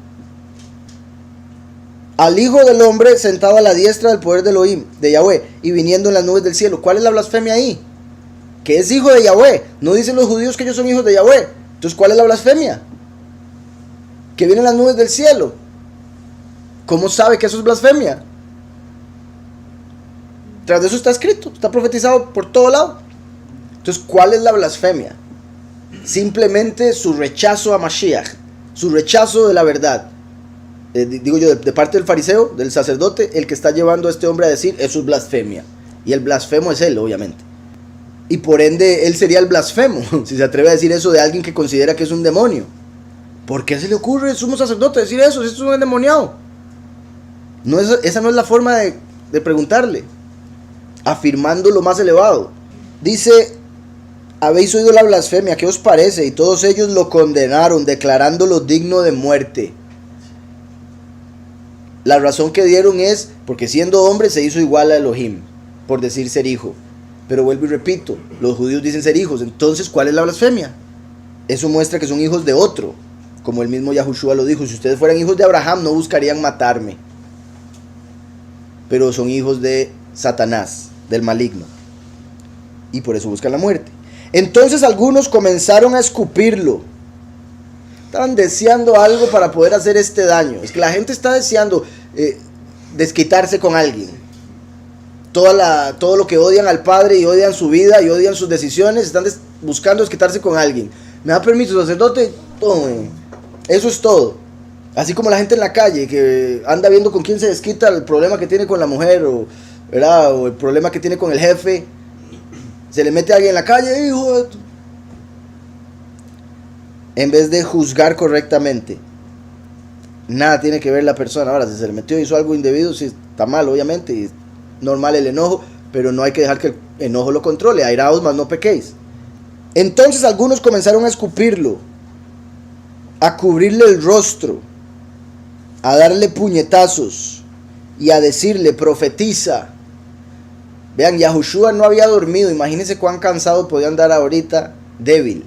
[SPEAKER 1] Al Hijo del Hombre sentado a la diestra del poder de Elohim, de Yahweh, y viniendo en las nubes del cielo. ¿Cuál es la blasfemia ahí? Que es hijo de Yahweh. No dicen los judíos que ellos son hijos de Yahweh. Entonces, ¿cuál es la blasfemia? Que vienen las nubes del cielo. ¿Cómo sabe que eso es blasfemia? Tras de eso está escrito, está profetizado por todo lado. Entonces, ¿cuál es la blasfemia? Simplemente su rechazo a Mashiach, su rechazo de la verdad. Digo yo, de parte del fariseo, del sacerdote, el que está llevando a este hombre a decir: eso es blasfemia. Y el blasfemo es él, obviamente. Y por ende, él sería el blasfemo, si se atreve a decir eso de alguien que considera que es un demonio. ¿Por qué se le ocurre al sumo sacerdote decir eso? Esto es un endemoniado. Esa no es la forma de preguntarle. Afirmando lo más elevado. Dice: habéis oído la blasfemia, ¿qué os parece? Y todos ellos lo condenaron, declarándolo digno de muerte. La razón que dieron es porque siendo hombre se hizo igual a Elohim, por decir ser hijo. Pero vuelvo y repito, los judíos dicen ser hijos. Entonces, ¿cuál es la blasfemia? Eso muestra que son hijos de otro, como el mismo Yahushua lo dijo: si ustedes fueran hijos de Abraham no buscarían matarme, pero son hijos de Satanás, del maligno, y por eso buscan la muerte. Entonces algunos comenzaron a escupirlo. Estaban deseando algo para poder hacer este daño. Es que la gente está deseando desquitarse con alguien. Todo lo que odian al Padre y odian su vida y odian sus decisiones, están buscando desquitarse con alguien. me da permiso, sacerdote, tome. Eso es todo. Así como la gente en la calle que anda viendo con quién se desquita el problema que tiene con la mujer, ¿verdad? O el problema que tiene con el jefe. Se le mete a alguien en la calle, hijo de tu... En vez de juzgar correctamente. Nada tiene que ver la persona. Ahora, si se le metió y hizo algo indebido, sí está mal, obviamente. Y es normal el enojo, pero no hay que dejar que el enojo lo controle. Airaos, mas no pequéis. Entonces algunos comenzaron a escupirlo, a cubrirle el rostro, a darle puñetazos y a decirle, profetiza. Vean, Yahushua no había dormido. Imagínense cuán cansado podía andar ahorita, débil.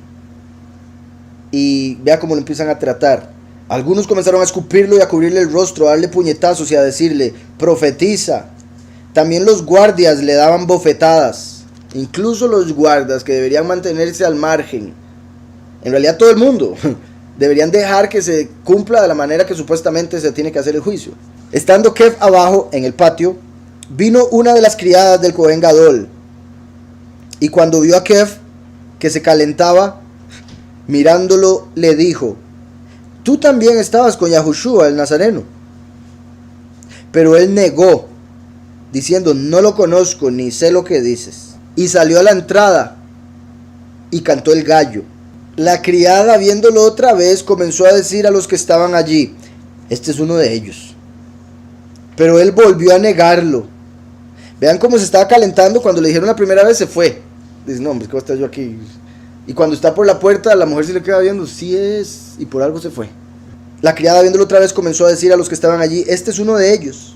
[SPEAKER 1] Y vea cómo lo empiezan a tratar. Algunos comenzaron a escupirlo y a cubrirle el rostro, a darle puñetazos y a decirle, profetiza. También los guardias le daban bofetadas. Incluso los guardas, que deberían mantenerse al margen. En realidad todo el mundo. Deberían dejar que se cumpla de la manera que supuestamente se tiene que hacer el juicio. Estando Kev abajo en el patio, vino una de las criadas del Cohen Gadol. Y cuando vio a Kev que se calentaba, mirándolo, le dijo, tú también estabas con Yahushua el Nazareno. Pero él negó, diciendo, no lo conozco ni sé lo que dices. Y salió a la entrada y cantó el gallo. La criada, viéndolo otra vez, comenzó a decir a los que estaban allí, este es uno de ellos. Pero él volvió a negarlo. Vean cómo se estaba calentando. Cuando le dijeron la primera vez se fue. Dice, no hombre, ¿cómo estás yo aquí? Y cuando está por la puerta, la mujer se le queda viendo, sí es, y por algo se fue. La criada, viéndolo otra vez, comenzó a decir a los que estaban allí, este es uno de ellos.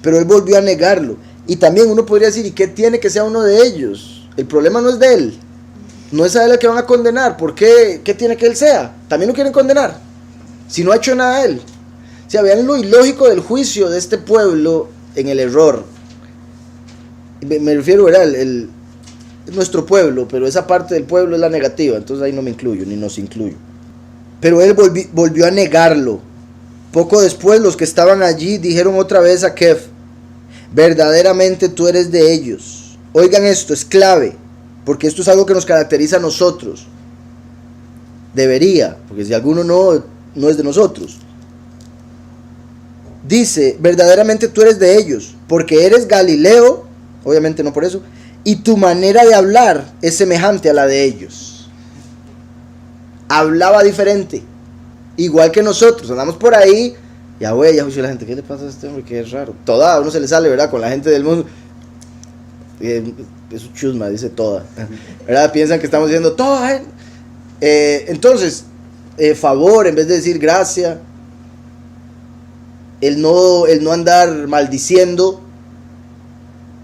[SPEAKER 1] Pero él volvió a negarlo. Y también uno podría decir, ¿y qué tiene que sea uno de ellos? El problema no es de él. No es a él el que van a condenar. ¿Por qué? ¿Qué tiene que él sea? También lo quieren condenar. Si no ha hecho nada a él. O sea, vean lo ilógico del juicio de este pueblo en el error. Me refiero, ¿verdad? Nuestro pueblo, pero esa parte del pueblo es la negativa. Entonces ahí no me incluyo, ni nos incluyo. Pero él volvió a negarlo. Poco después los que estaban allí dijeron otra vez a Kev, verdaderamente tú eres de ellos. Oigan esto, es clave, porque esto es algo que nos caracteriza a nosotros. Debería, porque si alguno no es de nosotros. Dice, verdaderamente tú eres de ellos, porque eres Galileo, obviamente no por eso, y tu manera de hablar es semejante a la de ellos. Hablaba diferente, igual que nosotros, andamos por ahí, ya güey, ya la gente, ¿qué le pasa a este hombre? Que es raro. Toda, a uno se le sale, ¿verdad? Con la gente del mundo. Es un chusma, dice toda. ¿Verdad? Piensan que estamos diciendo toda. Entonces, favor, en vez de decir gracia, el no andar maldiciendo,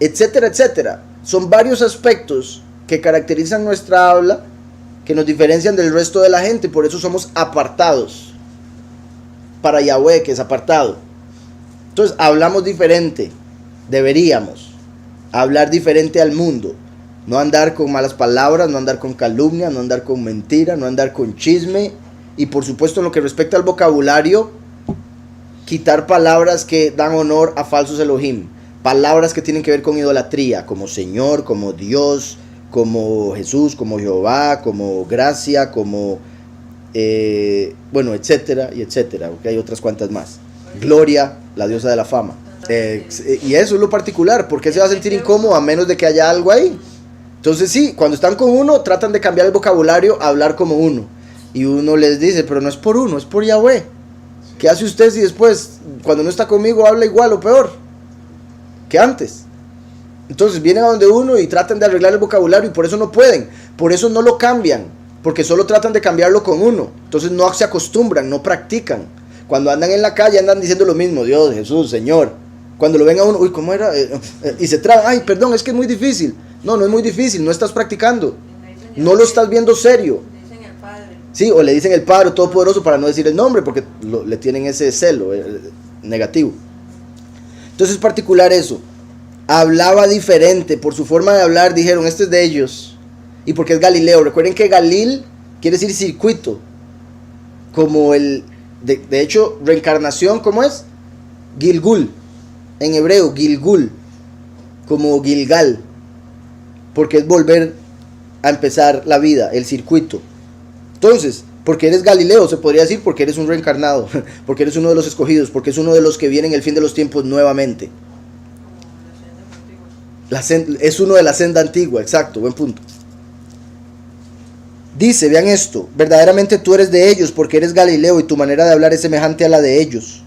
[SPEAKER 1] etcétera, etcétera. Son varios aspectos que caracterizan nuestra habla, que nos diferencian del resto de la gente, por eso somos apartados. Para Yahweh, que es apartado. Entonces hablamos diferente. Deberíamos hablar diferente al mundo. No andar con malas palabras, no andar con calumnia, no andar con mentira, no andar con chisme. Y por supuesto en lo que respecta al vocabulario, quitar palabras que dan honor a falsos Elohim. Palabras que tienen que ver con idolatría, como Señor, como Dios, como Jesús, como Jehová, como gracia, como... bueno, etcétera y etcétera, porque hay otras cuantas más. Gloria, la diosa de la fama. Y eso es lo particular. ¿Por qué se va a sentir incómodo a menos de que haya algo ahí? Entonces sí, cuando están con uno, tratan de cambiar el vocabulario a hablar como uno. Y uno les dice, pero no es por uno, es por Yahweh. ¿Qué hace usted si después, cuando no está conmigo, habla igual o peor que antes? Entonces vienen a donde uno y tratan de arreglar el vocabulario y por eso no pueden. Por eso no lo cambian. Porque solo tratan de cambiarlo con uno. Entonces no se acostumbran, no practican. Cuando andan en la calle andan diciendo lo mismo. Dios, Jesús, Señor. Cuando lo ven a uno, uy, ¿cómo era? Y se traban, ay, perdón, es que es muy difícil. No, no es muy difícil, no estás practicando. No lo estás viendo serio.
[SPEAKER 4] Dicen el Padre.
[SPEAKER 1] Sí, o le dicen el Padre Todopoderoso para no decir el nombre, porque le tienen ese celo negativo. Entonces es particular eso. Hablaba diferente, por su forma de hablar dijeron, este es de ellos. Y porque es Galileo. Recuerden que Galil quiere decir circuito. Como de hecho, reencarnación, ¿cómo es? Gilgul. En hebreo, Gilgul. Como Gilgal. Porque es volver a empezar la vida, el circuito. Entonces, porque eres Galileo, se podría decir, porque eres un reencarnado, porque eres uno de los escogidos, porque es uno de los que vienen el fin de los tiempos nuevamente. Es uno de la senda antigua, exacto, buen punto. Dice, vean esto, verdaderamente tú eres de ellos porque eres Galileo y tu manera de hablar es semejante a la de ellos.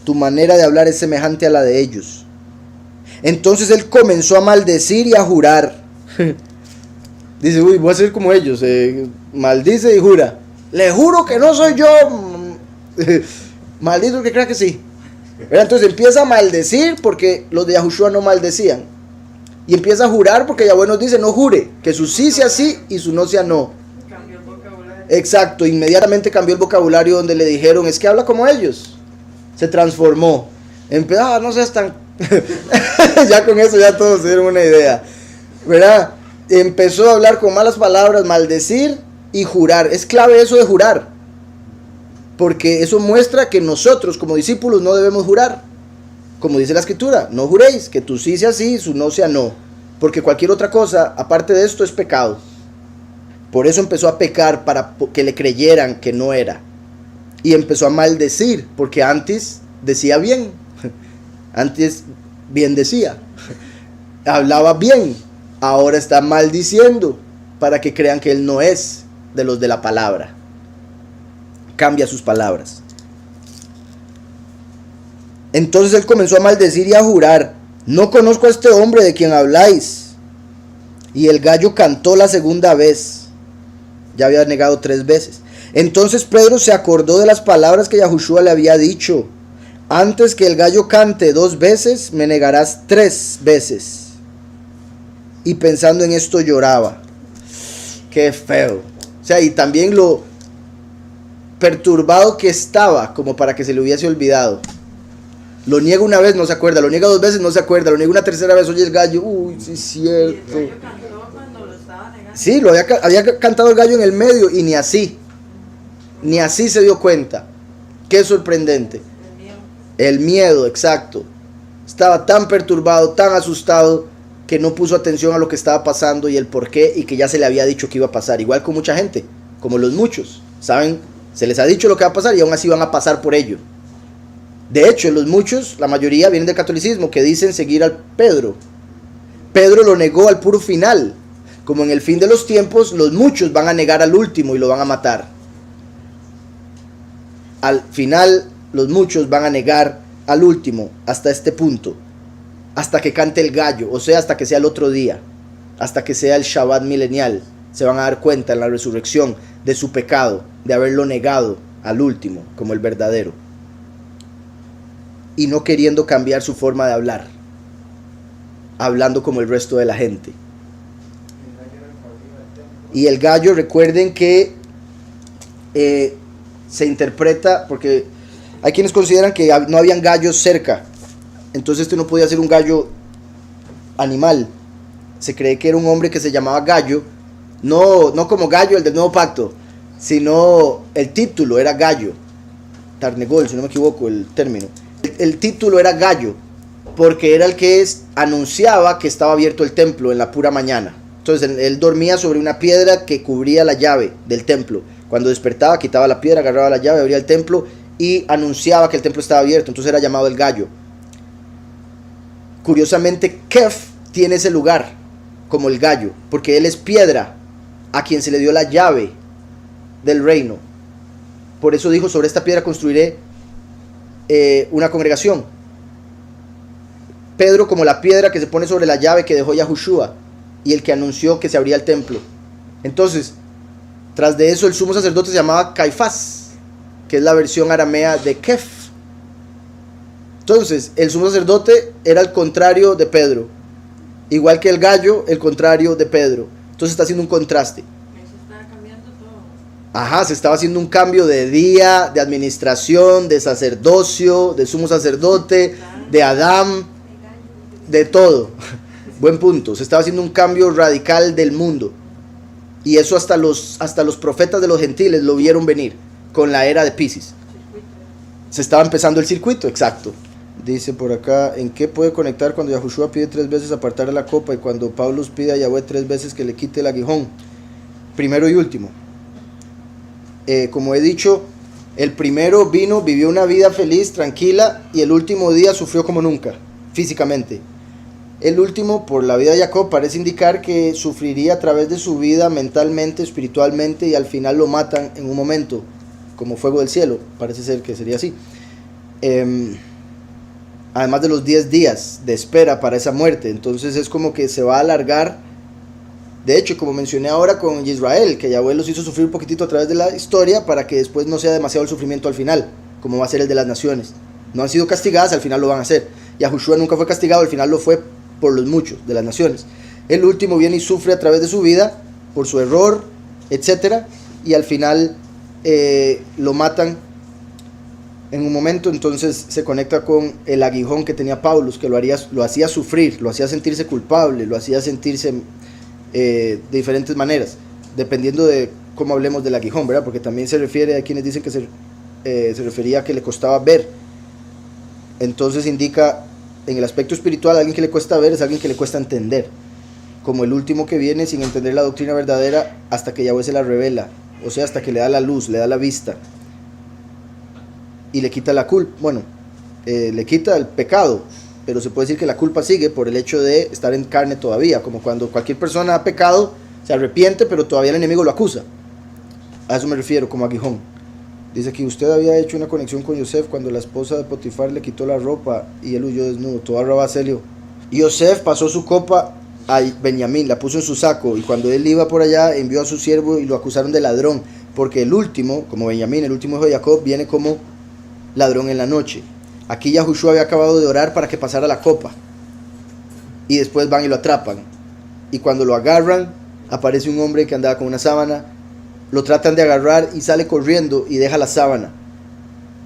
[SPEAKER 1] Tu manera de hablar es semejante a la de ellos. Entonces él comenzó a maldecir y a jurar. Dice, uy, voy a ser como ellos, maldice y jura. Le juro que no soy yo. Maldito el que crea que sí. Entonces empieza a maldecir porque los de Yahushua no maldecían. Y empieza a jurar porque Yahweh nos dice, no jure, que su sí sea sí y su no sea no.
[SPEAKER 4] Cambió el vocabulario.
[SPEAKER 1] Exacto, inmediatamente cambió el vocabulario donde le dijeron, es que habla como ellos. Se transformó. Empezó, no seas tan... Ya con eso ya todos se dieron una idea. ¿Verdad? Empezó a hablar con malas palabras, maldecir y jurar. Es clave eso de jurar. Porque eso muestra que nosotros como discípulos no debemos jurar. Como dice la escritura, no juréis, que tu sí sea sí y su no sea no. Porque cualquier otra cosa, aparte de esto, es pecado. Por eso empezó a pecar para que le creyeran que no era. Y empezó a maldecir, porque antes decía bien. Antes bien decía. Hablaba bien. Ahora está maldiciendo para que crean que él no es de los de la palabra. Cambia sus palabras. Entonces él comenzó a maldecir y a jurar, no conozco a este hombre de quien habláis. Y el gallo cantó la segunda vez. Ya había negado 3 veces. Entonces Pedro se acordó de las palabras que Yahushua le había dicho. Antes que el gallo cante 2 veces, me negarás 3 veces. Y pensando en esto lloraba. Qué feo. O sea, y también lo perturbado que estaba, como para que se le hubiese olvidado. Lo niega una vez, no se acuerda. Lo niega 2 veces, no se acuerda. Lo niega una tercera vez, oye el gallo. Uy, sí es cierto.
[SPEAKER 4] Y el gallo cantó cuando lo estaba negando.
[SPEAKER 1] Sí, había cantado el gallo en el medio y ni así se dio cuenta. Qué sorprendente.
[SPEAKER 4] El miedo.
[SPEAKER 1] El miedo, exacto. Estaba tan perturbado, tan asustado, que no puso atención a lo que estaba pasando y el por qué, y que ya se le había dicho que iba a pasar. Igual con mucha gente, como los muchos, ¿saben? Se les ha dicho lo que va a pasar y aún así van a pasar por ello. De hecho, los muchos, la mayoría vienen del catolicismo, que dicen seguir al Pedro. Pedro lo negó al puro final. Como en el fin de los tiempos, los muchos van a negar al último y lo van a matar. Al final, los muchos van a negar al último hasta este punto. Hasta que cante el gallo, o sea, hasta que sea el otro día. Hasta que sea el Shabbat milenial. Se van a dar cuenta en la resurrección de su pecado, de haberlo negado al último como el verdadero. Y no queriendo cambiar su forma de hablar, hablando como el resto de la gente. Y el gallo, recuerden que se interpreta, porque hay quienes consideran que no habían gallos cerca, entonces este no podía ser un gallo animal. Se cree que era un hombre que se llamaba Gallo, no como Gallo el del Nuevo Pacto, sino el título era Gallo, Tarnegol, si no me equivoco el término. El título era Gallo, porque era el que anunciaba que estaba abierto el templo en la pura mañana. Entonces él dormía sobre una piedra que cubría la llave del templo. Cuando despertaba, quitaba la piedra, agarraba la llave, abría el templo y anunciaba que el templo estaba abierto. Entonces era llamado el Gallo. Curiosamente, Kef tiene ese lugar como el gallo, porque él es piedra a quien se le dio la llave del reino. Por eso dijo, sobre esta piedra construiré una congregación. Pedro como la piedra que se pone sobre la llave que dejó Yahushua y el que anunció que se abría el templo. Entonces, tras de eso el sumo sacerdote se llamaba Caifás, que es la versión aramea de Kef. Entonces, el sumo sacerdote era el contrario de Pedro, igual que el gallo, el contrario de Pedro. Entonces está haciendo un contraste.
[SPEAKER 4] Eso está cambiando todo.
[SPEAKER 1] Ajá, se estaba haciendo un cambio de día, de administración, de sacerdocio, de sumo sacerdote, de Adán, de todo. Buen punto. Se estaba haciendo un cambio radical del mundo. Y eso hasta los profetas de los gentiles lo vieron venir con la era de Piscis. Se estaba empezando el circuito, exacto. Dice por acá, ¿en qué puede conectar cuando Yahushua pide 3 veces apartar la copa y cuando Pablo pide a Yahweh 3 veces que le quite el aguijón? primero y último. Como he dicho, el primero vino, vivió una vida feliz, tranquila, y el último día sufrió como nunca, físicamente. El último, por la vida de Jacob, parece indicar que sufriría a través de su vida mentalmente, espiritualmente, y al final lo matan en un momento, como fuego del cielo. Parece ser que sería así. Además de los 10 días de espera para esa muerte, entonces es como que se va a alargar. De hecho, como mencioné ahora con Israel, que Yahweh los hizo sufrir un poquitito a través de la historia para que después no sea demasiado el sufrimiento al final, como va a ser el de las naciones. No han sido castigadas, al final lo van a hacer. Yahushua nunca fue castigado, al final lo fue por los muchos de las naciones. El último viene y sufre a través de su vida, por su error, etc. Y al final lo matan en un momento. Entonces se conecta con el aguijón que tenía Paulus, que lo hacía sufrir, lo hacía sentirse culpable, lo hacía sentirse de diferentes maneras, dependiendo de cómo hablemos del aguijón, ¿verdad? Porque también se refiere a quienes dicen que se refería a que le costaba ver. Entonces indica, en el aspecto espiritual, a alguien que le cuesta ver es alguien que le cuesta entender, como el último que viene sin entender la doctrina verdadera hasta que Yahweh se la revela, o sea, hasta que le da la luz, le da la vista y le quita la culpa. Bueno, le quita el pecado, pero se puede decir que la culpa sigue por el hecho de estar en carne todavía, como cuando cualquier persona ha pecado, se arrepiente, pero todavía el enemigo lo acusa. A eso me refiero, como aguijón. Dice que usted había hecho una conexión con Yosef cuando la esposa de Potifar le quitó la ropa y él huyó desnudo. Todo Rabacelio. Yosef pasó su copa a Benjamín, la puso en su saco, y cuando él iba por allá envió a su siervo y lo acusaron de ladrón, porque el último, como Benjamín, el último hijo de Jacob, viene como ladrón en la noche. Aquí Yahushua había acabado de orar para que pasara la copa, y después van y lo atrapan, y cuando lo agarran aparece un hombre que andaba con una sábana, lo tratan de agarrar y sale corriendo y deja la sábana,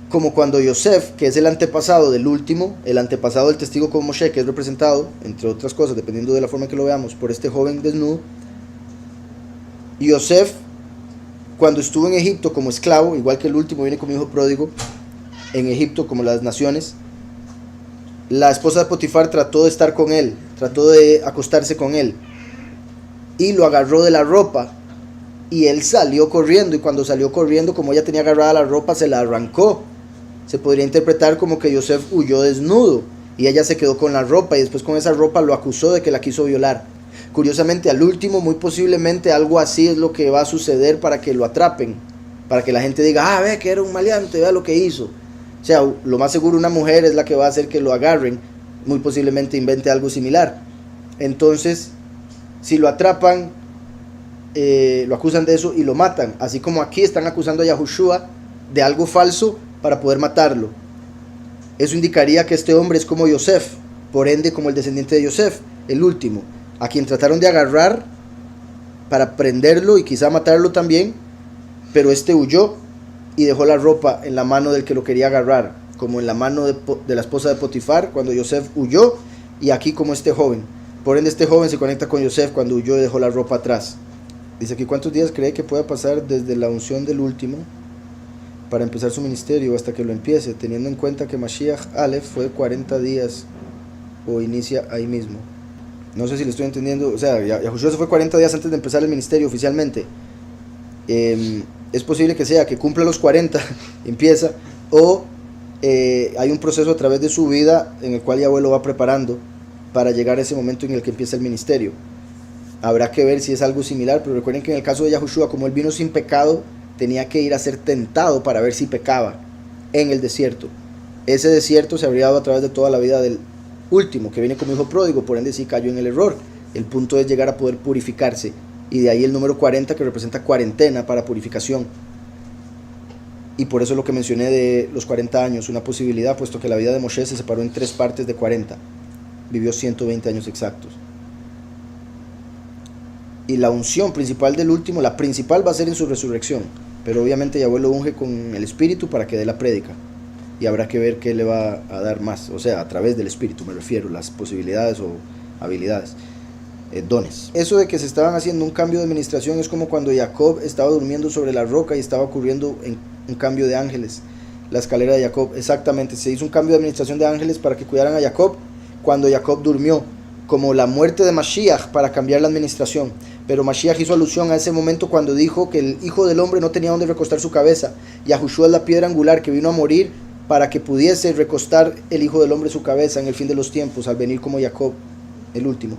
[SPEAKER 1] como cuando Yosef, que es el antepasado del último, el antepasado del testigo con Moshe, que es representado, entre otras cosas, dependiendo de la forma en que lo veamos, por este joven desnudo. Yosef, cuando estuvo en Egipto como esclavo, igual que el último viene como hijo pródigo, en Egipto como las naciones, la esposa de Potifar trató de estar con él, trató de acostarse con él, y lo agarró de la ropa, y él salió corriendo, y cuando salió corriendo, como ella tenía agarrada la ropa, se la arrancó. Se podría interpretar como que Yosef huyó desnudo, y ella se quedó con la ropa, y después con esa ropa lo acusó de que la quiso violar. Curiosamente, al último, muy posiblemente algo así es lo que va a suceder para que lo atrapen, para que la gente diga, ve que era un maleante, vea lo que hizo. O sea, lo más seguro una mujer es la que va a hacer que lo agarren, muy posiblemente invente algo similar. Entonces, si lo atrapan, lo acusan de eso y lo matan, así como aquí están acusando a Yahushua de algo falso para poder matarlo. Eso indicaría que este hombre es como Yosef, por ende como el descendiente de Yosef, el último, a quien trataron de agarrar para prenderlo y quizá matarlo también, pero este huyó y dejó la ropa en la mano del que lo quería agarrar, como en la mano de la esposa de Potifar cuando Yosef huyó, y aquí como este joven. Por ende este joven se conecta con Yosef cuando huyó y dejó la ropa atrás. Dice aquí, ¿cuántos días cree que pueda pasar desde la unción del último para empezar su ministerio hasta que lo empiece, teniendo en cuenta que Mashiach Aleph fue 40 días o inicia ahí mismo? No sé si le estoy entendiendo. O sea, Yahushua se fue 40 días antes de empezar el ministerio oficialmente. Es posible que sea que cumpla los 40, empieza, o hay un proceso a través de su vida en el cual Yahweh lo va preparando para llegar a ese momento en el que empieza el ministerio. Habrá que ver si es algo similar, pero recuerden que en el caso de Yahushua, como él vino sin pecado, tenía que ir a ser tentado para ver si pecaba en el desierto. Ese desierto se habría dado a través de toda la vida del último, que viene como hijo pródigo, por ende sí cayó en el error. El punto es llegar a poder purificarse, y de ahí el número 40, que representa cuarentena para purificación. Y por eso lo que mencioné de los 40 años, una posibilidad, puesto que la vida de Moshe se separó en 3 partes de 40. Vivió 120 años exactos. Y la unción principal del último, la principal va a ser en su resurrección, pero obviamente Yahweh lo unge con el Espíritu para que dé la prédica, y habrá que ver qué le va a dar más, o sea, a través del Espíritu me refiero, las posibilidades o habilidades, dones. Eso de que se estaban haciendo un cambio de administración es como cuando Jacob estaba durmiendo sobre la roca y estaba ocurriendo un cambio de ángeles, la escalera de Jacob. Exactamente, se hizo un cambio de administración de ángeles para que cuidaran a Jacob cuando Jacob durmió, como la muerte de Mashiach para cambiar la administración. Pero Mashiach hizo alusión a ese momento cuando dijo que el Hijo del Hombre no tenía donde recostar su cabeza. Yahushua es la piedra angular que vino a morir para que pudiese recostar el Hijo del Hombre su cabeza en el fin de los tiempos, al venir como Jacob, el último.